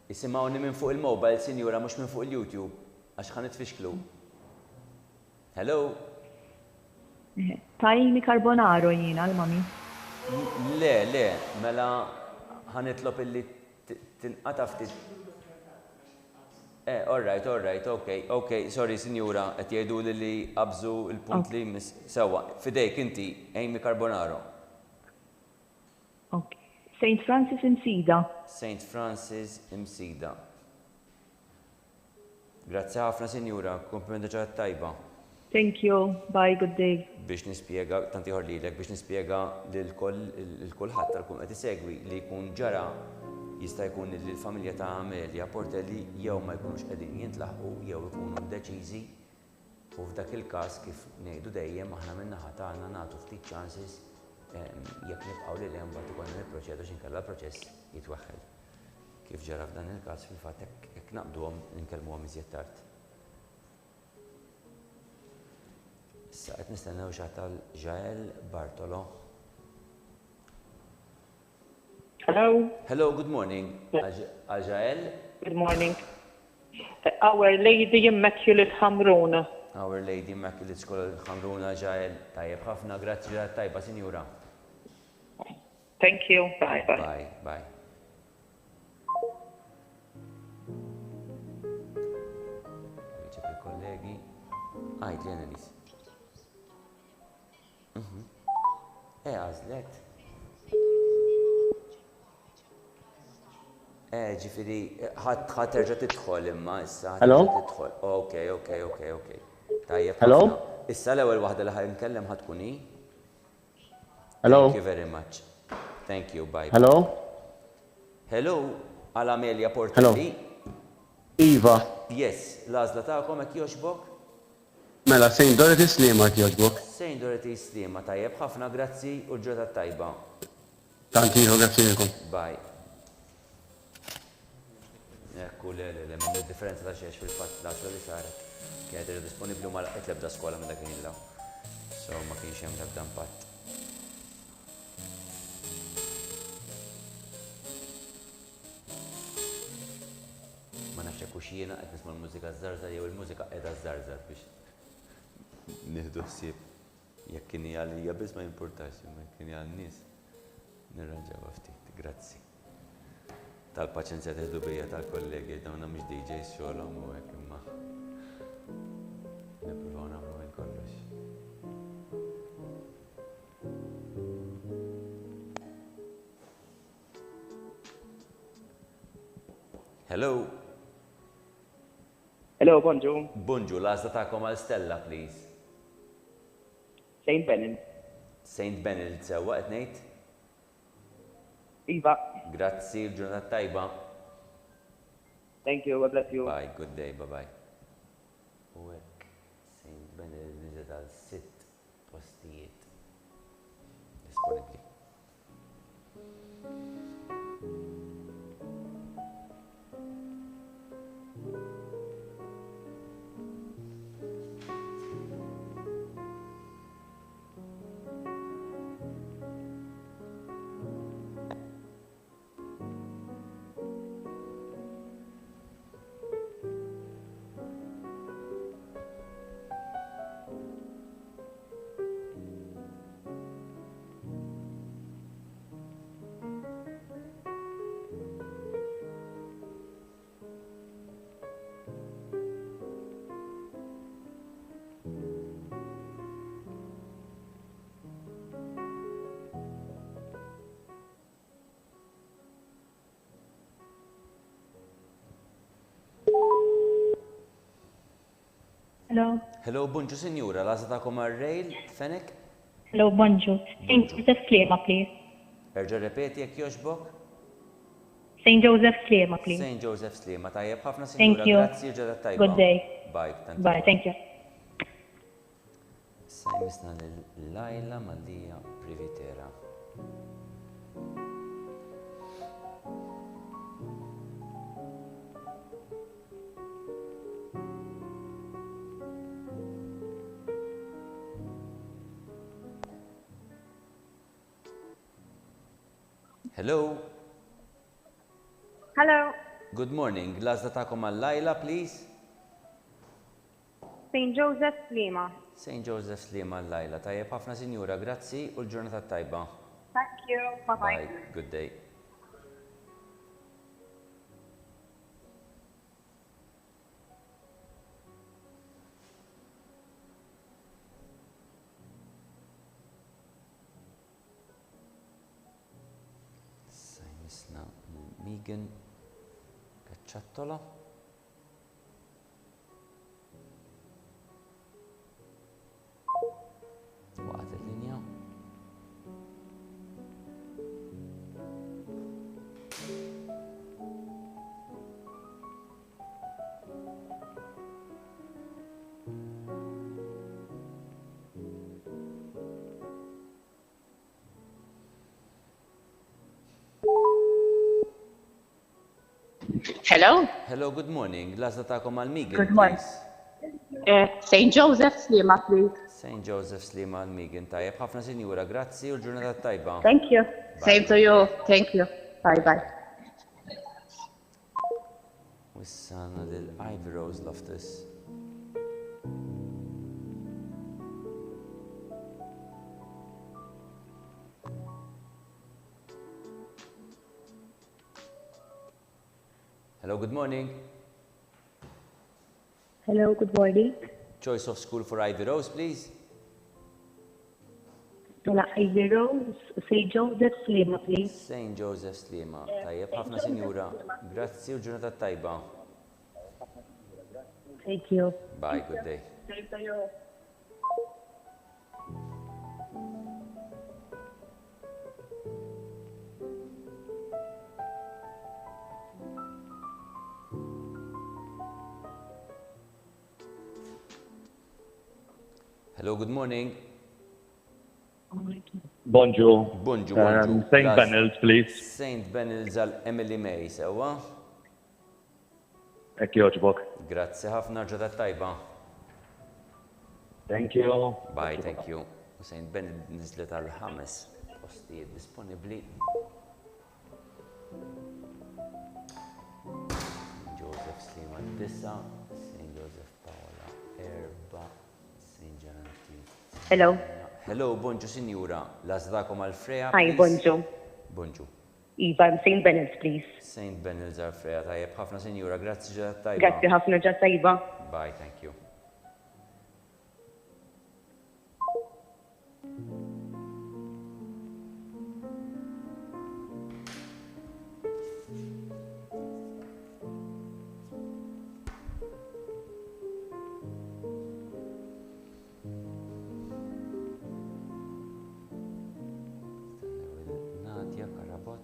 Isimawni minn fuq il-mobile, sinjura, mux minn fuq il-YouTube, għax ħan itfixklu. Hello? Ta' Amy Carbonaro jina, l-mami. Le, mela ħanitlob illi tinqata ftit. All right, okay, sorry, sinjura, qed jgħidu li qabżu il-punt li mis. Sewwa, fidejk inti, Amy Carbonaro. Okay. St. Francis Imsida. St. Francis Imsida. Grazzi ħafna, sinjura, komplimenti ġaħat tajba. Thank you. Bye, good day. Biex nispjega, tanti ħorlilek, biex nispjega l-kulħadd tal-kum qed isegwi li jkun ġara jista' jkun li l-familja ta' Amelia Portelli jew ma jkunux qegħdin jintlaħqu jew ikunu deċiżi u f'dak il-każ kif ngħidu dejjem aħna min-naħa tagħna nagħtu ftit chances jekk nibqgħu lil hemm bagħad ikollna nipproċedu x'inkella l-proċess jitwaħħel. Kif ġara f'dan il-każ fil-fatt hekk naqbduhom ninkellmuhom iżjed tard. Issa qed nistennew xi tal-Jael Bartolo. Hello, good morning. Jael? Good morning. Our Lady Immaculate Hamruna. Our Lady Immaculate School Hamruna, Jael. Tajjeb ħafna, grazzi ġara tajba, sinjura. Thank you. Bye. Bye. Ġib il-kollegi. Għajt li Annelies. Għazlet. Ġifiri, ħat terġa titħol imma issa. Hello? Ok. Tajjeb. Hello? Issa l-ewwel waħda li ħankellem ħatkun hi. Hello? Thank you very much. Thank you, bye. Hello? Hello, għal Amelia Portelli. Iva. Yes, l-għażla tagħkom hekk jogħġbok? Mela, St. Dorothy Slima jogħġbok. St. Dorothy Slima, tajjeb ħafna grazzi u l-ġurnata tajba. Tantiħu, grazzi lilkom. Bye. Ekku minn differenza ta' xiex fil-fatt l-għażla li saret. Kienet disponibbli ma laqgħet l-ebda skola minn dak il-law. So ma kienx hemm l-ebda impatt. Ma nafx hekk jiena qed nisma' l-mużika żarżar jew il-mużika qiegħda żarżar biex nieħdu ħsieb jekk kien hija għalija biss ma jimpurtax, imma kien hija għan-nies nirranġawha ftit. Grazzi. Tal-paċenzja teħdu bija tal-kollegi dawna mhux DJs xogħolhom u hekk imma nippruvaw nagħmlu minn kollox. Hello. Hello, bonjour. Bonjour, l-għażla tagħkom għal Stella, please. St. Benil. St. Benil, sewwa qed ngħid? Iva. Grazzi, l-ġurnata tajba. Thank you, God bless you. Bye, good day, bye. U hekk St. Benil niżel għal 6 postijiet disponibbli. Hello. Hello, bonjour, signora. L-għażla tagħkom għar-rejl, fenek? Hello, bonjour. St. Joseph Slema, please. Erġa' repeti jekk jogħġbok? St. Joseph Slema, please. St. Joseph Slema, tajjeb ħafna Thank sinjura. you. Grazzi, ġurnata tajba. Good day. Bye. Bye, thank you. Issa jmisna l-Lajla Malija Privitera. Hello. Hello. Good morning. L-għazla ta'kom għal-Lajla, please. St. Joseph Slima. St. Joseph Slima għal-Lajla. Tajjeb ħafna sinjura, grazzi u l-ġurnata tajba. Thank you. Bye-bye. Bye. Good day. Sajmisna Megan Cacciattola. Waqt il-linja. Hello? Hello, good morning. L-għazla ta'kom għal-Megan, Good morning. please. St. Joseph Slima, please. St. Joseph Slima għal-Megan. Tajjeb ħafna sinjura, grazzi u l-ġurnata tajba. Thank you. Same to you. Thank you. Bye-bye. Wissana lil-Ivy Rose Loftus. Hello, good morning. Hello, good morning. Choice of school for Ivy Rose, please. Mela, Ivy Rose, St. Joseph Slima, please. St. Joseph Slima. Tajjeb ħafna sinjura. Grazzi u ġurnata tajba. Thank you. Bye, good day. Same to you. Hello, good morning. Bonjour. Bonjour, bonjour. St. Benels, please. St. Benels għal Emily May, sewa. Ekki joġbok. Grazzi ħafna ġurnata tajba. Thank you. Bye, thank you. St. Benel nizlet għal ħames postijiet disponibli. Joseph Slima 9, St. Joseph Paola 4, St. Janati. Hello. Hello, bonġu sinjura. L-għazdakom għal-Freja. Hi, bonġu. Bonġu. Iva, St. Benels, please. St. Benels għal-Freja. Tajjeb ħafna sinjura, grazzi ġa tajba. Grazzi ħafna ġa tajba. Bye, thank you. Nadia Karabot.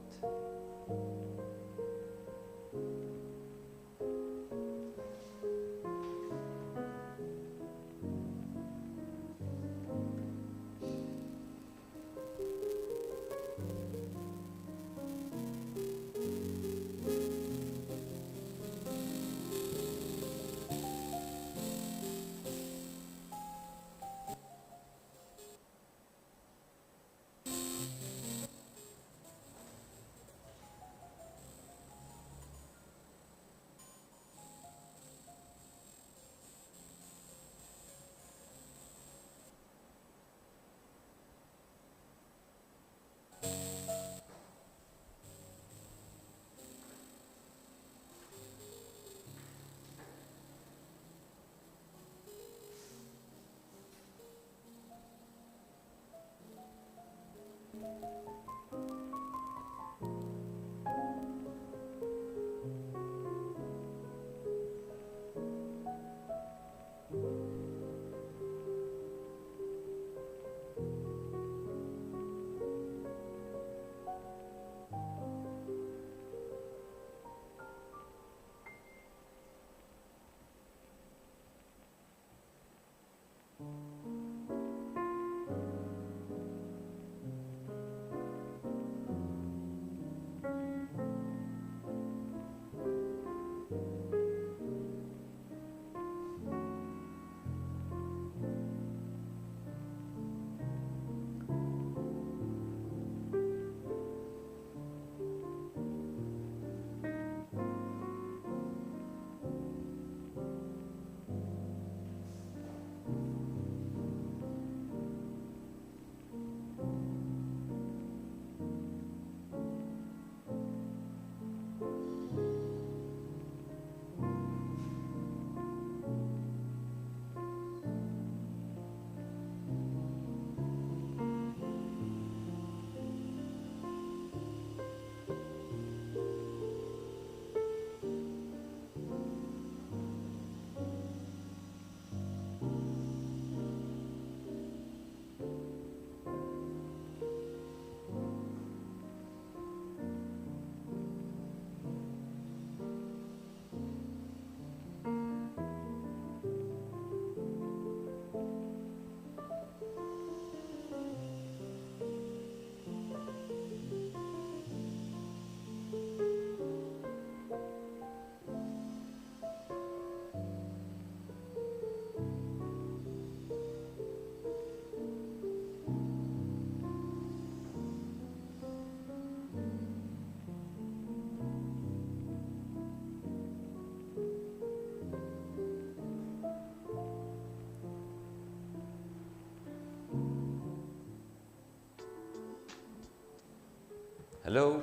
Hello?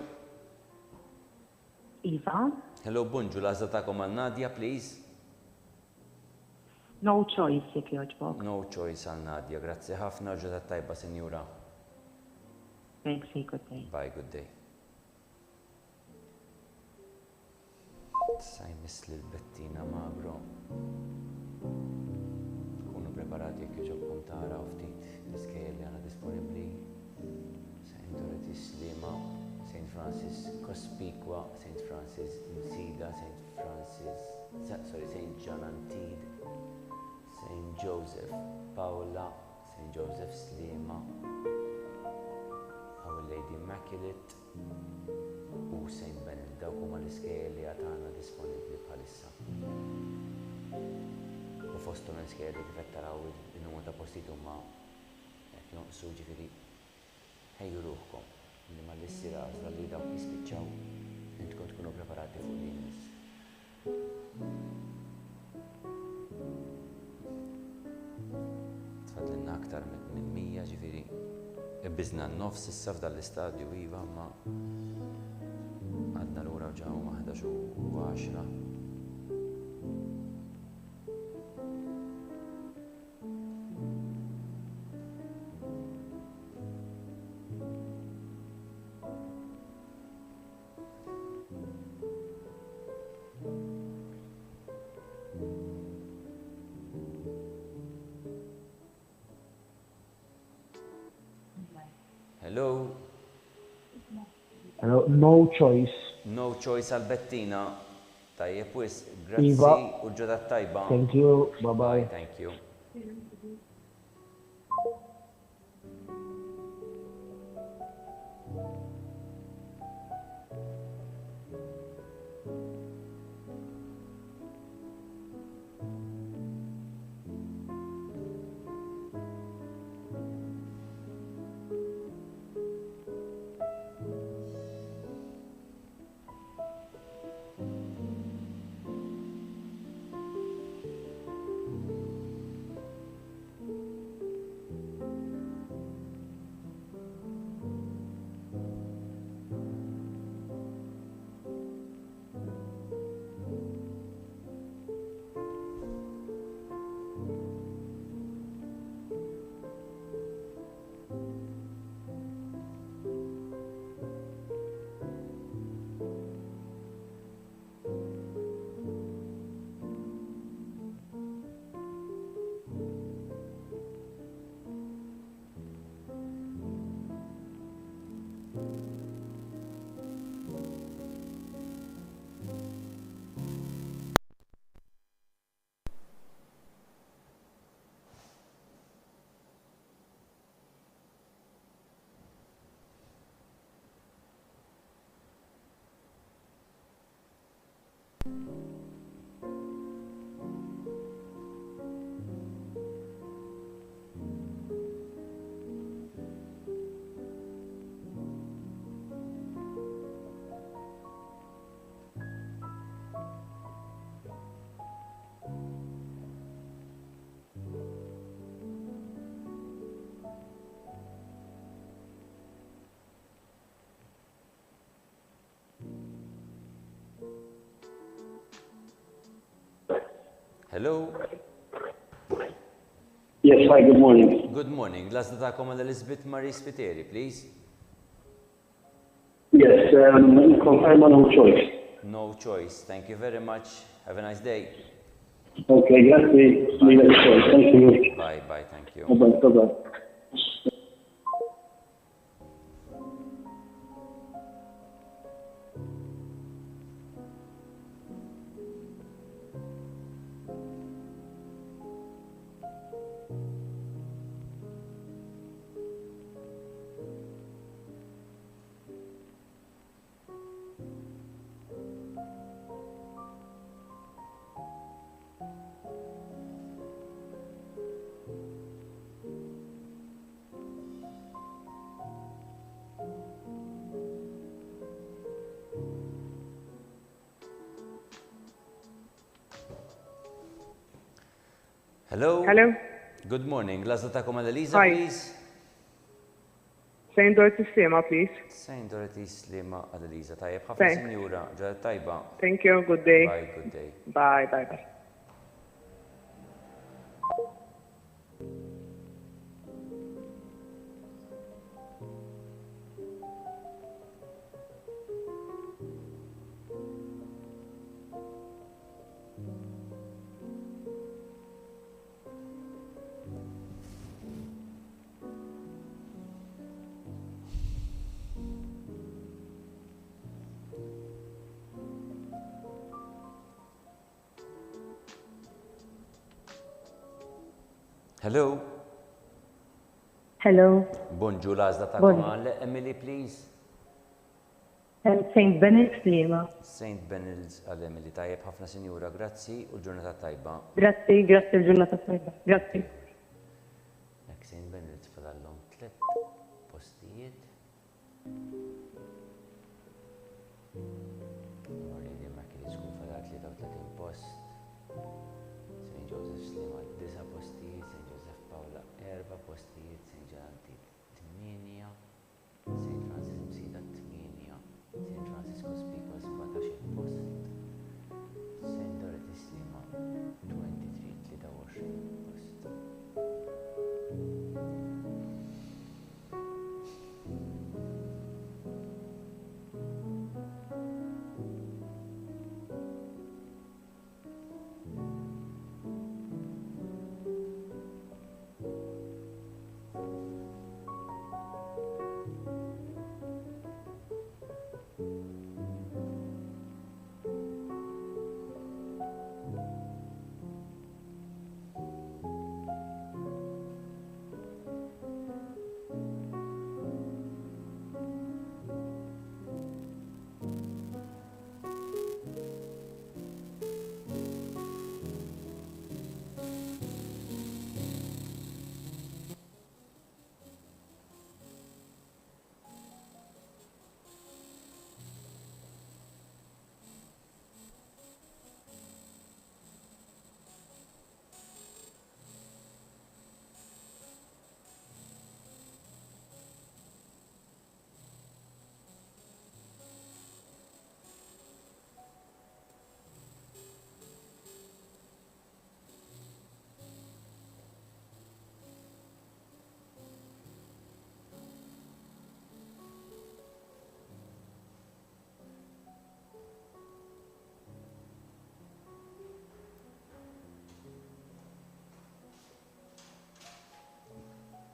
Iva, Hello, bonġu, l-għazza ta'kom għal Nadja, please. no choice jek joġbok. No choice għal Nadja, grazzi ħafna, ġudat tajba, senjura. Thanks, good day. Bye, good day. Saj misli l-Bettina Magro. Kunu preparati jek joġobkom tara ftit l-iskejl li għana disponibli. St. Dorothy Slima, St. Francis Cospicua, St. Francis Nsida, St. John Antide, St. Joseph Paula, St. Joseph Slima, Our Lady Immaculate u St. Benel, dawk huma l-iskejjel li għatana disponibbli bħalissa. U fosthom l-iskejjel li kif qed taraw in-numru ta' postijiet huma qed jonqsu, ġifieri ħejju ruħkom li ma l-issir għażla li dawk jispiċċaw intkom tkunu preparati fuq din miss. Tfadlilna aktar minn 100, ġifieri ibbiżna n-nofs issa f'dan l-istadju iva, ma għadna lura ġew ma' 11 u 10. Hello? Hello, no choice. No choice għal Bettina. Tajjeb wis, grazzi Iva. u ġodat tajba. Thank you, bye-bye. Thank you. Hello? Yes, hi, good morning. Good morning. L-għazda ta'kom għal Elizabeth Marie Spiteri, please. Yes, confirm no choice. No choice. Thank you very much. Have a nice day. Okay, grazie. Thank you. Bye, bye, thank you. Bye, bye. Hello? Hello? Good morning. L-għazda ta'kom għal Eliza, Hi. please. St. Dorothy Slima, please. Saint Dorothy Slima għal-Eliza. Tajjeb, ħafna Thanks. sinjura, ġedat tajba. Thank you. Good day. Bye, good day. Bye, bye, bye. Hello. Hello. Bonġu l-għazda ta' Bonġu. komal. Emily, please. St. Benedict Slima. Saint Benils għal-Emily. Tajjeb, ħafna sinjura, grazzi u l-ġurnata tajba. Grazzi, grazzi l-ġurnata tajba. Grazzi. Jek Saint Benils fadallom 3 postijiet. Lady Immaculate School fadal 33 post. St. Joseph Slima 9 postijiet. St. Joseph Paula 4 postijiet. St. Ġanantit 8. St. Francis Msida 8. St. Francisco Speakers 17 post. St. Dorothy Slima 23 post.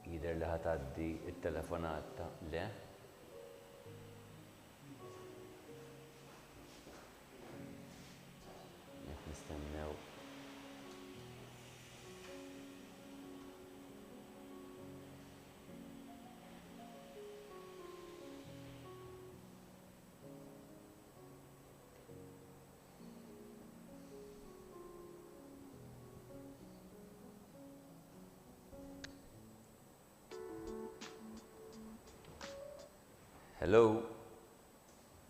Jider li ħataddi il-telefonata, le? Jek nistennew. Hello.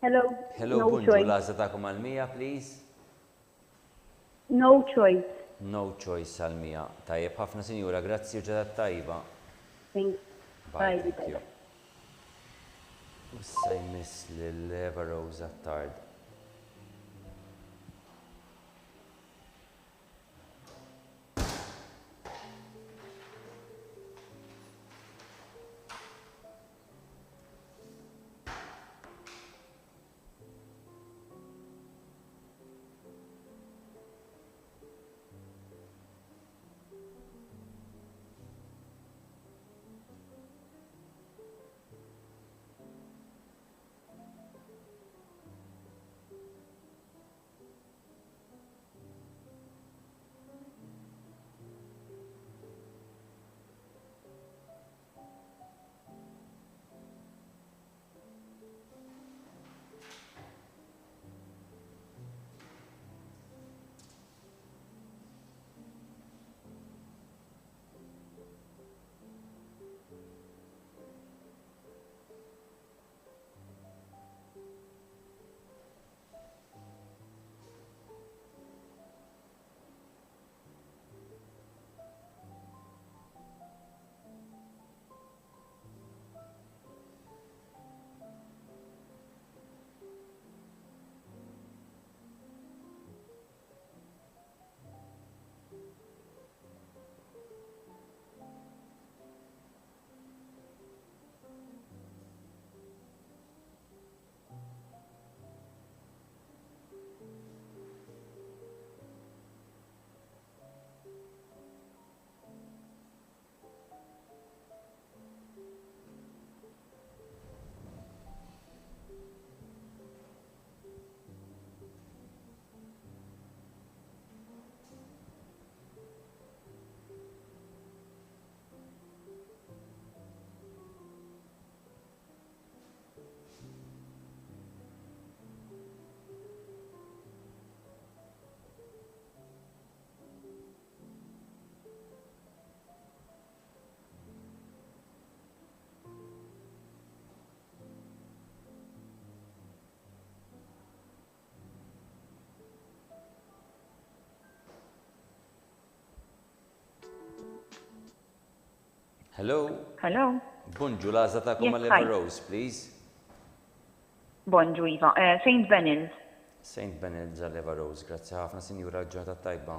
Hello. Hello, No Bunġu, choice. l-għazza ta'kom għal-mija, please. No choice. No choice għal-mija. Tajjeb, ħafna sinjura, grazzi u ġedat tajba. Thanks. Bye, Bye. thank you. Issa jmiss l-Eva Rose għat-tard. Hello? Hello? Bonġu, l-għazla ta'kom Yes, għal-Ever hi. Rose, please. Bonġu, Iva. St. Benils. St. Bened's għal-Ever Rose, grazzi ħafna, sinjura ġurnata tajba.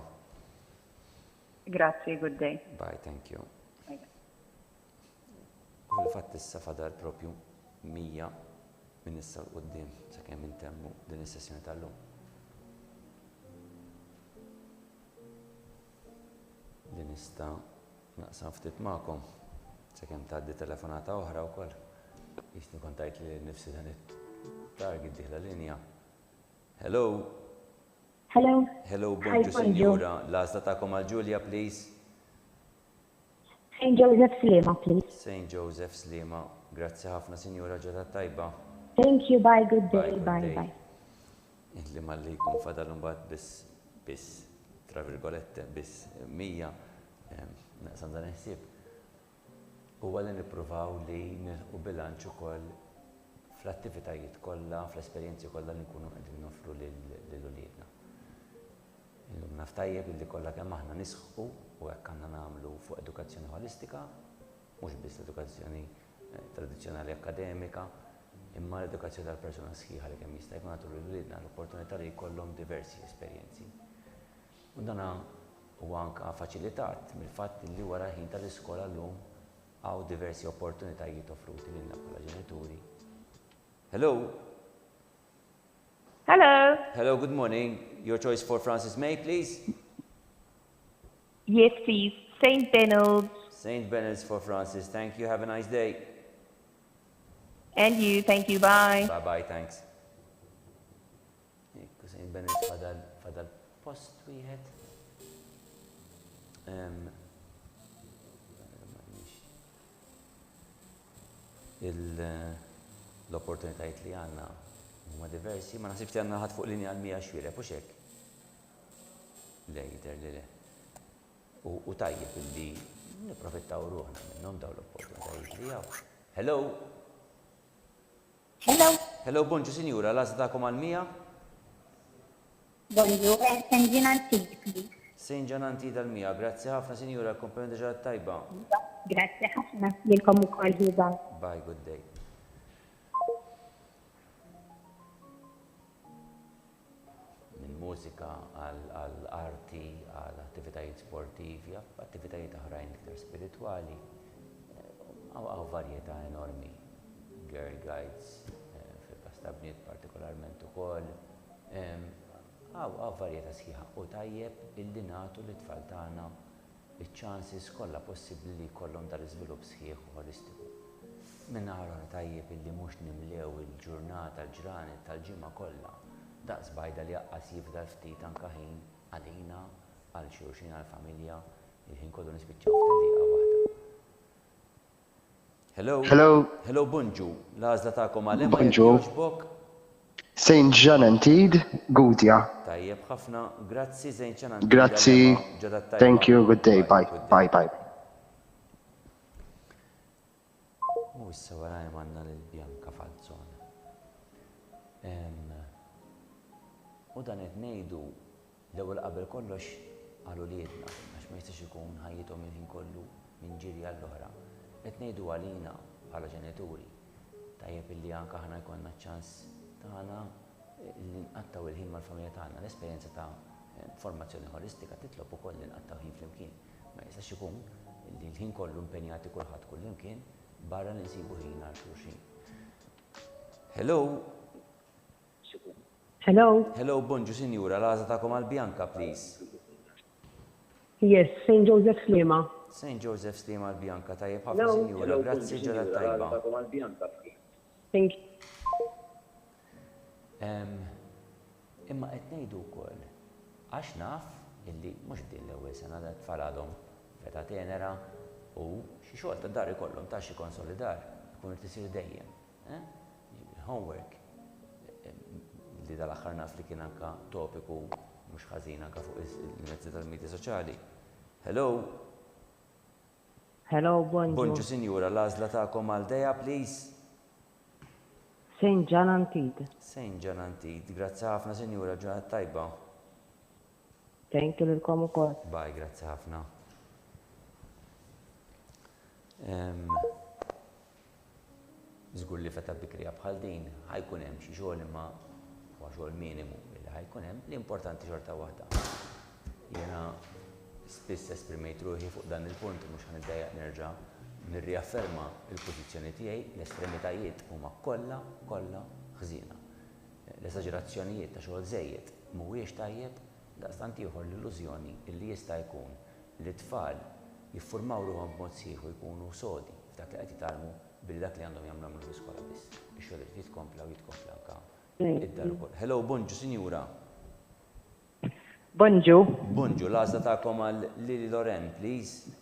Grazie, good day. Bye, thank you. U l-fatt issa fadal propju 100 minn issa l-qoddim, sakemm intemmu din is-sessjoni tal-lum. Li nista' naqsam ftit magħkom, sakemm tgħaddi telefonata oħra wkoll. Jisni kontajt li nifsi dan it-target diħla linja. Hello? Hello. Hello, Hi, bonġu, bonjour. sinjura. L-għażla tagħkom għal Julia, please. St. Joseph Slema, please. St. Joseph Slima, grazzi ħafna, sinjura ġurnata tajba. Thank you. Bye. Good day. Good Bye. day. Bye. Li malli jkun fadal mbagħad biss tra virgolette biss 100 naqsam dan il-ħsieb. Huwa li nippruvaw li nilħu bilanċ ukoll fl-attivitajiet kollha, fl-esperjenzi kollha li nkunu qegħdin noffru lil uliedna. Illum naf tajjeb illi kollha kemm aħna nisħu u hekk għandna nagħmlu fuq edukazzjoni holistika, mhux biss edukazzjoni tradizzjonali akademika, imma l-edukazzjoni tal-persuna sħiħa li kemm jista' jkun nagħtu lil uliedna l-opportunità li jkollhom diversi esperjenzi. U dana huwa anke faċilitat mill-fatt li wara ħin tal-iskola llum hawn diversi opportunitajiet offruti lilna bħala ġenituri. Hello? Hello? Hello, good morning. Your choice for Francis May, please. Yes, please. St. Benils. St. Bened's for Francis. Thank you. Have a nice day. And you. Thank you. Bye. Bye-bye, thanks. Ekku St. Bened's fadal post wieħed. L-opportunitajiet li għandna huma diversi, ma nasibx li għandna ħadd fuq linja għal 100 xwielet, mhux hekk. Le jidher li le. U tajjeb illi nipprofittaw ruħna minnhom dawn l-opportunitajiet li hawn. Hello? Hello. Hello, bonġu sinjura, l-għażla tagħkom għal 100? Bonjour. St. Jean Antide, please. St. John Antide għal 100, grazzi ħafna sinjura, komplimenti ġurnata tajba. Grazie ħafna. Lilkom ukoll ħiba. Bye, good day. Min mużika għall-arti, għall-attivitajiet sportivi, attivitajiet oħrajn iktar spiritwali, għaw varjetà enormi. Girl guides, fil-kastabniet partikolarment ukoll. Għaw varjetà sħiħa u tajjeb illi nagħtu lit-tfal tagħna iċ-chances kollha possibbli li jkollhom tal-iżvilupp sħiħ u holistiku. Minna ħarra tajjeb illi mhux nimlew il-ġurnata, l-ġranet tal-ġimgħa kollha daqs bajda li jaqqas jifdal ftit anke ħin għalina, għal xulxin għall-familja, il-ħin kollu nispiċċaw f'daqqa waħda. Hello? Hello? Hello, bonġu. L-għażla tagħkom għal Bonġu. St. Jean Antide, Gudja. Tajjeb ħafna, grazzi St. Jean Antide. Grazzi. Thank you. Good day. Bye. Bye. Bye. U issa wara għandna lil-Bjanka Falzon. U dan qed ngħidu l-ewwel qabel kollox għal uliedna għax ma jistax ikun ħajjithom il-ħin kollu minn ġirja l-oħra. Qed ngħidu għalina bħala ġenituri tajjeb illi anke aħna jkollna ċ-ċans tagħna li nqattaw il-ħin mal-familja tagħna. L-esperjenza ta' formazzjoni holistika titlob ukoll li nqattaw ħin flimkien. Ma jistax ikun li l-ħin kollu impenjati kulħadd kullimkien barra li nsibu ħin għal xulxin. Hello? Hello. Hello, bonġu sinjura, l-għażla tagħkom għal Bjanka, please. Yes, St. Joseph Slema. St. Joseph Slema għal Bjanka, tajjeb ħafna sinjura, grazzi ġurnata tajba. Thank you. Imma qed ngħidu wkoll għax naf illi mhux din l-ewwel sena li tfal għadhom feta tenera u xi xogħol ta' dar ikollhom ta' xi konsolidar ikun irid isir dejjem. Homework li dal-aħħar naf li kien anke topiku mhux ħażin anke fuq il-mezzi tal-medja soċjali. Hello? Hello, bonġu. Bonġu sinjura, l-għażla tagħkom għal dejja, please. St. Jean Antide. St. Jean Antide, grazzi ħafna sinjura, ġurnata tajba. Thank you lilkom ukoll. Bye, grazzi ħafna. Żgur li feta bikrija bħal din ħajkun hemm xi xogħol imma huwa xogħol minimu li ħajkun hemm l-importanti xorta waħda. Jiena spiss esprimejt ruħi fuq dan il-punt mhux ħaniddejjaq nerġa' nirriafferma l-pożizzjoni tiegħi l-estremitajiet huma kollha ħżiena. L-esaġerazzjonijiet ta' xogħol żejjed mhuwiex tajjeb daqstant ieħor l-illużjoni li jista' jkun li t-tfal jiffurmaw ruhom b'mod sieħu jkunu sodi f'dak li qed jitgħallmu billi dak li għandhom jagħmlu fl-iskola biss. Ix-xogħol irid jitkompla u jitkompla anke id-dar ukoll. Hello, bonġu, sinjura. Bonġu. Bonġu, l-għażla tagħkom għal Lili Loren, please.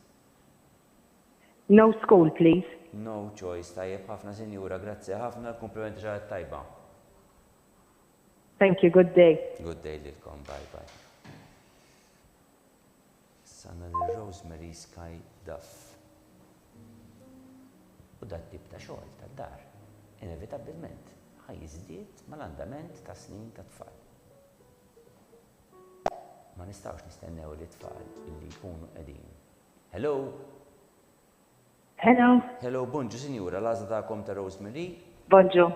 No school, please. No choice, tajjeb ħafna sinjura, grazzi ħafna l-komplimenti ġaret tajba. Thank you, good day. Good day lilkom, bye bye. Sanna li Rosemary Sky Duff. U dat tip ta' xogħol tad-dar, inevitabilment ħajjiżdied mal-andament ta' snin ta' tfal. Ma nistgħux nistennew li tfal illi jkunu qegħdin. Hello? Hello. Hello, bonġu sinjura, l-għażla tagħkom ta' Rosemary? Bonġu.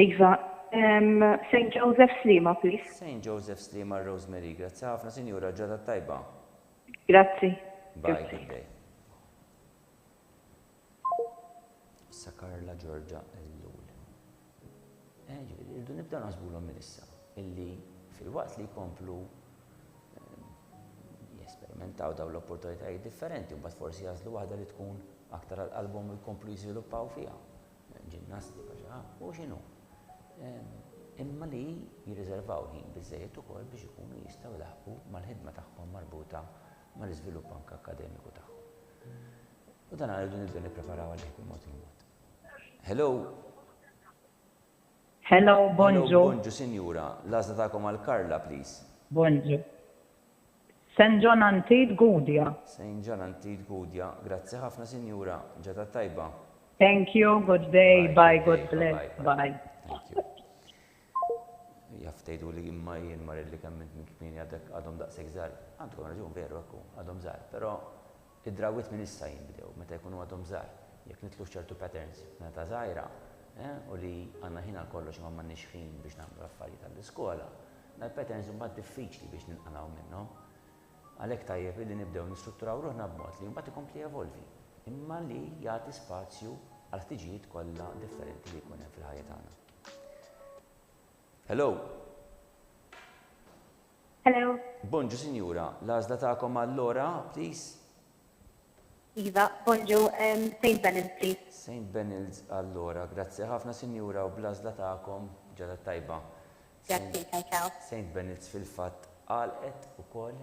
Iva, St. Joseph Slima, please. St. Joseph Slima, Rosemary, grazzi ħafna sinjura, ġada tajba. Grazzi. Bye, good day. Issa Karla Ġorġa l-lul. Irdu nibda naħsbulhom minn issa, illi fil-waqt li jkomplu jesperimentaw dawn l-opportunitajiet differenti, u mbagħad forsi jażlu waħda li tkun aktar għall-qalbhom u jkomplu jiżviluppaw fiha. Ġinnastika xi u x'inhu. Imma li jirriservaw ħin biżżejjed ukoll biex ikunu jistgħu jlaħqu mal-ħidma tagħhom marbuta mal-iżvilupp anke akademiku tagħhom. U dan għalidu nibdew nippreparaw għalih b'mod il-mod. Hello. Hello, bonġu. Bonġu, sinjura. L-għażla tagħkom għal Karla, please. Bonġu. St. John Antid Gudja. St. John Antid Gudja. Grazzi ħafna, sinjura. Ġata tajba. Thank you, good day, bye, good bless, bye. Thank you. Jaftejdu li imma jien marri li kemm minn kmini għadhom daqshekk żgħar. Għandkom raġun veru ekku, għadhom żgħar, però id-drawwiet minn issa jinbdew meta jkunu għadhom żgħar. Jekk nitlu ċertu patterns meta żgħira, u li għandna ħin għal kollox ma m'għandniex ħin biex nagħmlu affarijiet tal-iskola, dal-patterns imbagħad diffiċli biex ninqalgħu minnhom. Għalhekk tajjeb illi nibdew nistrutturaw ruħna b'mod li mbagħad ikompli evolvi, imma li jagħti spazju għal ħtiġijiet kollha differenti li jkun hemm fil-ħajja tagħna. Hello. Hello. Bonġu, sinjura. L-għażla tagħkom għall-Lora, please. Iva, bonġu, St. Benil's, please. St. Benil's għall-Lora. Grazzi ħafna, sinjura, u bl-għażla tagħkom ġada tajba. Grazzi, ciao. St. Benil's fil-fatt għalqet ukoll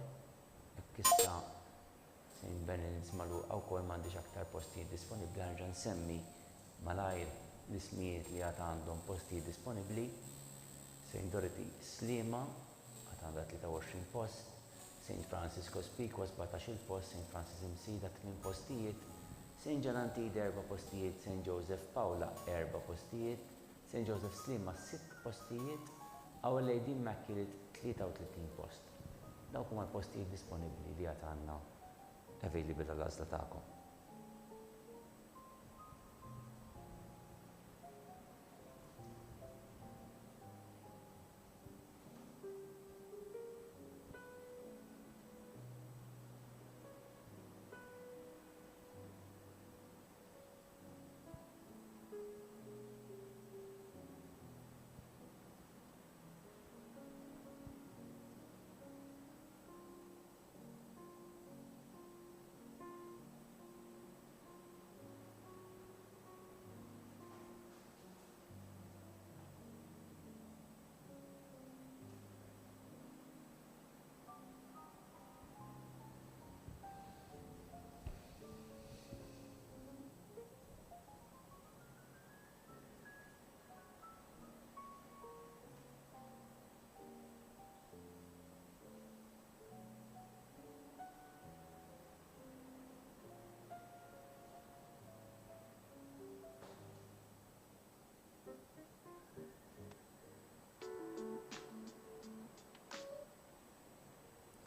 issa St. Benil's magħluqa wkoll m'għandix aktar postijiet disponibbli ħarġa nsemmi malajr l-ismijiet li għad għandhom postijiet disponibbli. St. Dorothy Slima għad għandha 23 post, St. Francisco Spiko 17 post, St. Francis Imsida 8 postijiet, St. John Antid 4 postijiet, St. Joseph Paula 4 postijiet, St. Joseph Slima 6 postijiet, Our Lady Immaculate 33 post. Dawk huma l-postijiet disponibbli li għad għandna available tal-għażla tagħkom.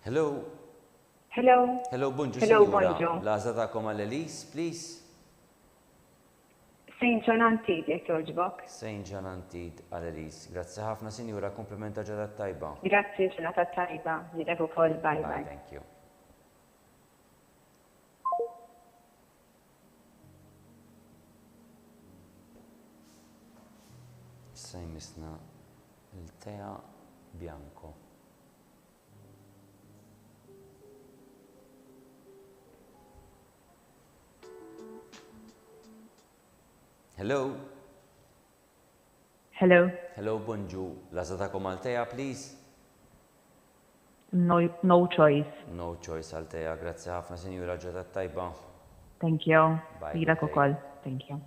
Hello. Hello. Hello, bonġu, Hello, sinjura. bonġu. L-għażla tagħkom għall-Elise, please. St. John Antid, jekk joġbok. St. John Antid għal-Elis. Grazzi ħafna, Sinjura, komplimenta ġodda tajba. Grazzi, ġurnata tajba. Nilek ukoll, bye bye. Thank you. Issa jmissna il-Tea Bianco. Hello. Hello. Hello, bonjour. Lazatakom għal-Tea, please. No choice. No choice għal-Tea. Grazzi ħafna, Sinjura, ġodda tajba. Thank you. Bye, Lilek good day. ukoll. Thank you.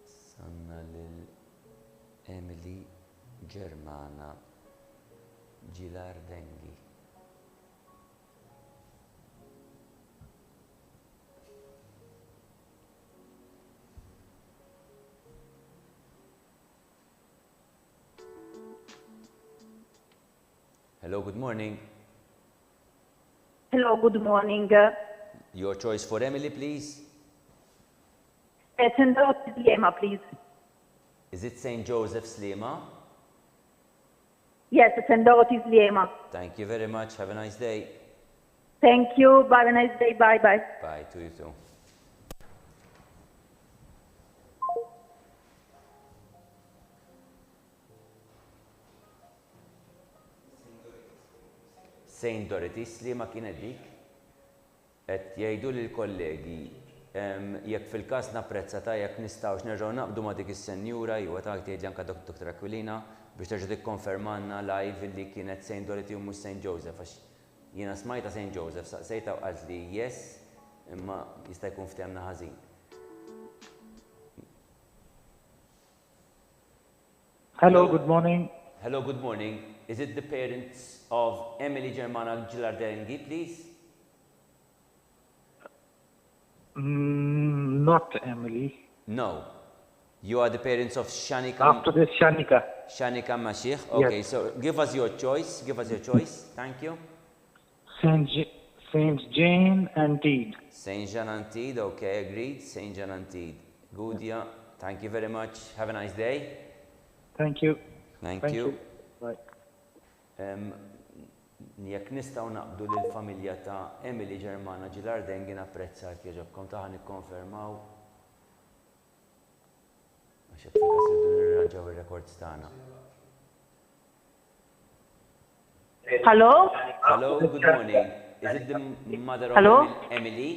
Sanna lil-Emily Germana Gilardengi. Hello, good morning. Hello, good morning. Your choice for Emily, please. St. Dorothy's Lema, please. Is it St. Joseph's Lima? Yes, St. Dorothy's Lema. Thank you very much. Have a nice day. Thank you. Have a nice day. Bye bye. Bye to you too. St. Dorothy's Lima kienet dik qed jgħidu lill kollegi jekk fil-każ napprezza ta' jekk nistgħux nerġgħu naqbdu ma' dik is-senjura jew ta' tgħidli anke Dr. Aquilina biex terġa' tikkonfermanna live li kienet St. Dorothy u mhux St. Joseph għax jiena smajta St. Joseph saqsejta u qalt li yes imma jista' jkun ftehemna ħażin. Hello, good morning. Hello, good morning. Is it the parents of Emily Germana Gilardengi, please? Not Emily. No. You are the parents of Shanika. After this, Shanika. Shanika Mashiach. Okay, Yes. so give us your choice. Give us your choice. Thank you. Saint Jane Antid. Saint Jean Antid. Okay, agreed. Saint Jean Antid. Good, yeah. Thank you very much. Have a nice day. Thank you. Thank you. Bye. Jekk nistgħu naqbdu lill-familja ta' Emily Germana Gilardengi napprezza jekk jogħġobkom taħa nikkonfermaw. Għax qed fil-każ irridu nirranġaw ir-rekords tagħna. Hello? Hello, good morning. Is it the mother of Hello? Emily?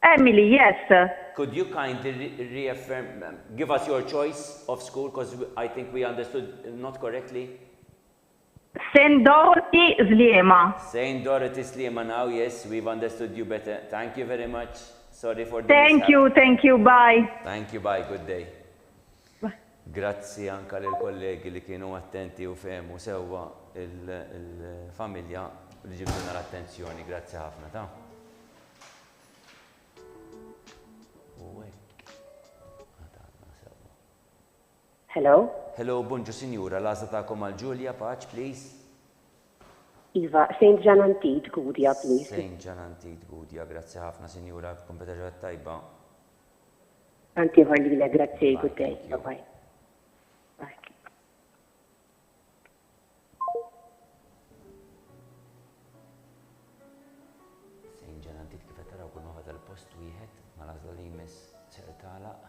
Emily, yes. Could you kindly reaffirm, give us your choice of school because I think we understood not correctly? St. Dorothy's Lema. St. Dorothy's Lima now, yes, we've understood you better. Thank you very much. Sorry for the Thank you, bye. Thank you, bye, good day. Grazzi anka lill kollegi li kienu attenti u fehmu sewwa il-familja li ġibduna l-attenzjoni. Grazzi ħafna ta'. Hello? Hello, bonġu sinjura, l-għazza ta'kom għal Julia, Paċ, please. Iva, St. John Antid, Gudja, please. St. John Antid, Gudja, grazzi ħafna sinjura, kompetaġa tajba. Anti ħallile, grazzi, good day. Bye-bye. St. John Antid kif qed taraw kull ma ħadha l-post wieħed ma l-għażla li jmiss ser tagħlaq.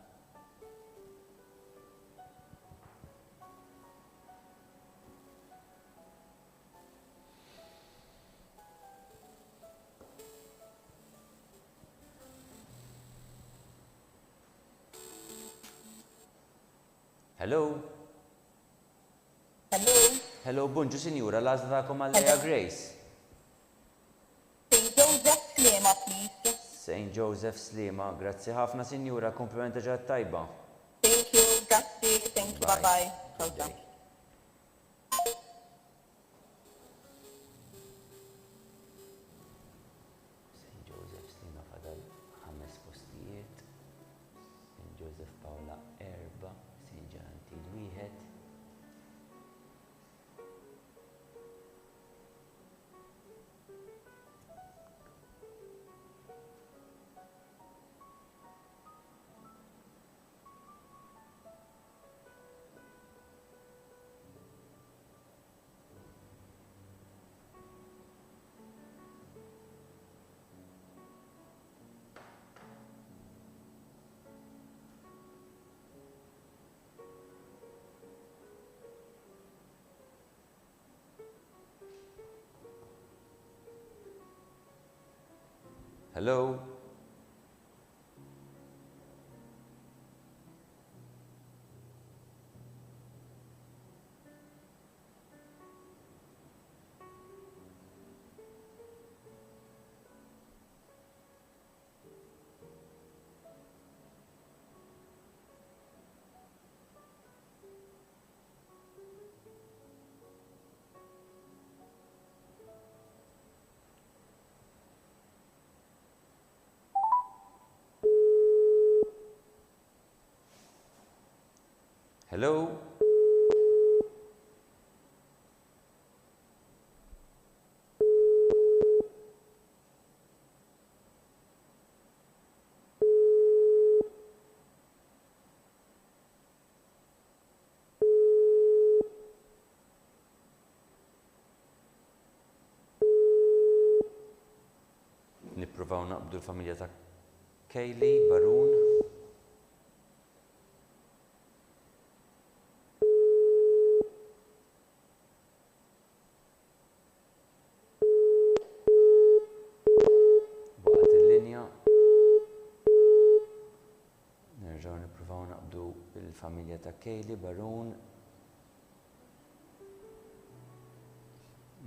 Hello? Hello? Hello, bonġu sinjura, l-għażla ta'kom għal Lea Grace. St. Joseph Slema, please. St. Joseph Slima, grazzi ħafna sinjura, komplimenta ġad tajba. Thank you, grazie, thank you, bye-bye. Ciao, ciao. St. Joseph Slima fadal 5 postijiet. St. Joseph Paula 4, St. John Antid 1. Hello? Hello? Nippruvaw naqbdu l-familja ta' Kaylee, Barun. Waqt il-linja. Nerġgħu nippruvaw naqbdu l-familja ta' Kaylee, Barun.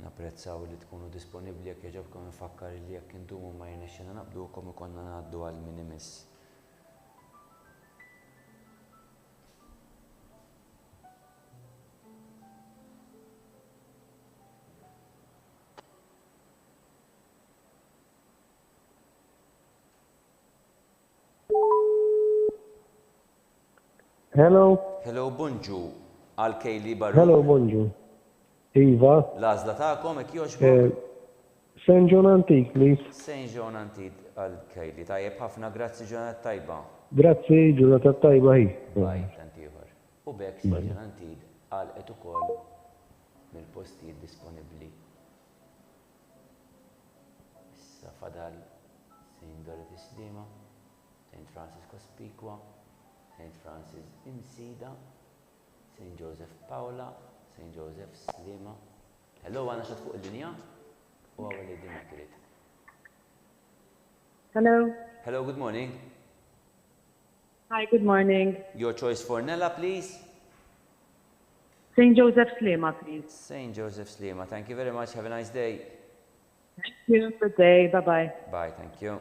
Napprezzaw li tkunu disponibbli jekk jogħġobkom infakkar li jekk intumu ma jirnexxina naqbdukom ikollna ngħaddu għal min imiss. Hello. Hello, Bonġu, għal Kaylee Barun. Hello, bonjour. Iva. L-għażla tagħkom hekk jogħġbok? St. John Antique, please. St. John Antique għal Kaylee. Tajjeb ħafna, grazzi ġurnata tajba. Grazzi, ġurnata tajba hi. Bye, tant ieħor. U bekk St. John Antique għalqet ukoll mill-postijiet disponibbli. Issa fadal St. Dorothy Sliema, St. Francis Cospicua, St. Francis Imsida, St. Joseph Paula, St. Joseph Sliema. Hello, għana xat fuq il-linja? U għawel Lady Immaculate. Hello. Hello, good morning. Hi, good morning. Your choice for Nella, please. St. Joseph Sliema, please. St. Joseph Sliema. Thank you very much. Have a nice day. Thank you. Good day. Bye-bye. Bye, thank you.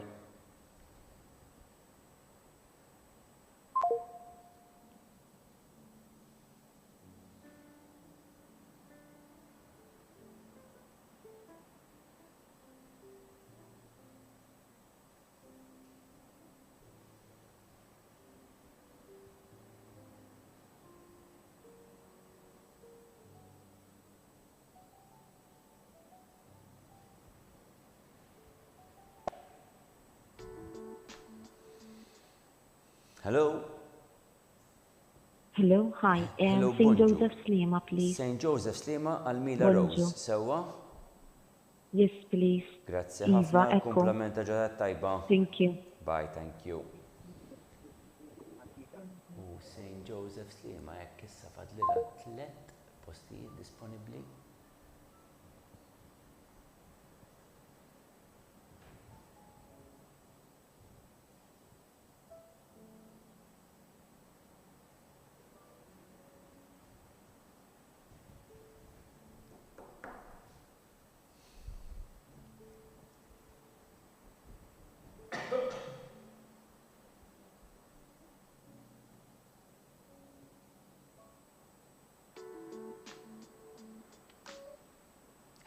Hello? Hello, hi. Hello, St. bonjour. Joseph Sliema, please. St. Joseph Sliema għal-Mila Bonjour. Rose. Sewa? Yes, please. Grazie Iva, ħafna. ecco. Komplimenta ġadat tajba. Thank you. Bye, thank you. U St. Joseph Sliema jekk issa fadlila 3 postijiet disponibbli.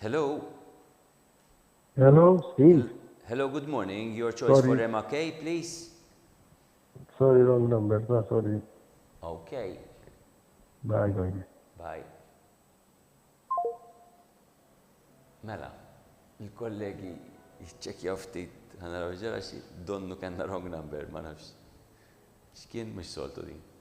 Hello? Hello, Steve. Hello, good morning. Your choice Sorry. for Emma K, please. Sorry, wrong number. Sorry. Okay. Bye, bye. Bye. Mela, il-kollegi jitċekjaw ftit ħana ġara xi donnu kanna wrong number, ma nafx. X'kien mhux soltu din.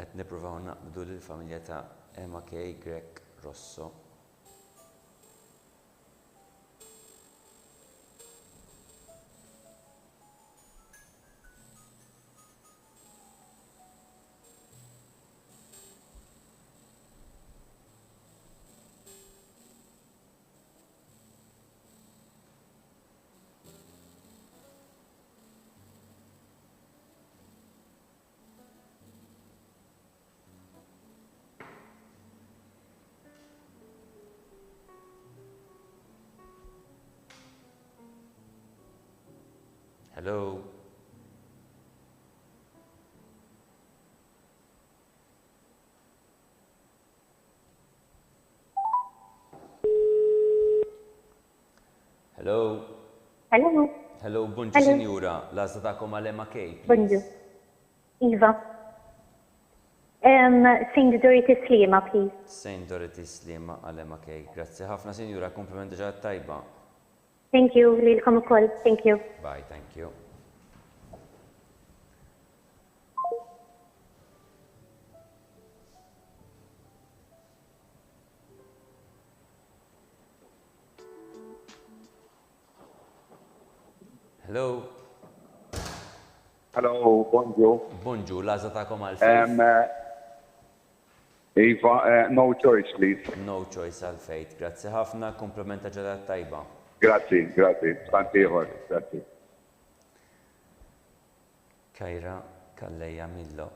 Qed nippruvaw naqbdu lill-familja ta' Emma K. Grek Rosso. Hello. Hello. Hello. Hello, bonġu Hello. sinjura, l-għazda ta'kom għal Emma K. Bonjour. Iva. Saint Dorothy Slima, please. Saint Dorothy Slima għal Emma K. Grazzi ħafna sinjura, komplimenti ġaħat tajba. Thank you, lilkom ukoll. Thank you. Bye, thank you. Hello. Hello, bonjour. Bonġu, l-għazda ta'kom għal fejt. Eva, no choice, please. No choice għal fejt. Grazzi ħafna, komplimenta ġaħat tajba. Grazie, Santiħor, grazie. Kajra Kalleja Millo.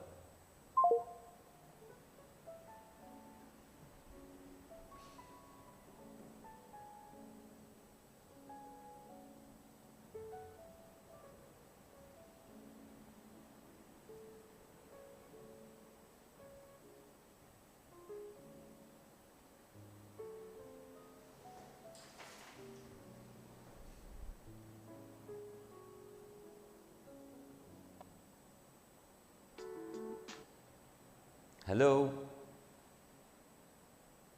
Hello.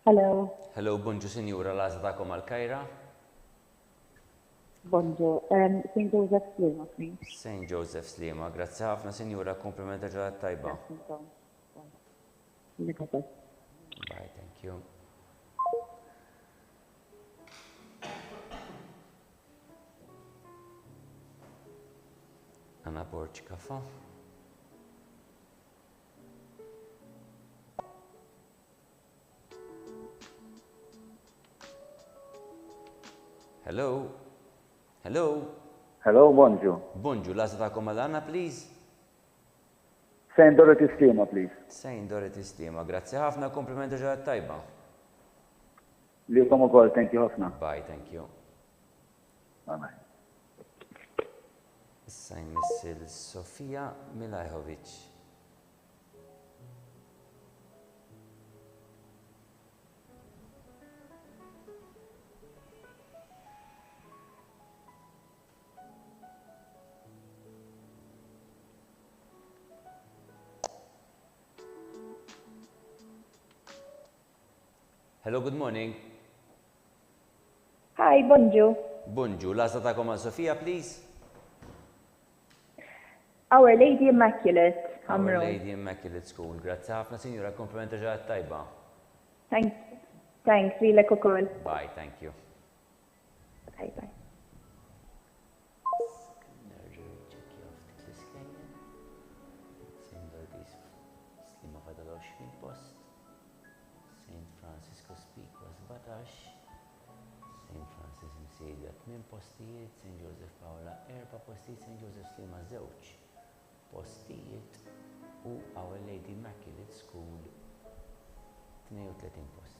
Hello. Hello, bonġu sinjura, l-għazda ta'kom għal Kajra. Bonjour. Saint Joseph Slima, please. Saint Joseph Slima, grazzi ħafna sinjura, komplimenta ġaħat tajba. Bye, thank you. Anna Borċ Kafa. Hello. Hello. Hello, bonjour. Bonġu, l-għazda ta'kom għal Anna, please. Saint Dorothy Slima, please. Saint Dorothy Slima, grazzi ħafna, komplimenti ġaħat tajba. Lilkom ukoll, thank you ħafna. Bye, thank you. Bye. Issa jmissil Sofija Milajhovic. Hello, good morning. Hi, bonjour. Bonġu, l-għazda ta'kom għal Sofija, please. Our Lady Immaculate, Our Amro. Lady Immaculate School. Grazzi ħafna, sinjura, komplimenta ġaħat tajba. Thanks, lilek ukoll. Bye, thank you. Bye, bye. Saint Dorothy Slima fadal 20 post. Saint Francisco Speak was 17. Saint Francis Msejda 8 postijiet. Saint Joseph Paola 4 postijiet. Saint Joseph Slima 2 postijiet. U Our Lady Immaculate School 32 post.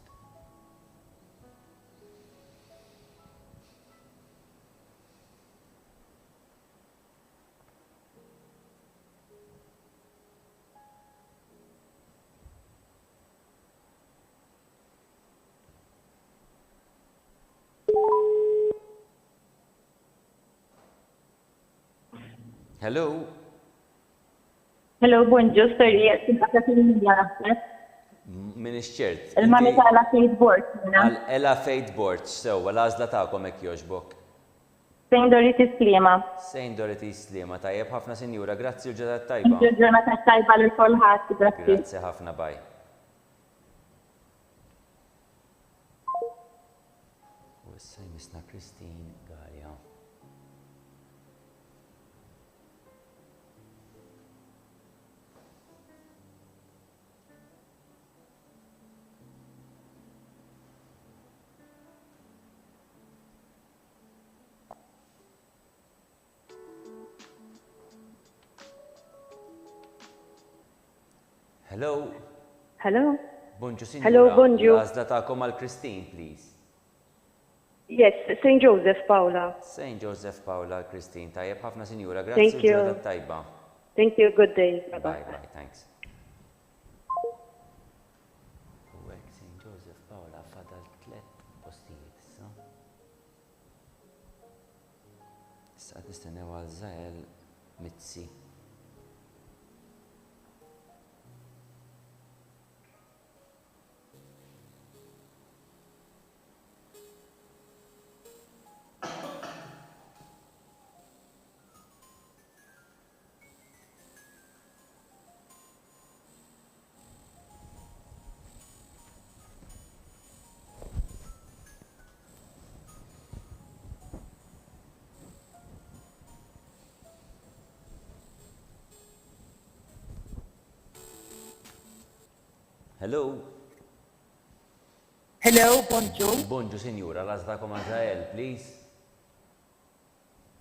Hello. Hello, bonjour, sorry, simpaka fil-Indja naħseb. Min ixċert. Il-mami ta' Faith Borch, Ella Faith Borch, sewa, l-għazla ta'kom ek joġbok. St. Dorothy Slima. St. Dorothy Slima, tajjeb ħafna sinjura, grazzi u ġedat tajba. Ġurnata tajba lil kulħadd, grazzi. Grazzi ħafna, baj. U issa jmissna Christine Galja. Hello. Hello. Bonġu, signora. Hello, bonġu. Għazla ta'kom għal Christine, please. Yes, St. Joseph, Paula. St. Joseph, Paula, Christine. Tajjeb ħafna sinjura, grazzi Thank u you. ġurnata tajba. Thank you. Good day. Bye, bye, thanks. U hekk St. Joseph, Paula, fadal 3 postijiet, issa. Issa qed nistennew għal Zael Mizzi. Hello. Hello, bonġu. Bonġu, sinjura, għazdakom għal Zael, please.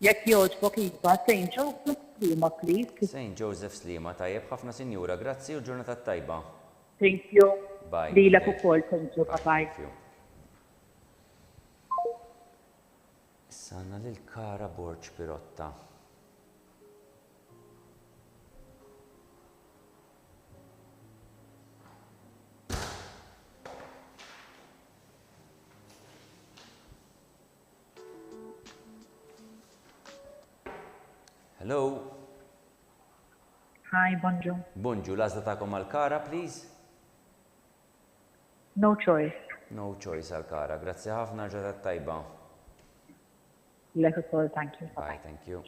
Jekk jogħġbok iva, St. Joseph Slima, please. St. Joseph Slima, tajjeb ħafna sinjura, grazzi u ġurnata tajba. Thank you. Bye. Lilek ukoll, thank you, bye. Issa għandna lil Kara Borġ Pirotta. Hello. Hi, bonġu. Bonġu, l-għazda ta'kom għal-Kara, please? No choice. No choice għal-Kara. Grazzi ħafna ġurnata tajba. Lilek ukoll, thank you. Bye, thank you.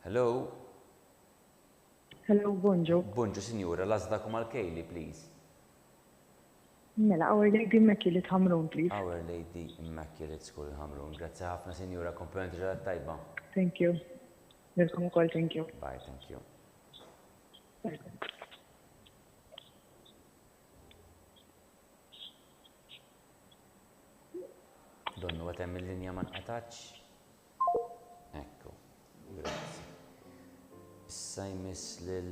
Hello. Hello, bonġu. Bonġu, sinjura, l-għazdakom għal-Kejli, please. Mela, Our Lady Immaculate Hamrun, please. Our Lady Immaculate School Hamrun. Grazzi ħafna, sinjura, komplimenti ġurnata tajba. Thank you. Welcome ukoll, thank you. Bye, thank you. Donnu għatem il-linja man qataċ. Ekku, grazzi. Issa jmiss lil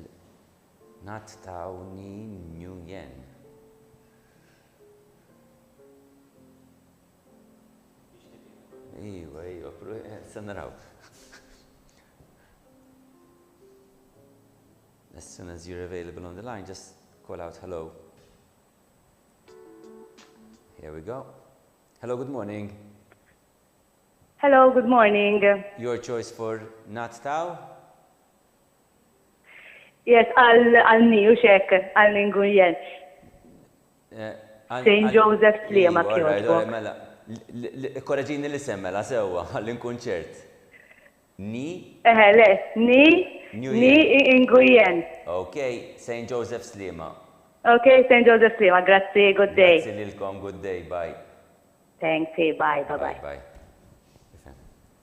Nat Tawni Nguyen. Iwa, issa naraw. As soon as you're available on the line, just call out hello. Here we go. Hello, good morning. Hello, good morning. Your choice for Nat Taw? Yes, I'll New Shek, I'll Nguyen. St. Joseph Slima, mela. Korreġini li semmela sewa għall-inkunċert. Ni? Le, Ni Nguyen. Okay, St. Joseph Slima. Okay, St. Joseph Slima, grazie, good day. Grazie lilkom, good day, bye. Thanks, bye, bye. Bye.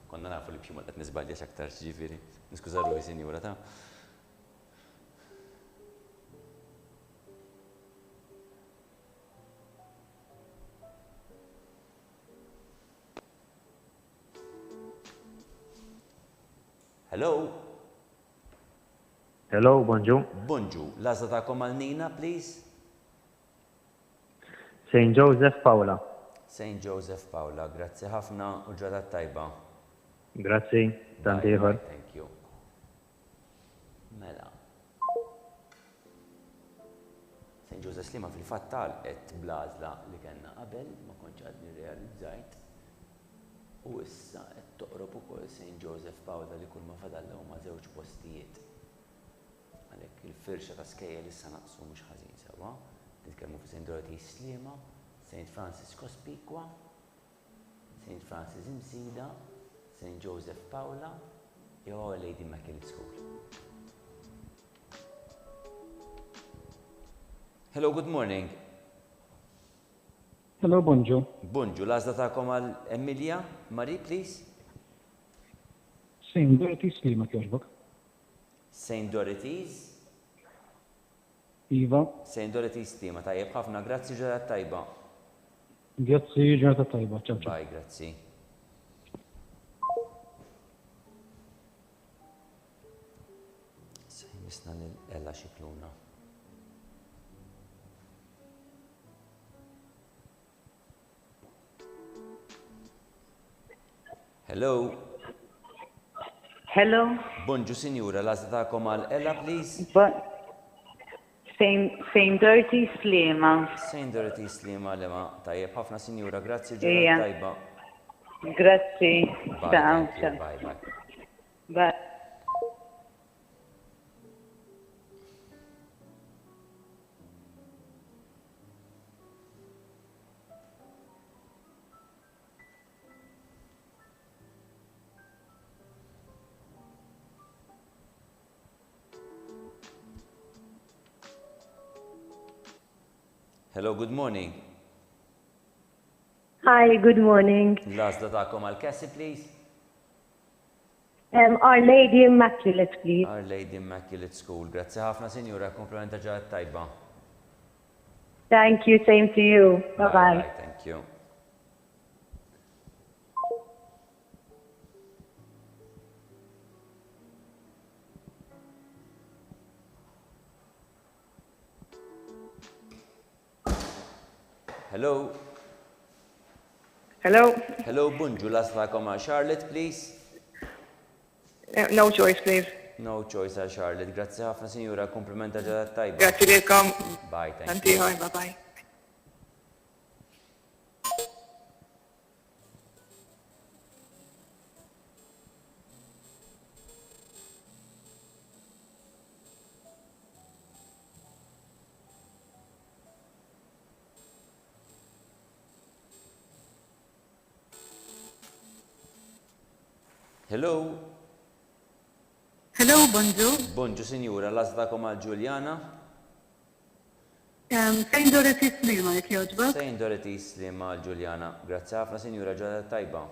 Konna nafu li bxie qed nisbalja x'aktar ġifieri. Niskuża ruħi, sinjura ta'. Hello. Hello, bonġu. Bonġu, l-għazda ta'kom għal-Nina, please. St. Joseph Paula. St. Joseph Paula, grazzi ħafna u ġurnata tajba. Grazzi, tanti ieħor. Thank you. Mela. Joseph Slima fil-fatt talqet bl-għażla li kellna qabel ma kontx għad nirrealizzajt. U issa qed toqrob ukoll St. Joseph Paula li kull ma fadalla huma żewġ postijiet. Għalhekk il-firxa ta' skejjel issa naqsu mhux ħażin sewwa. Nitkellmu fi St. Dorothy Slima, St. Francis Cospicua, St. Francis Imsida, St. Joseph Paula, jew Our Lady Immaculate School. Hello, good morning. Hello, bonjour. Bonjour, l-għażla tagħkom għal Emilia, Marie, please. St. Dorothy Slima kjoġbok. St. Dorothy's. Iva. St. Dorothy's Slima, tajjeb ħafna, grazzi ġurnata tajba. Grazzi ġurnata tajba, ċaw. Bye, grazzi. Nisna l-ella xikluna. Hello. Hello. Bonġu, sinjura, l-għazda ta'kom għal Ella, please. St. Dorothy Slima. St. Dorothy Slima, lema. Tajjeb, ħafna sinjura, grazzi ġurnata tajba. Grazzi. Ciao. Bye, bye. Bye. Hello, good morning. Hi, good morning. L-għazda ta'kom għal Cassie, please. Our Lady Immaculate, please. Our Lady Immaculate School. Grazzi ħafna, sinjura, komplimenta ġaħat tajba. Thank you, same to you. Bye-bye. Bye, thank you. Hello. Hello. Hello, bonġu, l-għazda ta'kom għal Charlotte, please. No choice, please. No choice għal Charlotte. Grazzi ħafna, sinjura, komplimenta ġaħat tajba. Grazzi lilkom. Bye, thank you. Antiħoj, bye-bye. Hello. Hello, bonġu. Bonġu, sinjura, l-għazda ta'kom għal Giuliana. St. Dorothy Slima, jek joġbok? St. Dorothy Slima għal Giuliana. Grazzi ħafna, sinjura, ġurnata tajba.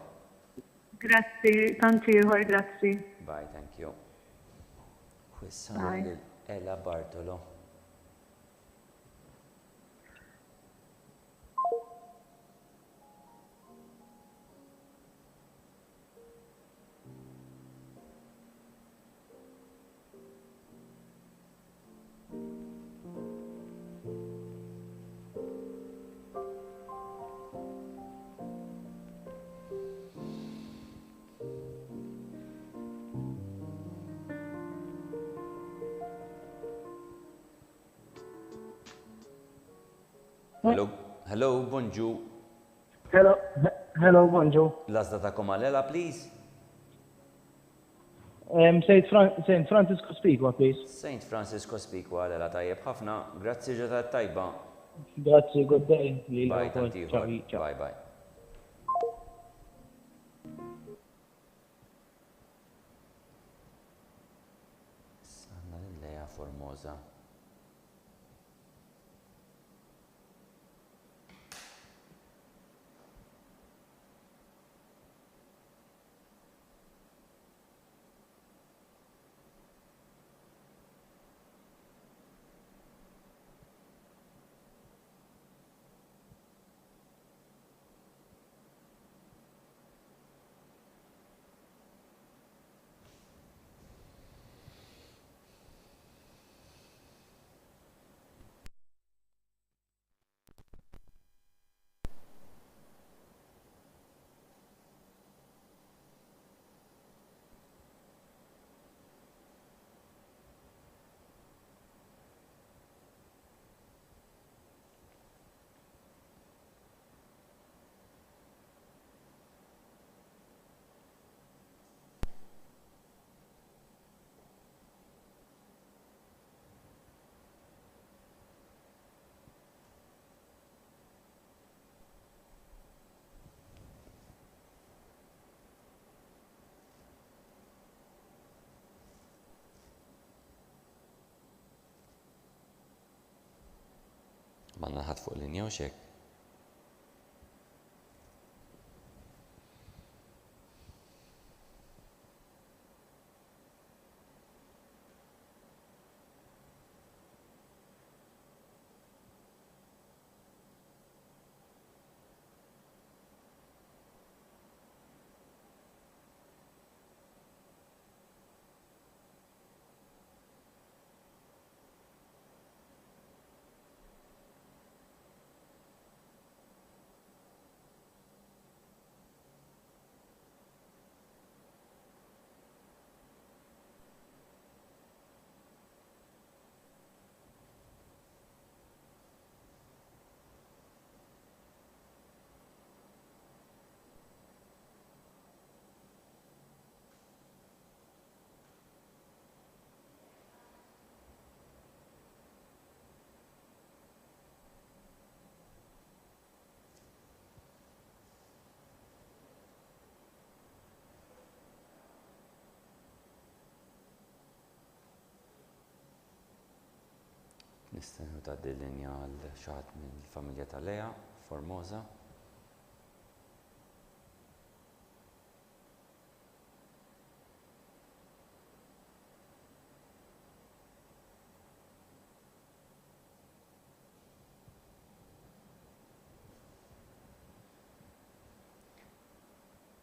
Grazzi, tantiħor, grazzi. Bye, thank you. Kwissa Bye. Ella Bartolo. Hello, bonġu. Hello, bonġu. L-għazda ta'kom għal Ella, please. St. Francis Cospicua, please. St. Francis Cospicua għal Ella tajjeb ħafna. Grazzi ġurnata tajba. Grazzi, good day. Bye, tantiħor. Bye, bye. Sanna l-leja Formosa. Manna ħadd fuq linja u xek. Nistennu tgħaddi linja għal xi ħadd mill-familja ta' Lea, Formosa.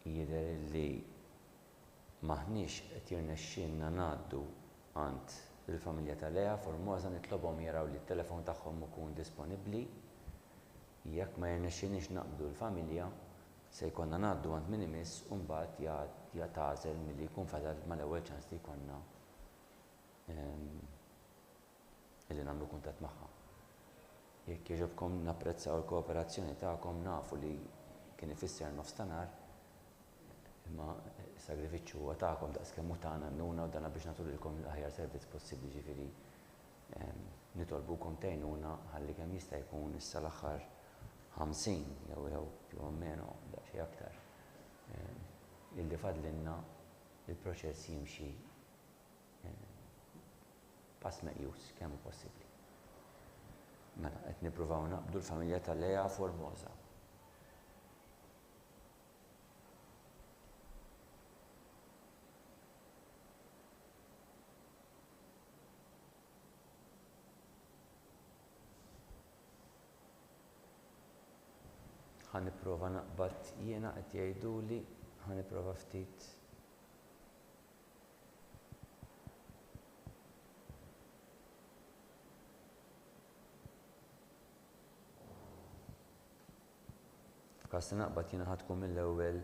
Jidher li maħniex qed jirnexxielna ngħaddu għand il-familja ta' Lea, Formosa, nitlobhom jaraw li t-telefon tagħhom ikun disponibbli. Jekk ma jirnexxinix naqbdu l-familja, se jkollna ngħaddu għand min imiss u mbagħad jagħtażel milli jkun fadal mal-ewwel ċans li jkollna illi nagħmlu kuntatt magħha. Jekk jogħġobkom napprezzaw il-kooperazzjoni tagħkom, nafu li kien ifisser nofs ta' nar, imma sagrifiċċju huwa tagħkom daqskemm hu tagħna nnuna u dana biex nagħtulilkom l-aħjar servizz possibbli, ġifieri nitolbukom tgħinuna ħalli kemm jista' jkun issa l-aħħar 50 jew più o meno daqsxejn aktar illi fadlilna il-proċess jimxi pass meqjus kemm hu possibbli. Mela qed nippruvaw naqbdu l-familja ta' Lea, Formosa. Ħanipprova naqbad jiena qed jgħiduli ħanipprova ftit. F'każ li naqbad jiena ħadd tkun mill-ewwel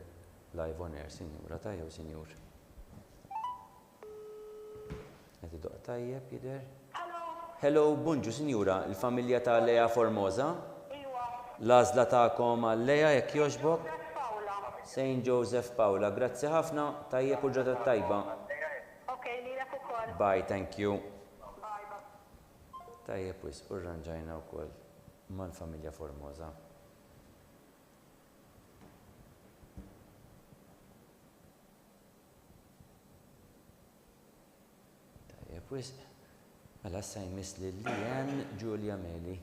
live on air, sinjura tajjeb sinjur. Qed idoq tajjeb jidher. Hello, bunġu sinjura, il-familja ta' Lea Formosa. L-għażla tagħkom għal Lea jekk jogħġbok. St. Joseph Paula, grazzi ħafna, tajjeb u ġodda tajba. Bye, thank you. Tajjeb wis, u rranġajna wkoll mal-familja Formosa. Tajjeb wis, mela issa jmiss lil Lian Giulia Meli.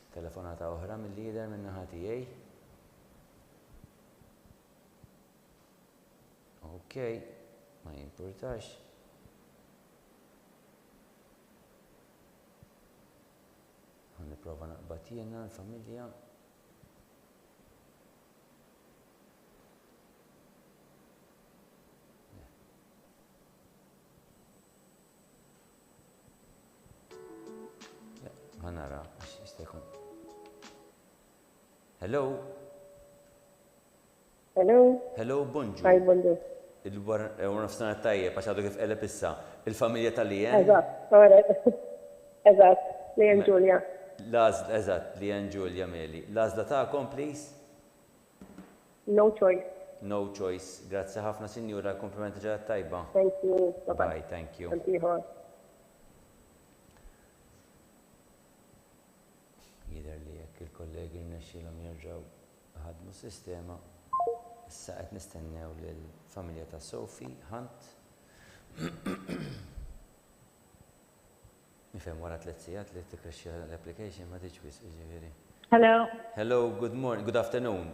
Telefonata oħra mill-lider min-naħa tiegħi. Okej, ma jimpurtax. Nipprova naqbad jiena l-familja. Ħanara għax jista' jkun. Hello. Hello. Hello, bonġu. Hi, bonġu. Il-nofsana tajjeb, għax għadu kif qeleb issa. Il-familja tal-Lian? Eżatt, Lian Giulia. Eżatt, Lian Giulia Meli. L-għażla tagħkom, please? No choice. No choice. Grazzi ħafna, sinjura, komplimenti ġara tajba. Thank you. Bye, thank you. Jidher li jekk il-kollegi rnexxielhom jerġgħu ħadmu s-sistema, issa qed nistennew lill-familja ta' Sophie Hunt. Nifhem wara 3 sigħat li tikkrixxi l-application ma tiġ wisq ġifieri. Hello. Hello, good morning, good afternoon.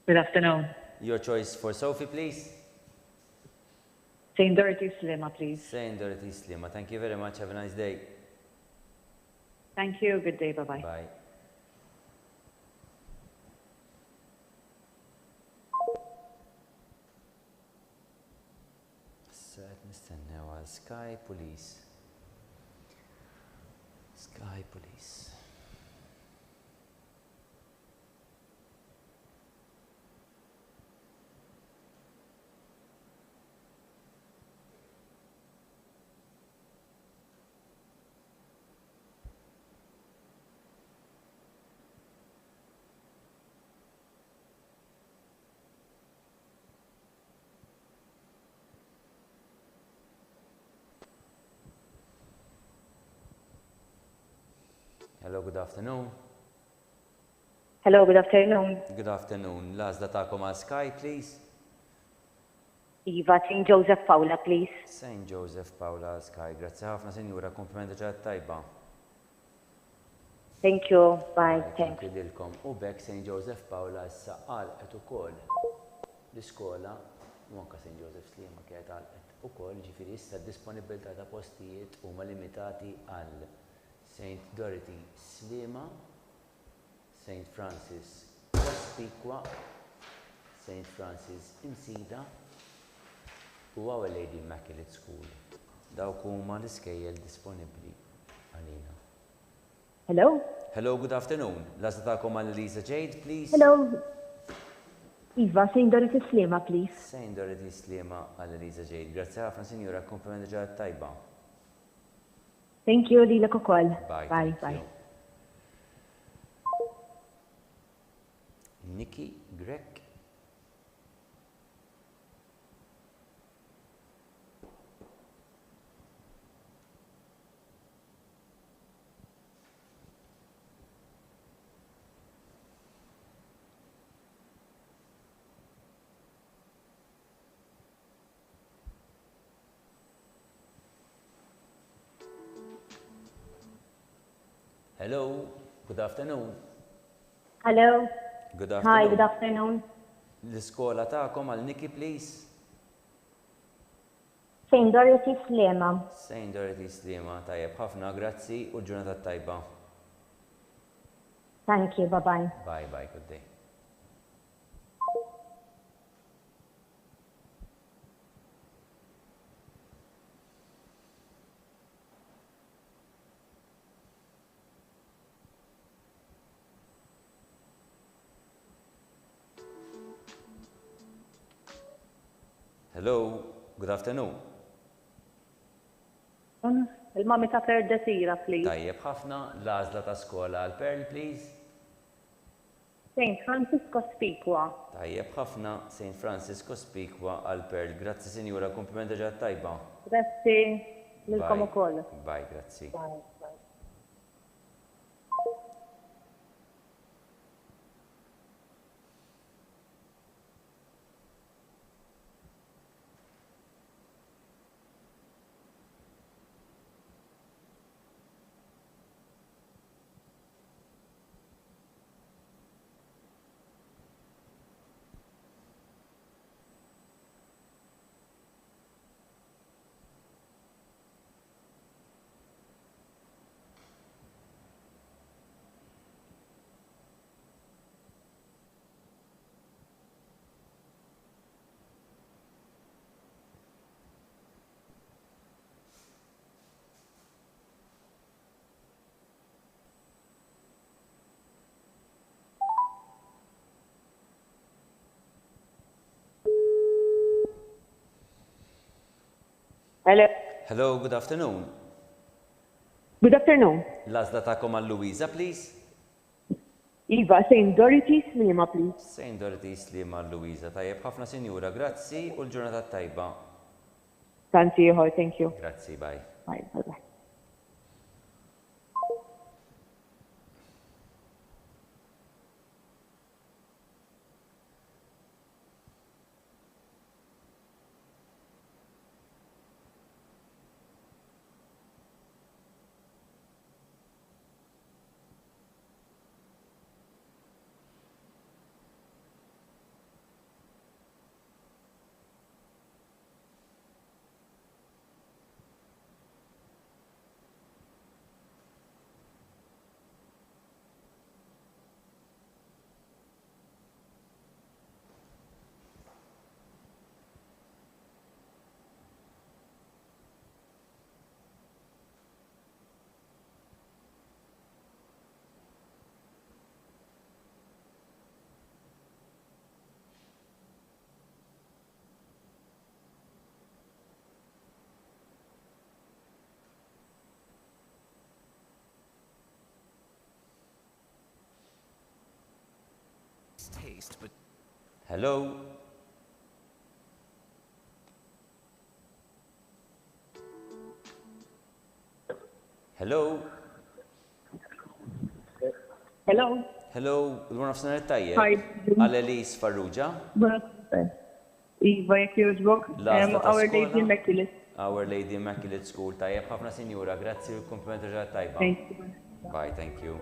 Good afternoon. Your choice for Sophie, please. St. Dorothy Slima, please. St. Dorothy Slima. Thank you very much. Have a nice day. Thank you. Good day. Bye-bye. Bye. Set nistennew għal Sky Police. Sky Police. Hello, good afternoon. Hello, good afternoon. Good afternoon. L-għażla tagħkom għal Sky, please. Iva, St. Joseph Paula, please. St. Joseph Paula Sky. Grazzi ħafna, Sinjura, komplimenti ġad tajba. Thank you. Bye. Thank you lilkom. U bekk St. Joseph Paula issa qalqet ukoll l-iskola, u anke St. Joseph Slima kienet qalqet ukoll, ġifieri issa d-disponibilità ta' postijiet huma limitati għal St. Dorothy Slima, St. Francis Cospicua, St. Francis Insida u Our Lady Immaculate School. Dawk huma l-iskejjel disponibbli għalina. Hello? Hello, good afternoon. L-għażla tagħkom għal Lisa Jade, please. Hello. Iva, St. Dorothy Slima, please. St. Dorothy Slima għal Lisa Jade. Grazzi ħafna, Sinjura, komplimenti ġad tajba. Thank you, lilek ukoll. Bye. Bye, bye. Nikki Grek. Hello, good afternoon. Hello. Good afternoon. Hi, good afternoon. L-iskola tagħkom għal Nikki, please. St. Dorothy Slima. St. Dorothy Slima, tajjeb ħafna, grazzi u ġurnata tajba. Thank you, bye-bye. Bye, bye, good day. Hello, good afternoon. Il-mami ta' Perdesira, please. Tajjeb ħafna, l-għażla ta' skola għal Pearl, please. St. Francis Cospicua. Tajjeb ħafna, St. Francis Cospicua għal Pearl. Grazzi, Sinjura, komplimenti ġad tajba. Grazzi, lilkom ukoll. Bye, grazzi. Bye. Hello. Hello, good afternoon. Good afternoon. L-għażla tagħkom għal Louisa, please. Iva, St. Dorothy Slima, please. St. Dorothy Slima għal Louisa. Tajjeb ħafna, Sinjura, grazzi u l-ġurnata tajba. Tanti ieħor, thank you. Grazzi, bye. Bye, bye. taste, but Hello? Hello? Hello. Hello, il-għuna f-sanar tajjeb. Hi. Għal-Elis Farrugia. Iva, jek joġbok. L-għazla ta' Our Lady skola. Immaculate. Our Lady Immaculate School. Tajjeb, ħafna sinjura, grazzi u komplimenti ġa tajba. Thank you. Bye, thank you.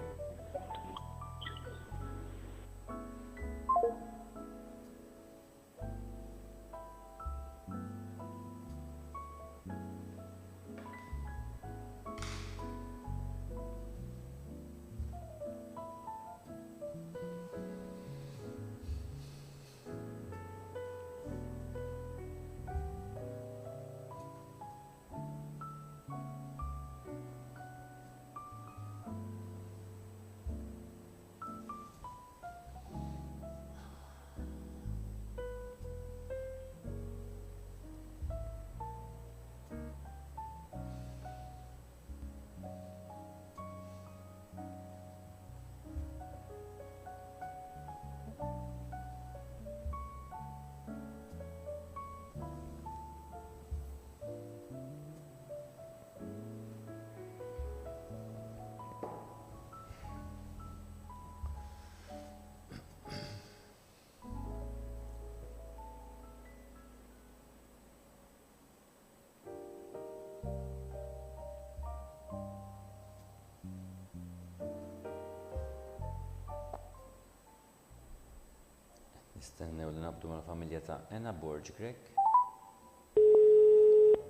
Nistennew li nabdu mal-familja ta' Anna Borg Grek.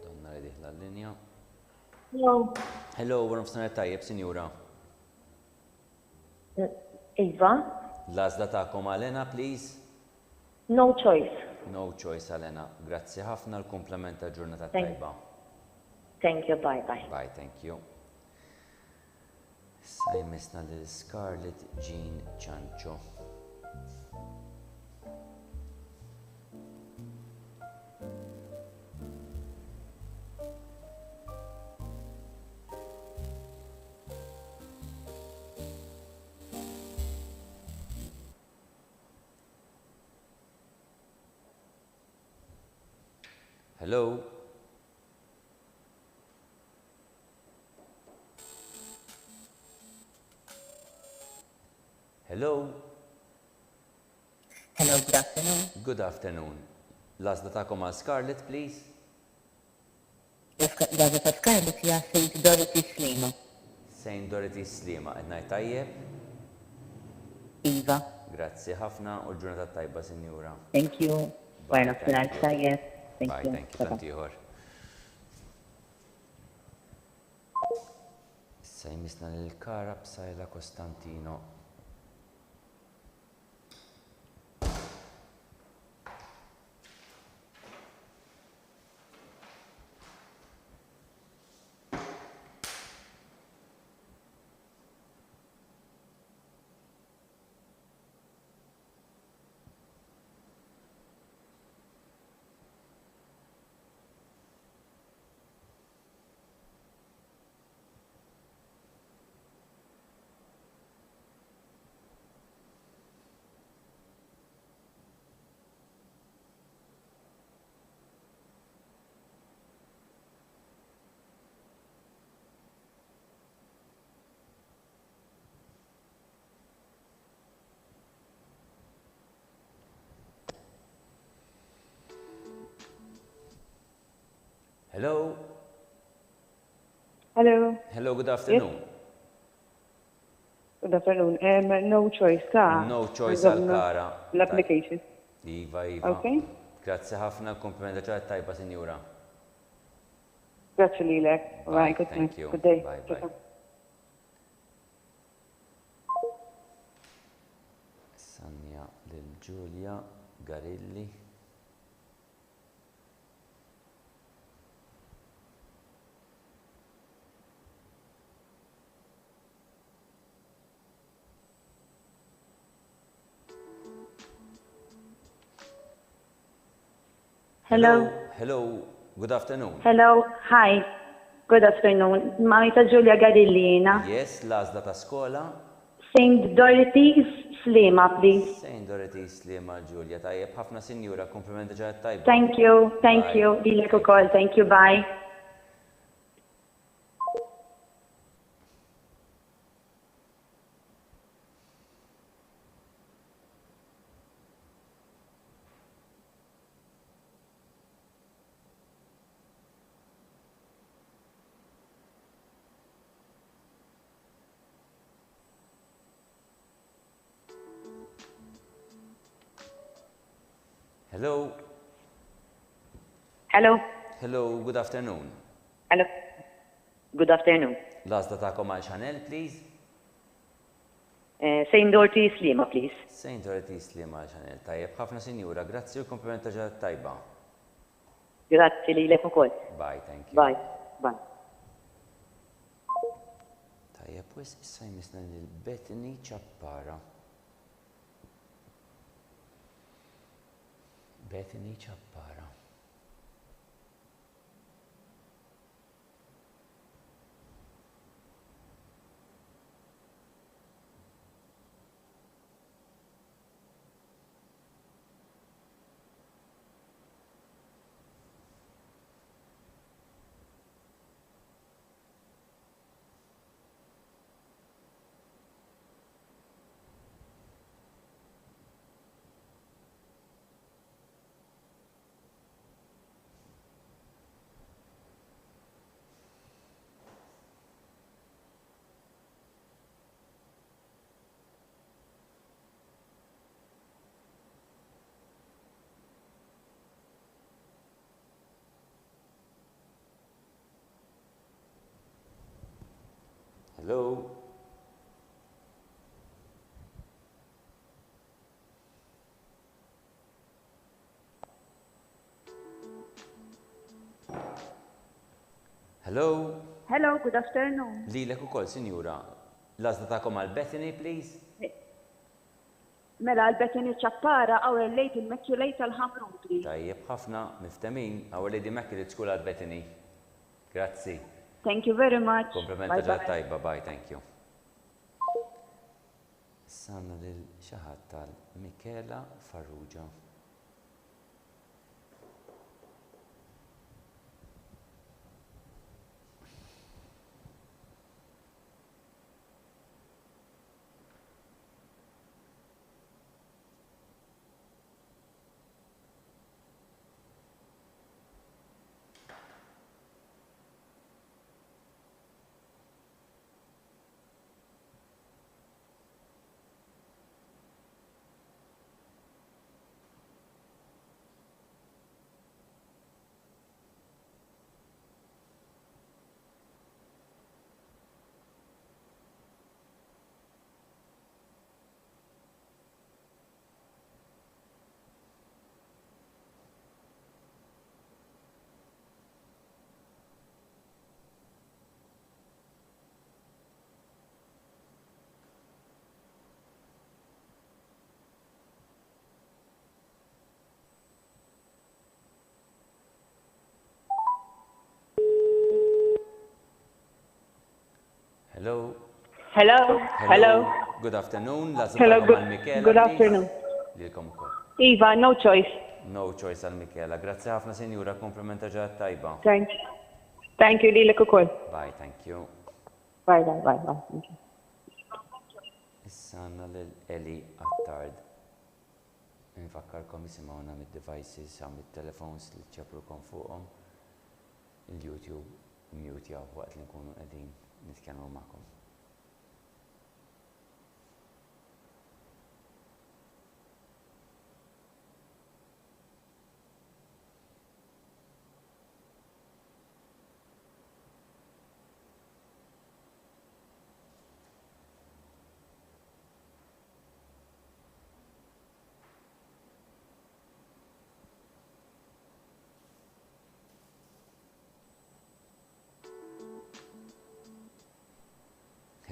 Donna li diħla l-linja. Hello. Hello, għan f-sanar tajjeb, sinjura. Iva. L-għazla ta'kom għal-Anna, please. No choice. No choice għal-Anna. Grazzi ħafna l-komplement ta' ġurnata Thank- tajba. Thank you, bye bye. Bye, thank you. Sajmisna l-Scarlett Jean Ciancio. Hello? Hello? Hello, good afternoon. Good afternoon. L-għazla ta'kom għal Scarlett, please. L-għazla ta' Scarlett hija St. Dorothy Slima. St. Dorothy Slima, għednaj tajjeb? Iva. Grazzi ħafna u l-ġurnata tajba, sinjura. Thank you. Bye, nafsinar tajjeb. Bye, thank you, tantiħor. Issa jmisna l-kara b'Sajla Kostantino. Hello? Hello. Hello, good afternoon. Good afternoon. No choice, ta' No choice għal-kara. L-application. Iva, Iva. Okay. Grazzi ħafna l-komplimenta ġa tajba, sinjura. Grazzi lilek. Right, good Thank you. Good day. Bye, bye. Sanja lil Giulia Garilli. Hello. Hello, good afternoon. Hello. Hi. Good afternoon. Mamita Giulia Garillina. Yes, l-għazla ta' skola. Saint Dorothy's Slima, please. Saint Dorothy Slima Ġulja, tajjeb ħafna sinjura, komplimenti ġedat tajba. Thank you. Lilek ukoll, thank you, bye. Hello. Hello. Hello, good afternoon. Hello. Good afternoon. L-għazda ta'kom għal Chanel, please. Saint Dorothy Slima, please. Saint Dorothy Slima għal Chanel. Tajjeb ħafna sinjura, grazzi u komplimenta ġedat tajba. Grazzi lilek ukoll. Bye, thank you. Bye. Tajjeb, wis issa jmisna l-Bethany Ċappara. Bethany Ċappara. Hello. Hello. Hello, good afternoon. Lilek ukoll, sinjura. L-għażla tagħkom għal Bethany, please. Mela l-Bethany Ċappara, Our Lady Immaculate tal-Ħamrun. Tajjeb ħafna, miftemin, Our Lady Immaculate School għal Bethany. Grazzi. Thank you very much. Komplimenta ġedat tajba, bye, thank you. Sanna lil xaħat tal-Mikela Farrugia. Hello. Good afternoon. Good afternoon. Lilkom ukoll. Iva, no choice. No choice għal Mikela. Grazzi ħafna sinjura, komplimenta ġedat tajba. Thank you lilek ukoll. Bye, thank you. Bye. Thank you. Issa għandna l-Eli Attard. Nfakkarkom isimgħuna mid-devices għam mid-telefons li ċeprukom fuqhom. Il-YouTube mute jaw waqt li nkunu qegħdin nitkellmu magħkom.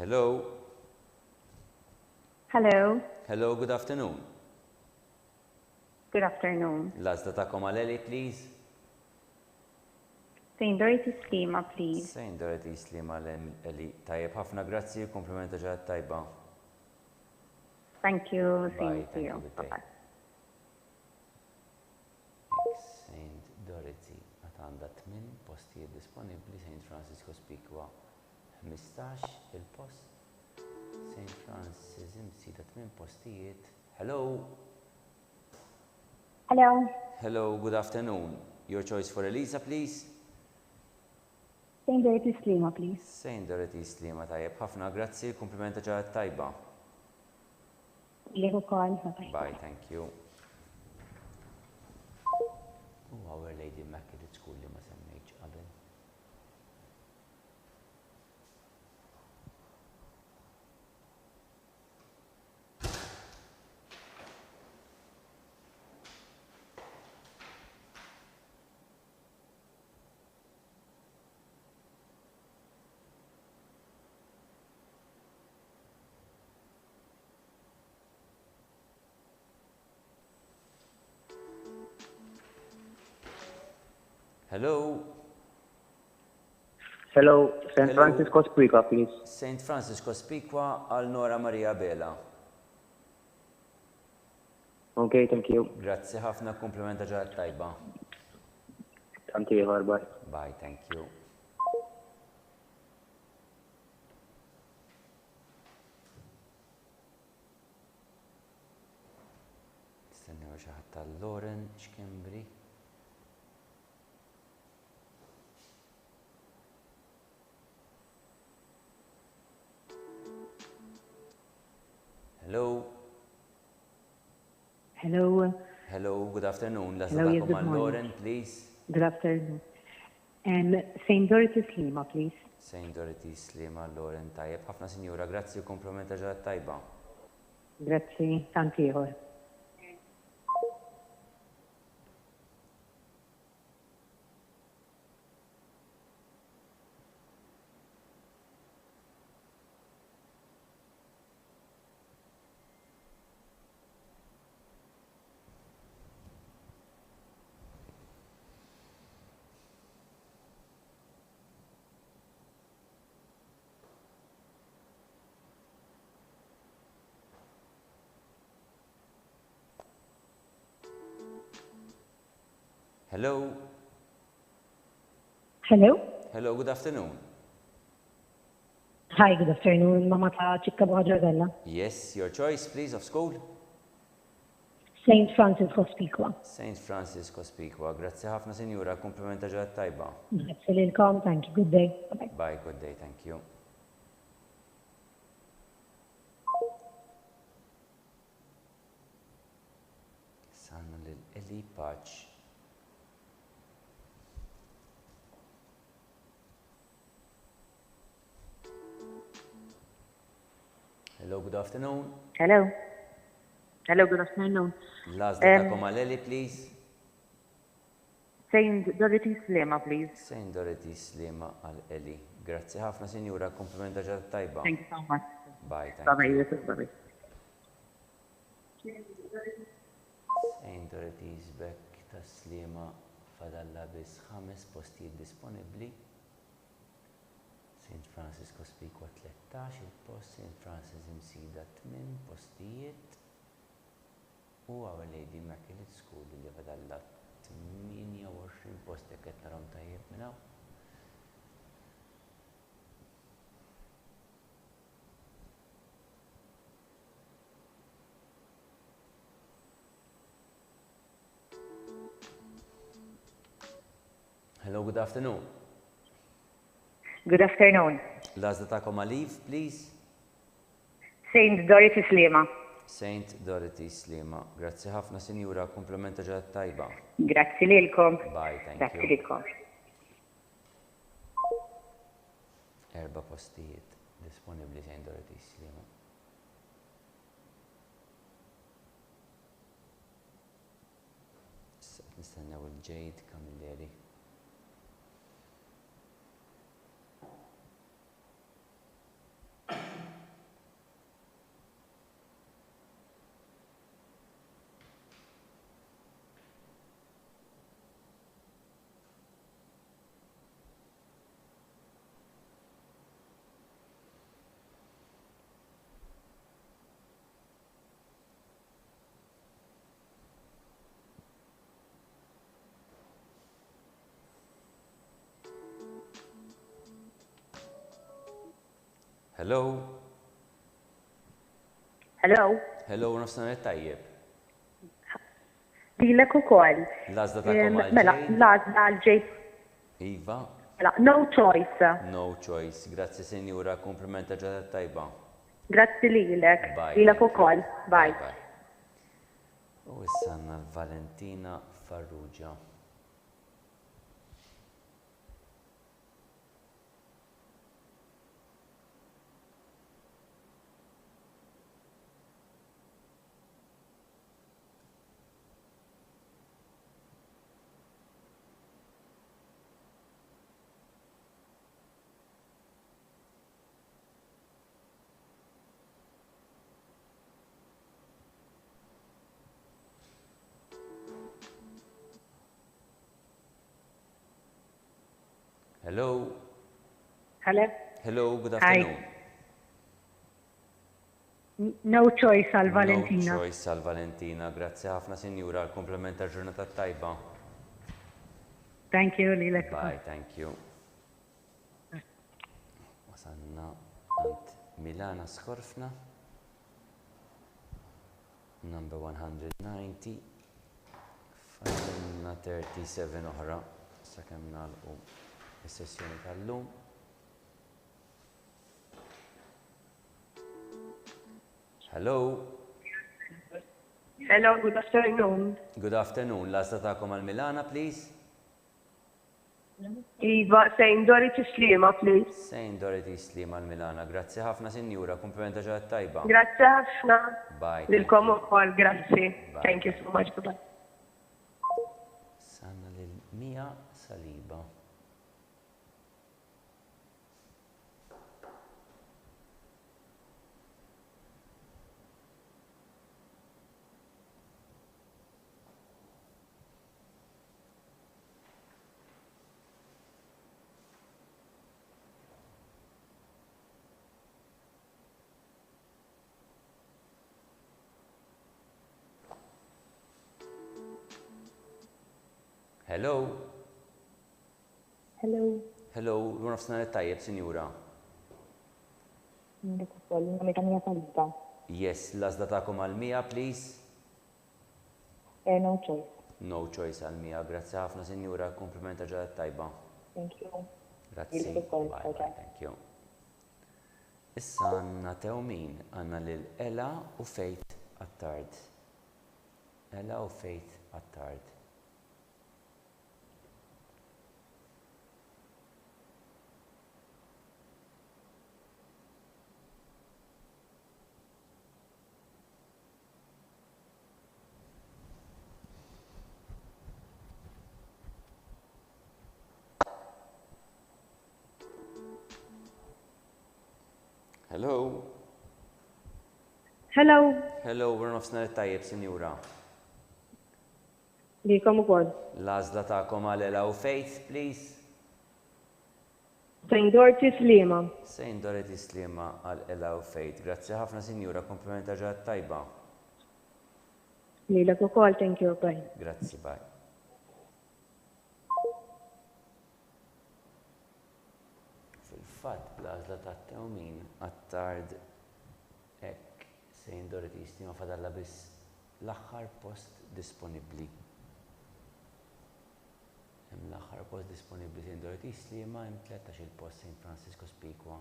Hello. Hello, good afternoon. Good afternoon. L-għażla tagħkom għal Eli, please. Saint Dorothy Slima, please. Saint Dorothy Slima għal Eli. Tajjeb ħafna grazzi, komplimenta ġedat tajba. Thank you. Bye, Same to thank you. you. Good day. Bye-bye. St. Dorothy għandha 8 postijiet disponibbli, St. Francisco Spiqua 15 il-post, St. Francis imsida 8 postijiet. Hello. Hello. Hello, good afternoon. Your choice for Elisa, please. St. Dorothy Slima, please. St. Dorothy Slima tajjeb. Ħafna grazzi, komplimenta ġaħat tajba. Liħu kol. Bye-bye. Bye, thank you. Our Lady Immaculate School li ma semmejċ qabel. Hello. Hello, St. Francisco Spiqua, please. St. Francisco Spiqua għal Nora Maria Bela. Okay, thank you. Grazzi ħafna, komplimenta ġaħat tajba. Thank you, bye. Bye, thank you. Stennew ġaħat tal-Loren, x'Kembri. Hello. Hello. Hello, good afternoon. Hello, yes, good morning. Lauren, please. Good afternoon. St. Dorothy Slima, please. St. Dorothy Slima, Lauren, tajjeb. Ħafna sinjura, grazzi u komplimenta ġaħat tajba. Grazzi, tantiħor. Hello. Hello. Hello, good afternoon. Hi, good afternoon. Mama ta' ċikka Bħaġardella. Yes, your choice, please, of school. St. Francisco Spiqua. St. Francisco Spiqua. Grazzi ħafna, sinjura, komplimenta ġaħat tajba. Grazzi lilkom, thank you, good day. Bye-bye. Bye, good day, thank you. Sannu l-Eli Paċ. Hello, good afternoon. Hello. Hello, good afternoon. Last data Eli, please. St. Dorothy Slima, please. St. Dorothy Slima għal Eli. Grazzi ħafna, sinjura, komplimenta ġaħat tajba. Thank you so much. Bye, thank Bye-bye, you. bye-bye. St. Dorothy's Beck ta' Slima fadalla bis 5 postijiet disponibli. St. Francisco Spiqua 13 il-post, St. Francis imsida 8 postijiet u Our Lady Immaculate School li fadalla 28 post jekk qed narhom tajjeb minn hawn. Hello, good afternoon. Good afternoon. Last data leave, please. St. Dorothy Slima. St. Dorothy Slima. Grazzi ħafna, sinjura, komplimenta ġaħat tajba. Grazzi lilkom. Bye, thank Grazzi you. lilkom. 4 postijiet disponibli St. Dorothy Slima. Nistennew il-ġejt Kamilleri. Hello. Hello. Hello, nofsinhar tajjeb. Dilek ukoll. L-għażla tagħkom għal Mela, l-għażla għal ġejt. Iva. Mela, no choice. No choice. Grazzi Sinjura, komplimenta ġodda tajba. Grazzi lilek. Bye. Dilek ukoll. Bye. U issa għandna l-Valentina Farrugia. Hello. Hello. Hello, good afternoon. No choice għal Valentina. No choice għal Valentina. Grazzi ħafna Sinjura, l-komplement tal-ġurnata tajba. Thank you, lilek. Bye, thank you. Wasanna għand Milana Skorfna. Number 190. Fajna 37 oħra. Sakemm nagħlqu is-sessjoni tal-lum. Hello. Hello, good afternoon. Good afternoon. L-għażla tagħkom għal Milana, please. Iva, St. Dorothy Slima, please. St. Dorothy Slima għal Milana. Grazzi ħafna Sinjura, komplimenta ġodda tajba. Grazzi ħafna. Bye. Lilkom ukoll, grazzi. Thank you so much. Bye. Sanna lil Mia Saliba. Hello. Hello. Hello, l-nofsinhar tajjeb, Sinjura. Yes, l-għażla tagħkom għal Mia, please. No choice. No choice għal Mia. Grazzi ħafna Sinjura, komplimenta ġodda tajba. Thank you. Grazzi. Bye, thank you. Issa għandna tewmin għandna lil Ela u Fejt Attard. Ela u Fejt Attard. Hello. Hello. Hello, we're nofsinhar tajjeb, Sinjura. Likom ukoll. L-għażla tagħkom għal Ela u Fejt, please. St. Dorothy Slima. St. Dorothy Slima għal Ela u Fejt. Grazzi ħafna Sinjura, komplimenta ġodda tajba. Lilek ukoll, thank you, bye. Grazzi, bye. Fil-fatt, l-għażla tat-tewmin Attard hekk St. Dorothy Slima fadalla biss l-aħħar post disponibbli. Hemm l-aħħar post disponibbli St. Dorothy Slima, hemm 13 il-post St. Francisco Spiqua,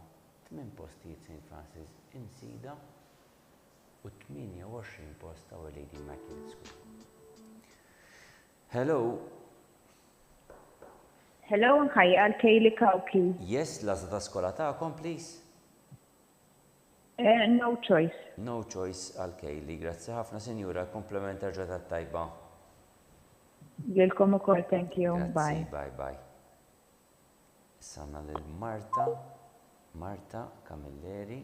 8 postijiet St. Francis Insida u 28 post Our Lady Immaculate School. Hello. Hello, nħajja għal Kayli Kawki. Yes, l-għażla ta' skola tagħkom, please. No choice. No choice għal Kayli. Grazzi ħafna Sinjura, komplimenta ġodda tajba. Lilkom ukoll, thank you, Grazzi, bye. bye. Sanna lil Marta Camilleri.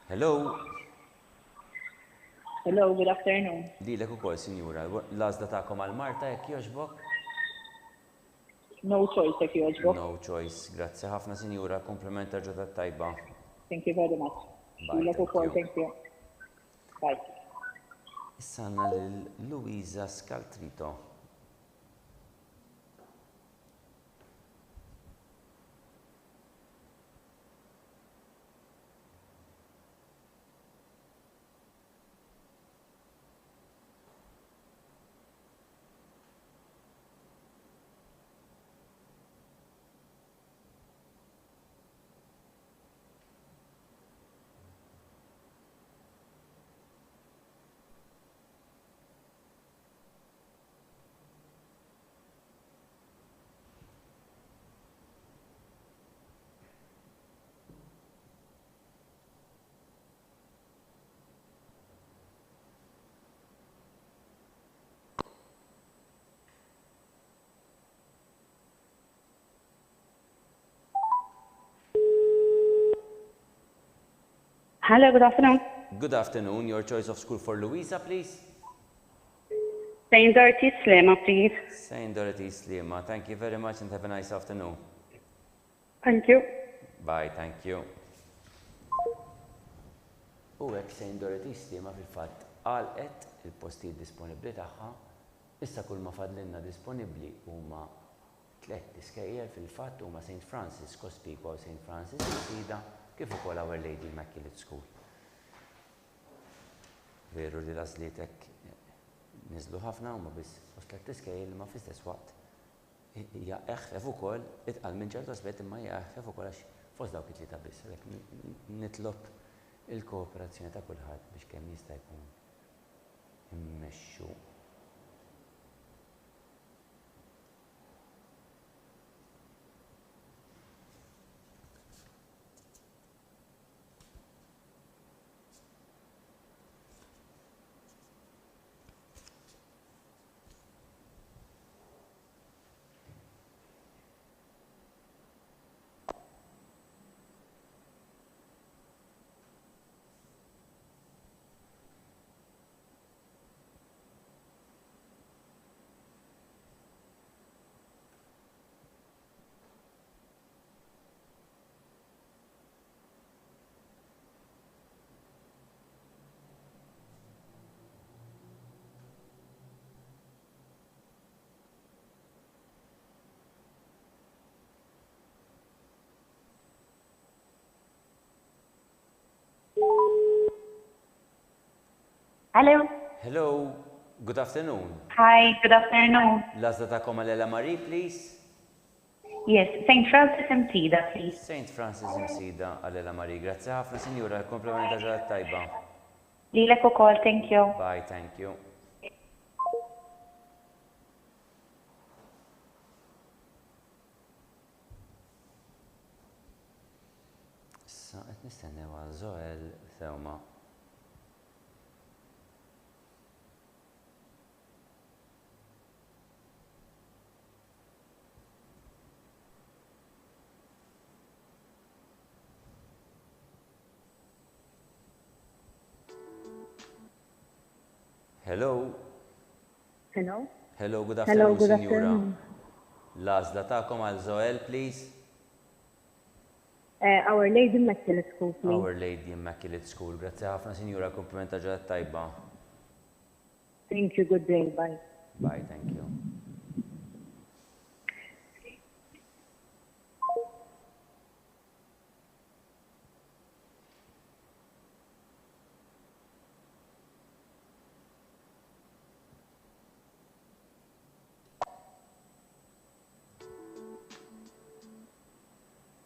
Hello. Hello, good afternoon. Dilek ukoll, Sinjura. L-għażla tagħkom għal Marta jekk jogħġbok? No choice, jekk jogħġbok. No choice. Grazzi ħafna, Sinjura. Komplement ta' ġodda tajba. Thank you very much. Bye, Lilek ukoll, thank thank you. Bye. Issa għandna lil Luisa Scaltrito. Hello, good afternoon. Good afternoon. Your choice of school for Louisa, please. St. Dorothy Slema, please. St. Dorothy Slima. Thank you very much and have a nice afternoon. Thank you. Bye, thank you. U hekk St. Dorothy Slima fil-fatt għalqet il-postijiet disponibbli tagħha. Issa kull ma fadlinna disponibbli huma 3 iskejjel fil-fatt huma St. Francis Cospicua u St. Francis Sida kif ukoll Our Lady Immaculate School. Veru li l-għażliet hekk niżlu ħafna huma biss 3 iskejjel ma fl-istess waqt hija eħfef ukoll itqal minn ċertu aspett imma hija eħfef ukoll għax fost dawk it-tlieta biss. Għalhekk nitlob il-kooperazzjoni ta' kulħadd biex kemm jista' jkun immexxu. Hello. Hello, good afternoon. Hi, good afternoon. L-għażla tagħkom għal Ella Marie, please. Yes, St. Francis Msida, please. St. Francis Msida għal Ella Marie. Grazzi ħafna, Sinjura, komplement ta' ġrat tajba. Lilek ukoll, thank you. Bye, thank you. Issa qed nistennew għal Zoel Sewma. Hello. Hello. Hello, good afternoon, good Signora. afternoon. L-għażla tagħkom għal Zoel, please. Our Lady Immaculate School, please. Our Lady Immaculate School. Grazzi ħafna, Signora, komplimenta ġrat tajba. Thank you, good day, bye. Bye, thank you.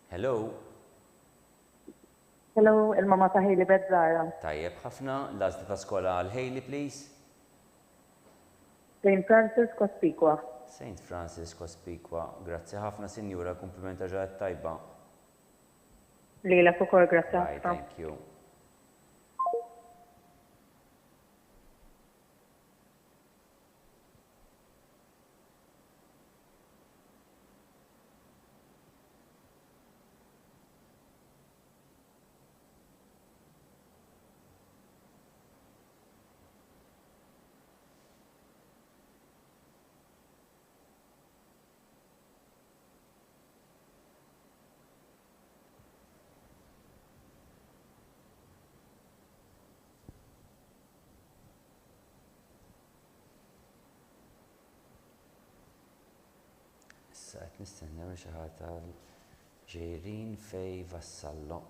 Hello. Hello, il-mama ta' Hailey Bezzara. Tajjeb ħafna, l-għażla ta' skola għal Hailey, please. St. Francis Cospicua. St. Francis Cospicua. Grazzi ħafna, Sinjura, komplimenta ġrat tajba. Lilek ukoll, grazzi Bye, ħafna. thank you. Sat nistennew xi ħadd tal ġejrin fej vassallo.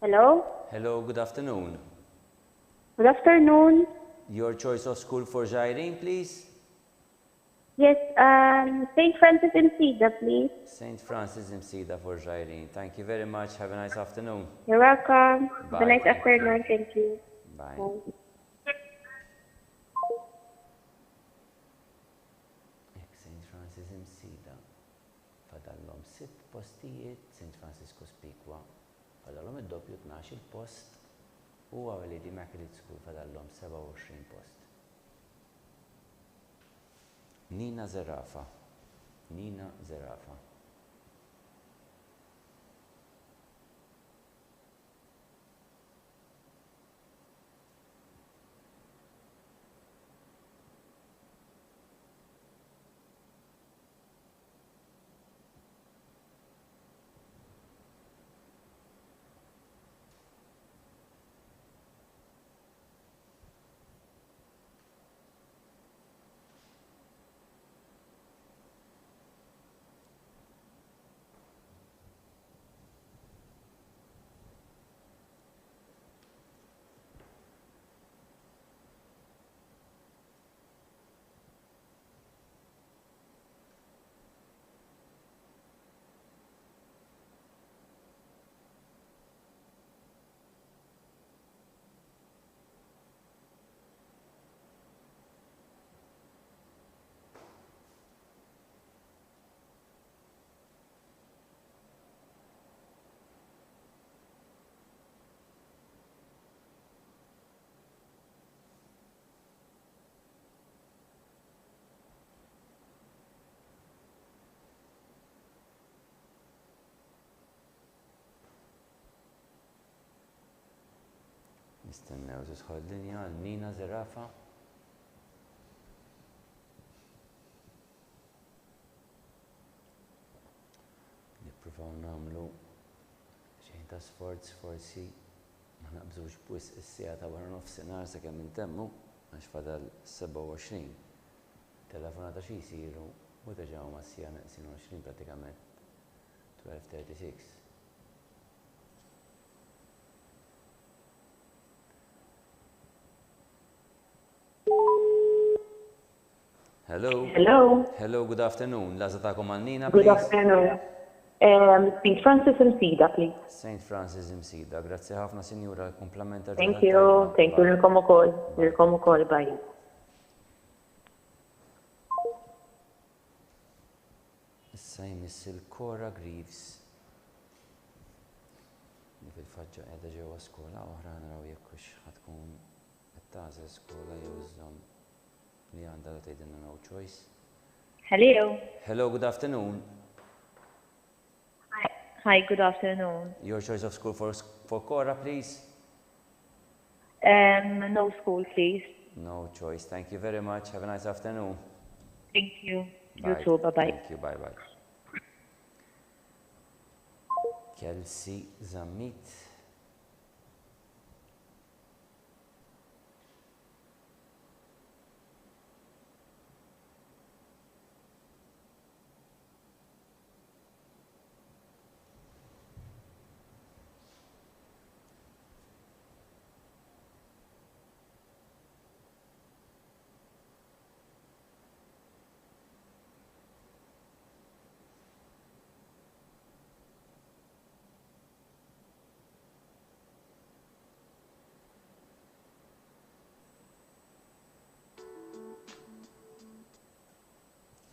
Hello? Hello, good afternoon. Good afternoon. Your choice of school for Jaireen, please? Yes, St. Francis Msida, please. St. Francis Msida for Jaireen. Thank you very much. Have a nice afternoon. You're welcome. Bye. Have a nice afternoon. Thank you. Bye. St. Francis Msida. Fadallhom 6 postijiet, St. Francisco Spikwa. Fadallhom id-doppju 12 post u Our Immaculate School fadallhom 27 post. Nina Zerafa. Nina Zerafa. Nistennew tidħol linja għal Nina Zerafa. Nippruvaw nagħmlu xejn ta' sforz forsi ma naqbżux b'wisq is-sija ta' wara nofsinhar sakemm intemmu għax fadal 27 telefonata xi jsiru u teġa' huma s-sija neqsin 20 prattikament 12:36. Hello. Hello. Hello, good afternoon. Laza ta'kom għal Nina, Good please. afternoon. St. Francis Msida, please. St. Francis Msida. Grazie ħafna, Sinjura, komplementa. Thank you. Thank you. Nilkom ukoll. Nilkom ukoll. Bye. Issa jmiss il-Cora Greaves. Li fil-faġġa qiegħda ġewwa skola oħra naraw jekk hux ħatkun qed tagħżel skola jew iżżomm li għandha li tgħidilna no choice. Hello. Hello, good afternoon. Hi, good afternoon. Your choice of school for Cora, please. No school, please. No choice. Thank you very much. Have a nice afternoon. Thank you. Bye. You too. Bye-bye. Thank you. Bye-bye. Kelsey Zammit.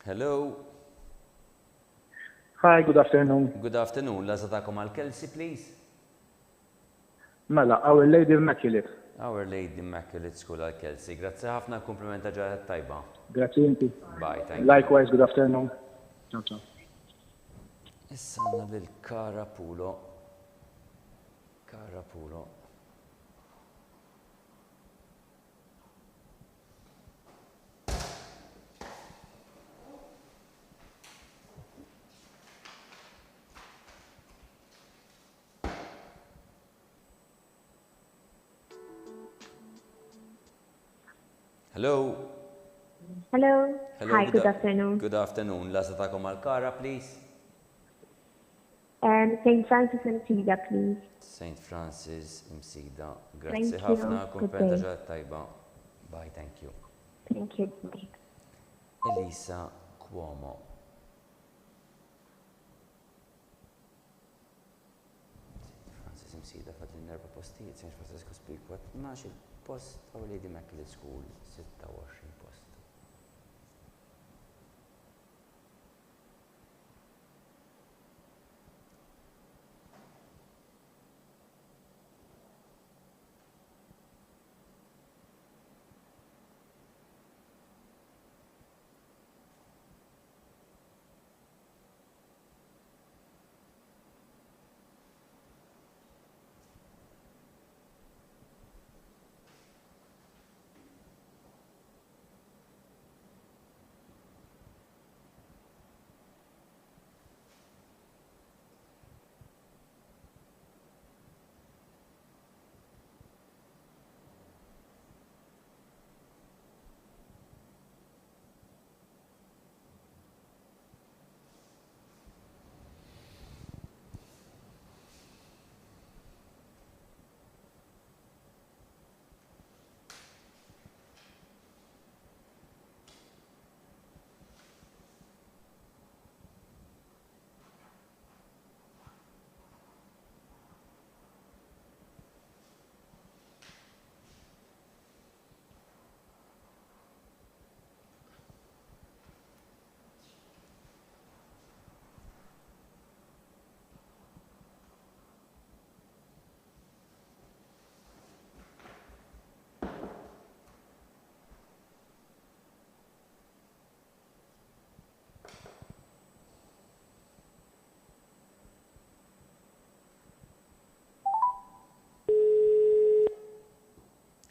Hello. Hi, good afternoon. Good afternoon. Lażla tagħkom għal Kelsey, please. Mela, Our Lady Immaculate. Our Lady Immaculate School għal Kelsey. Grazzi ħafna komplimenta ġranet tajba. Grazie inti. Bye, thank you. Likewise, good afternoon. Ciao, ciao. Issa għandna bil-Karapulo. Karapulo. Hello. Hello. Hello. Hi, good afternoon. Good afternoon. Lażla tagħkom għal Kara, please. St. Francis Msida, please. St. Francis Msida. Thank Grazzi you. ħafna, Good komplimenta day. ġranet tajba. Bye, thank you. Thank you. Elisa Cuomo. Francis Msida fadlin nerva postijiet, St. Francisco Speakwat, 12 post, Our Lady Immaculate School, 26 post.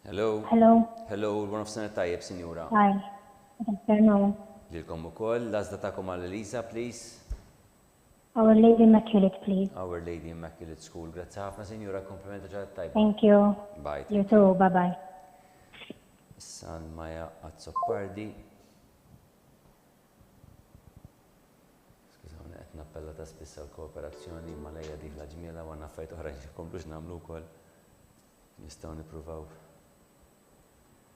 Hello. Hello. Hello, one of Sena Tajjeb, Sinjura. Hi. Good afternoon. Lilkom ukoll, lażla tagħkom għal Elisa, please. Our Lady Immaculate, please. Our Lady Immaculate School. Grazzi ħafna, Sinjura, komplimenta ġranet tajba. Thank you. Bye. You too. Bye-bye. Issa Maja Azzopardi. Skużawni, qed nappella ta' spissa l-kooperazzjoni ma lejja dik l-ġmiela u għandna affarijiet oħra jkomplux nagħmlu wkoll. Nistgħu nippruvaw.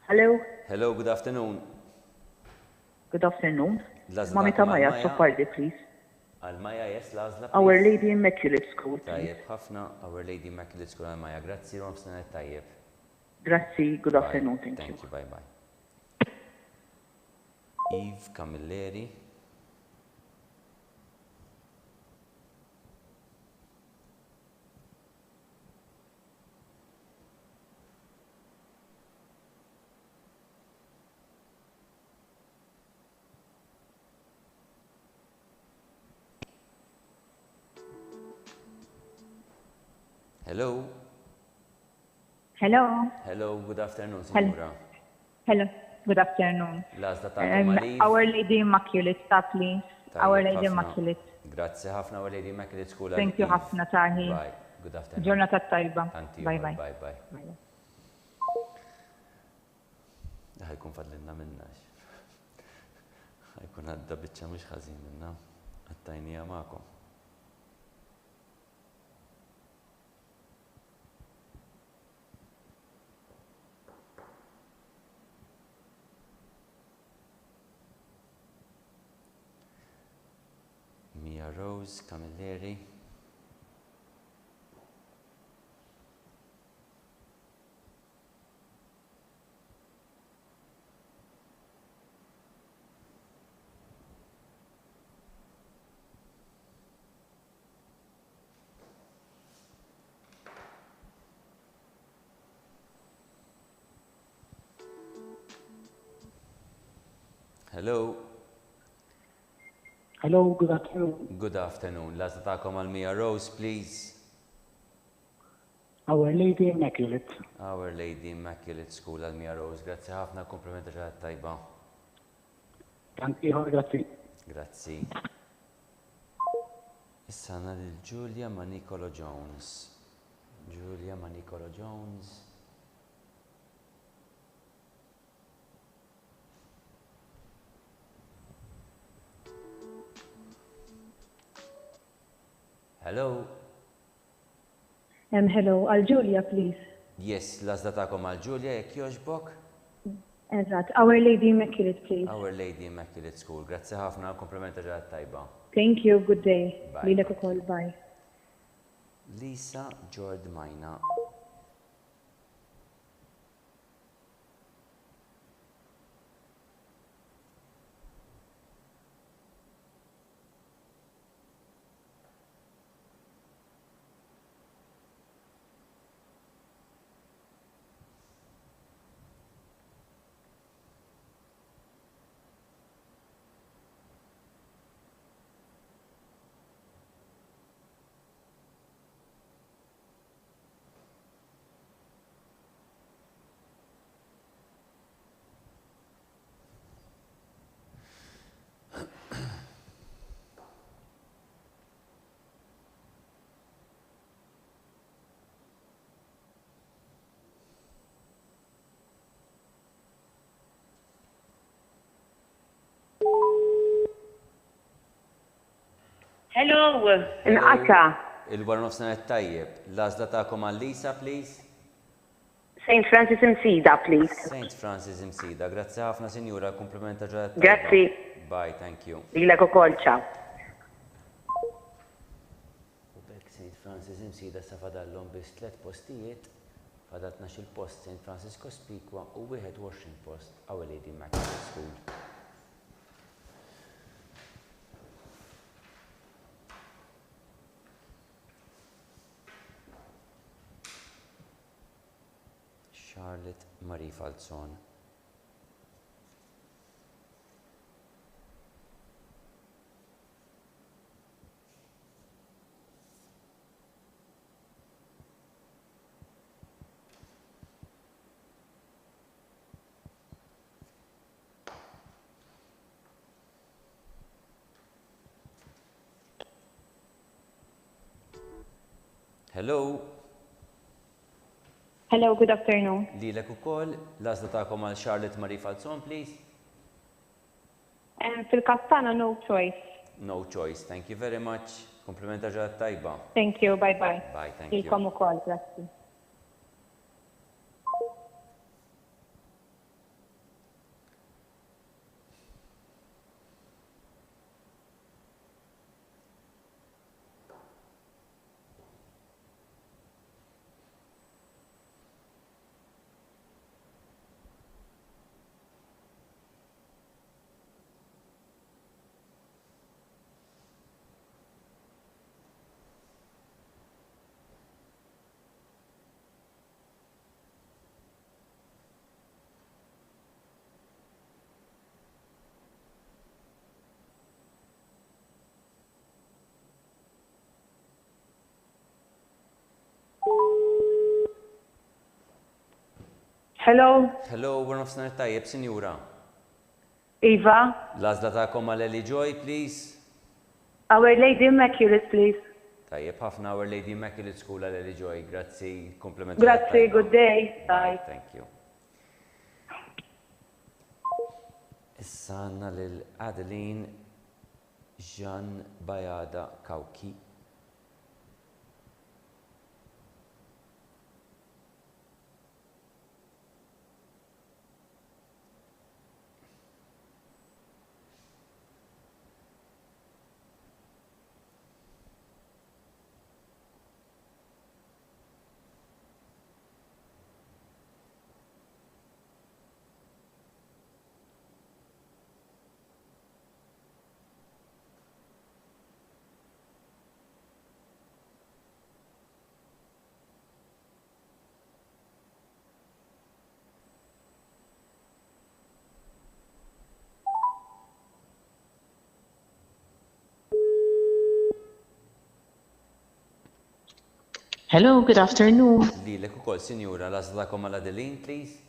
Hello. Hello, good afternoon. Good afternoon. Lażla Mami tagħkom Maja, għal-Maja. Sopardi, please. Għal-Maja, yes, lażla. Our please. Lady Immaculate School, please. Tajjeb ħafna, Our Lady Immaculate School għal-Maja. Grazzi, rom sena tajjeb. Grazzi, good afternoon, thank you. Thank you, bye-bye. Eve Camilleri. Hello. Hello. Hello, good afternoon, Hello. Signora. Hello. Good afternoon. Lażla tagħkom għal Our Lady Immaculate, stop, please. Our Lady Immaculate. Grazzi ħafna, Our Lady Immaculate School. Thank you ħafna taħi. Bye. Good afternoon. Ġurnata tajba. Tanti, Bye bye. bye bye. ħajkun fadlinna minna. ħajkun għadda biċċa mhux ħażin minna. Għattajnija magħkom. Mia Rose Camilleri. Hello. Hello, good afternoon. Good afternoon. Lazda ta'kom għal Mia Rose, please. Our Lady Immaculate. Our Lady Immaculate School għal Mia Rose. Grazzi ħafna, komplimenti ġaħat tajba. Tanti grazzi. Grazzi. Issa għandna lil Julia Manicolo Jones. Julia Manicolo Jones. Hello. Hello, għal Julia, please. Yes, lazda ta'kom għal Julia, jek joġbok? Eżat, Our Lady Immaculate, please. Our Lady Immaculate School. Grazzi ħafna, komplimenta ġaħat tajba. Thank you, good day. Bye. Lilek ukoll, bye. Lisa Jord Majna. Hello, inqata. Il-wara nofsinhar tajjeb. L-għażla tagħkom għal Lisa, please. St. Francis Imsida, please. St. Francis Imsida. Grazzi ħafna, Sinjura, komplimenta ġaħat tajba. Grazzi. Bye, thank you. Lilek ukoll, ciao. U bekk St. Francis Imsida sa fadallhom biss 3 postijiet, fadal 12 post St. Francis Cospicua u 21 post Our Lady Immaculate School. Charlotte Marie Falzon. Hello. Hello, good afternoon. Lilek ukoll, l-għażla tagħkom għal Charlotte Marie Falzon, please. Fil-Kastana, no choice. No choice, thank you very much. Komplimenta ġaħat tajba. Thank you, bye bye. Bye, thank you. Ilkom ukoll, grazzi. Hello. Hello, we're nofsinhar tajjeb, Sinjura. Iva. L-għażla tagħkom għal Ellie Joy, please. Our Lady Immaculate, please. Tajjeb ħafna Our Lady Immaculate School għal Ellie Joy. Grazzi, komplimenta. Grazzi, good day. Bye. Thank you. Issa għandna lil Adeline Jean Bajada Kawki. Hello, good afternoon. Lilek ukoll, Sinjura, l-għażlakom għal Adeline, please.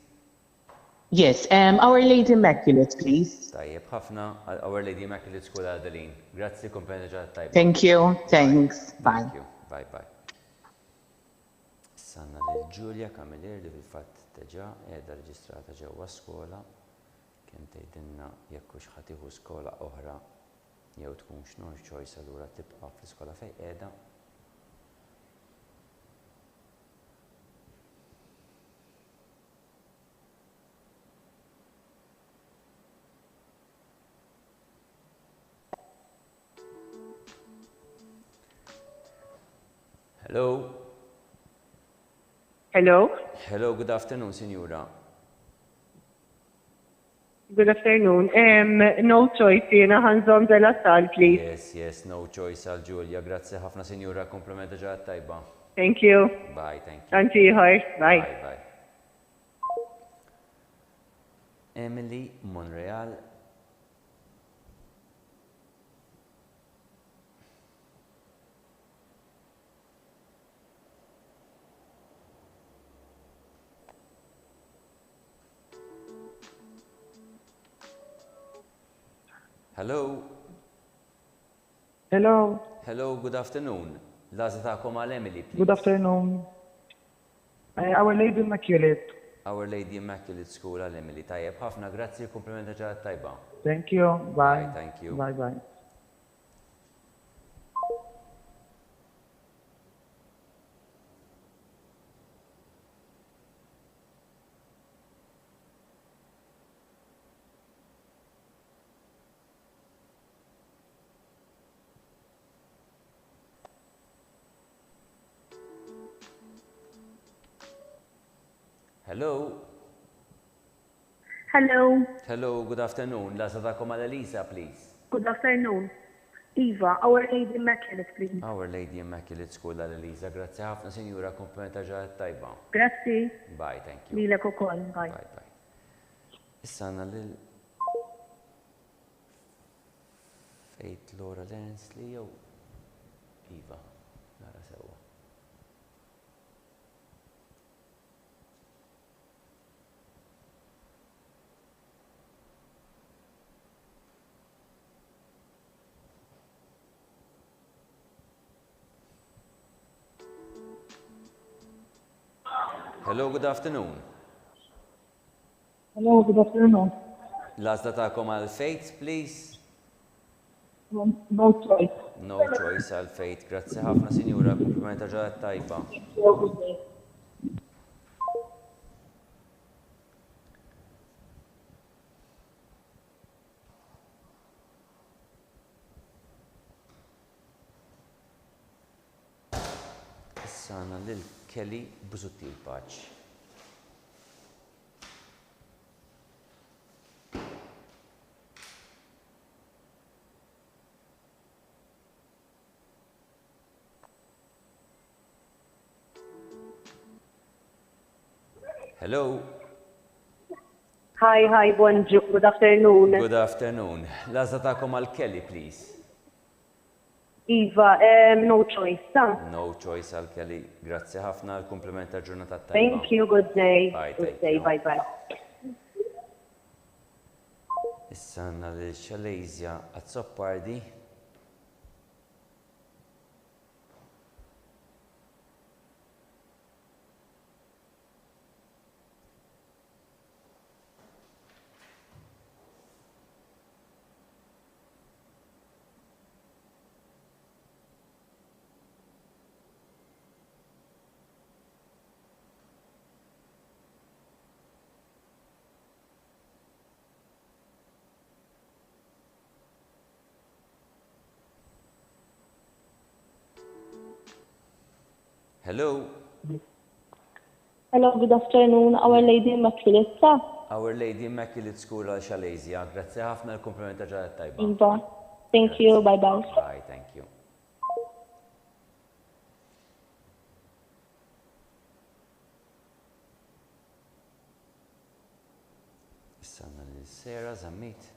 Yes, Our Lady Immaculate, please. Tajjeb, ħafna Our Lady Immaculate School Adeline. Grazzi, komplementa ġad tajba. Thank you, thanks, bye. Thank you, bye. Sanna lil Ġulja Kamilier li fil-fatt teġa qiegħda reġistrata ġewwa skola kemm tgħidilna jekk hux ħadd tieħu skola oħra jew tkun x'no choice allura tibqa' fl-iskola fejn qiegħda. Hello. Hello. Hello, good afternoon, Signora. Good afternoon. No choice, jena ħanżom della sal, please. Yes, no choice għal Ġulja. Grazie ħafna, Signora. Komplimenta ġaħat tajba. Thank you. Bye, thank you. Tanti ħar. Bye. Bye. Emily Monreal. Hello. Hello. Hello, good afternoon. Laza ta'kom għal Emily, please. Good afternoon. Our Lady Immaculate. Our Lady Immaculate School għal Emily. Tajjeb, ħafna grazzi, komplimenta ġaħat tajba. Thank you. Bye. Thank you. Bye. Hello. Hello. Hello, good afternoon. Laza ta'kom għal Elisa, please. Good afternoon. Eva, Our Lady Immaculate, please. Our Lady Immaculate School għal Elisa. Grazie ħafna, Sinjura, komplimenta ġaħat tajba. Grazzi. Bye, thank you. Lilek ukoll. Bye. Issa għandna lil Faith Laura Lensley jew Eva. Nara sewwa. Hello, good afternoon. Hello, good afternoon. Lazda ta'kom għal Faith, please. No choice. No choice għal Faith. Grazzi ħafna, Sinjura, komplimenta ġaħat tajba. Sana lil Kelly Buzutti l-paċ. Hello. Hi, bonjour, good afternoon. Good afternoon. Lazda ta'kom għal Kelly, please. Iva, no choice, No choice għal Kelly. Grazzi ħafna l-komplimenta ġurnata tajba. Thank you, good day. Bye, good day, bye. Issa għandna lil Xalejzja Azzoppardi. Hello. Hello, good afternoon. Our Lady Immaculate. Our Lady Immaculate School għal Xalejzja. Grazzi ħafna l-komplimenta ġaħat tajba. Iva. Thank you. Bye. Bye, thank you. Issa għandna lil Sera Zammit.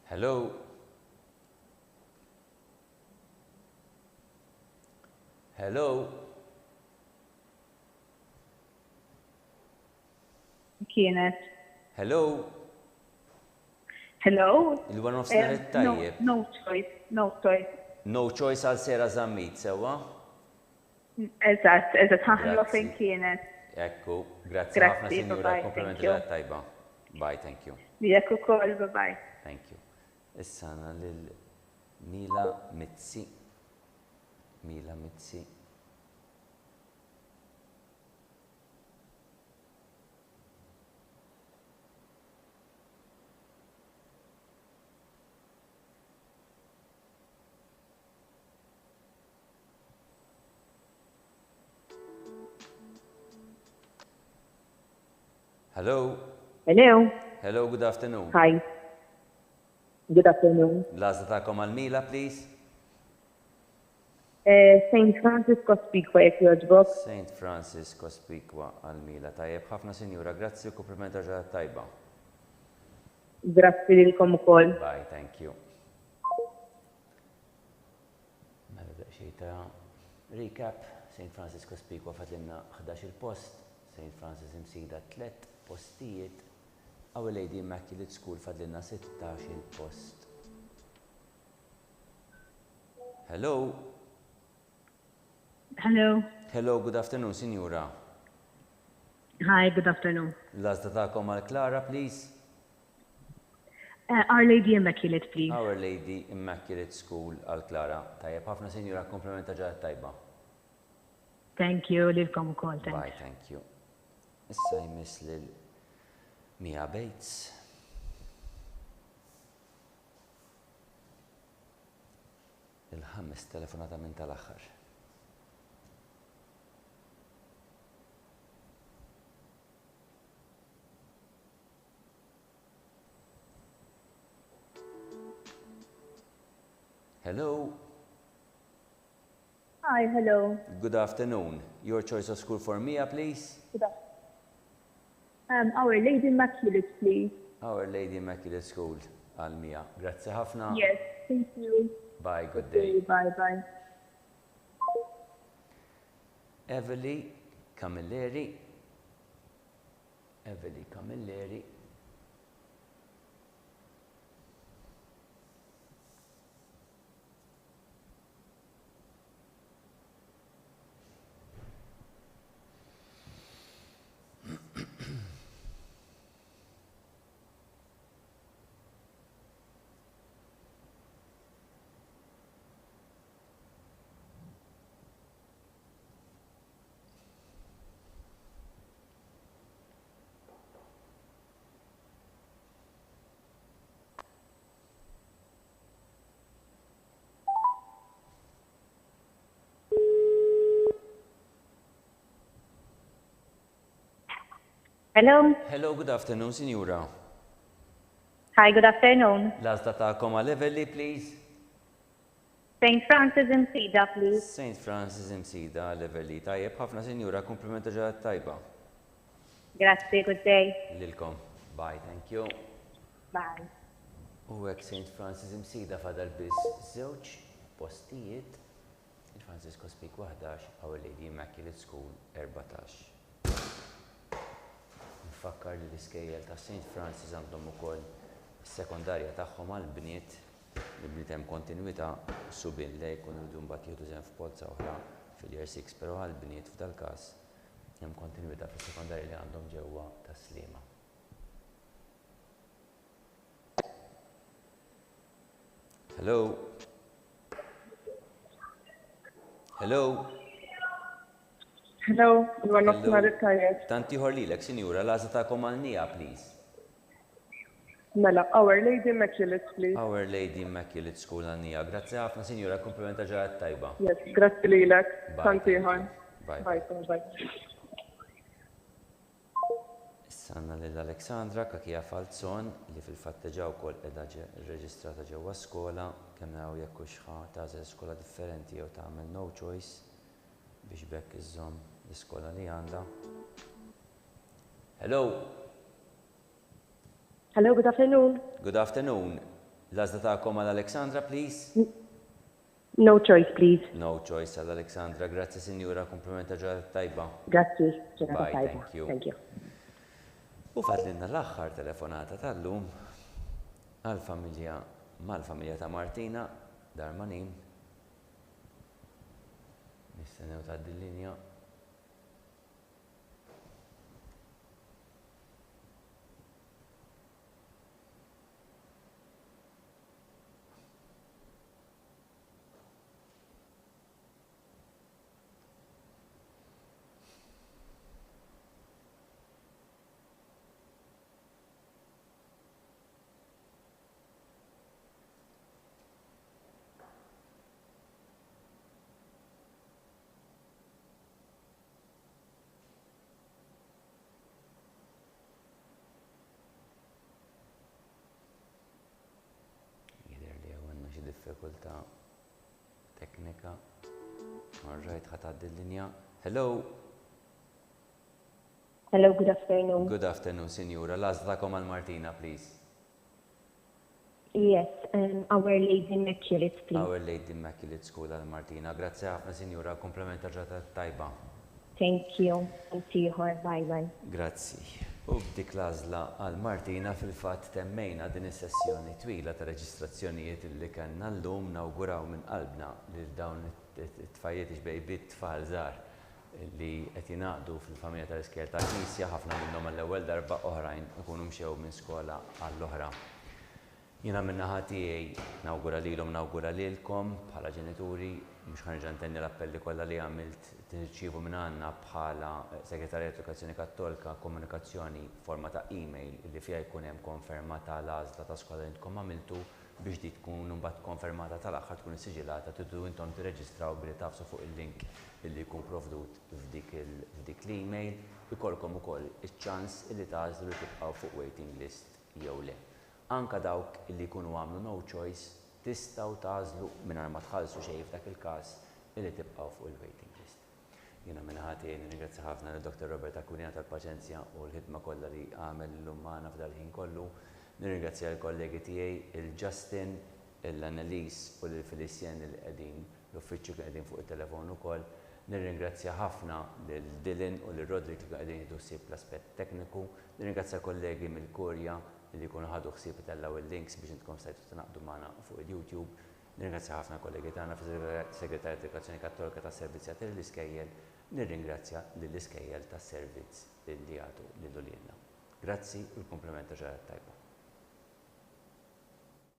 Hello. Hello. Kienet. Hello. Hello. Il-one of snarit tajjeb. No choice, no choice. No choice għal sera zammit, sewa? Eżatt, ħanħlu fejn kienet. Ekku, grazzi ħafna sinjura, komplimenti ġa tajba. Bye, thank you. Bijak ukoll, bye. Thank you. Issa għana lil-Mila Mizzi. Mila Mizzi. Hello. Hello. Hello, good afternoon. Hi. Good afternoon. Lazda ta'kom għal-Mila, please. St. Francis Cospicua, jek joġbok. St. Francis Cospicua għal-Mila. Tajjeb, ħafna sinjura, grazzi u komplimenta ġaħat tajba. Grazzi lilkom ukoll. Bye, thank you. Mela daqxejta recap. St. Francis Cospicua fadlinna 11 post. St. Francis imsida 3 postijiet. Our Lady Immaculate School fadlinna 16 post. Hello. Hello. Hello, good afternoon, signora. Hi, good afternoon. Lazda ta'kom għal Clara, please. Our Lady Immaculate, please. Our Lady Immaculate School għal Clara. Tajjeb, ħafna signora, komplementa ġaħat tajba. Thank you, lilkom ukoll, thanks. Bye, thank you. Issa jmiss lil Mia Bates. Il-ħames telefonata minn tal-aħħar. Hello. Hi, hello. Good afternoon. Your choice of school for Mia, please. Good afternoon. Our Lady Immaculate, please. Our Lady Immaculate School għal Mia. Grazzi ħafna. Yes, thank you. Bye, good day. Bye, bye. Evely Camilleri. Evely Camilleri. Hello. Hello, good afternoon, signora. Hi, good afternoon. Lazda ta'kom għal Evely, please. St. Francis Imsida, please. St. Francis Imsida għal Evely. Tajjeb, ħafna signora, komplimenta ġaħat tajba. Grazie, good day. Lilkom. Bye, thank you. Bye. U għek St. Francis Imsida fadal biss żewġ postijiet. St. Francis Cospicua 11, Our Lady Immaculate School 14. Nfakkar li l-iskejjel ta' St. Francis għandhom ukoll is-sekondarja tagħhom għall-bniet li bniet hemm kontinwità subin li jkunu rridu mbagħad jieħdu żemm f'polza oħra fil-year 6, però għall-bniet f'dal każ hemm kontinwità fis-sekondarja li għandhom ġewwa ta' Sliema. Hello. Hello. Hello, one of my retired. Tanti ħorlilek, sinjura, laża ta'kom għal-Nija, please. Mela, Our Lady Immaculate, please. Our Lady Immaculate School għal-Nija. Grazzi ħafna, sinjura, komplimenta ġaħat tajba. Yes, grazzi lilek. Tanti ħan. Bye. Bye. Sanna l-Aleksandra Kakija Falzon li fil-fatteġaw kol edha reġistrata ġewwa skola kemm naraw jekk xħa tażel skola differenti jew tagħmel no choice biex bekk iżżomm l-iskola li għandha. Hello. Hello, good afternoon. Good afternoon. L-għażla tagħkom għal Alexandra, please. No choice, please. No choice għal Alexandra. Grazzi, Sinjura, komplimenta ġurnata tajba. Grazzi, ġurnata Bye, tajba. thank you. Thank you. U fadlinna l-aħħar telefonata tal-lum għal-familja, mal-familja ta' Martina Darmanin. Nistennew ta' d-linja. Diffikultà teknika. Alright, ħatad il-linja. Hello. Hello, good afternoon. Good afternoon, Sinjura. L-għażlakom għal Martina, please. Yes, Our Lady Immaculate, please. Our Lady Immaculate School għal Martina. Grazzi ħafna, Sinjura. Komplementa ġata tajba. Thank you. And see you her. Bye-bye. Grazzi. U b'dik l-għażla għal Martina fil-fatt temmejna din is-sessjoni twila ta' reġistrazzjonijiet li kellna llum nawguraw minn qalbna lil dawn it-tfajiet ixbejbiet tfal żgħar li qed jingħaqdu fil-familja tal-iskejjel tal-Knisja, ħafna minnhom għall-ewwel darba oħrajn ikunu mxew minn skola għall-oħra. Jiena min-naħa tiegħi nawgura lilhom nawgura lilkom bħala ġenituri, mhux ħanerġa' ntenni l-appelli kollha li għamilt tirċievu minn għandna bħala Segretarja Edukazzjoni Kattolika komunikazzjoni forma ta' email li fiha jkun hemm konferma tal-għażla ta' skola li intkom għamiltu biex di tkun mbagħad konfermata tal-aħħar tkun issiġilata tridu intom tirreġistraw billi tafsu fuq il-link illi jkun provdut f'dik l-email ikolkom ukoll iċ-ċans illi tgħażlu li tibqgħu fuq waiting list jew le. Anka dawk illi jkunu għamlu no choice tistgħu tgħażlu mingħajr ma tħallsu xejn f'dak il-każ illi tibqgħu fuq il-waiting list. Jiena minn ħati nirringrazzja ħafna lid-Dr. Robert Akunina tal-paċenzja u l-ħidma kollha li għamel illum magħna f'dal-ħin kollu. Nirringrazzja l-kollegi tiegħi, il-Justin, l-Annalise u l-Felicien li qegħdin l-uffiċċju kien qegħdin fuq it-telefon ukoll. Nirringrazzja ħafna lil Dylan u lil Rodrik li qegħdin jieħdu ħsieb l-aspett tekniku. Nirringrazzja kollegi mill-Kurja li jkunu ħadu ħsieb itellaw il-links biex intkom stajtu tinaqdu magħna fuq il-YouTube. Nirringrazzja ħafna kollegi tagħna fis-Segretarja Edukazzjoni Kattolika tas-Servizz tal-Iskejjel. Nirringrazzja lill-iskejjel tas-servizz li għatu lil ulilna. Grazzi u l-komplimenta ġara tajba.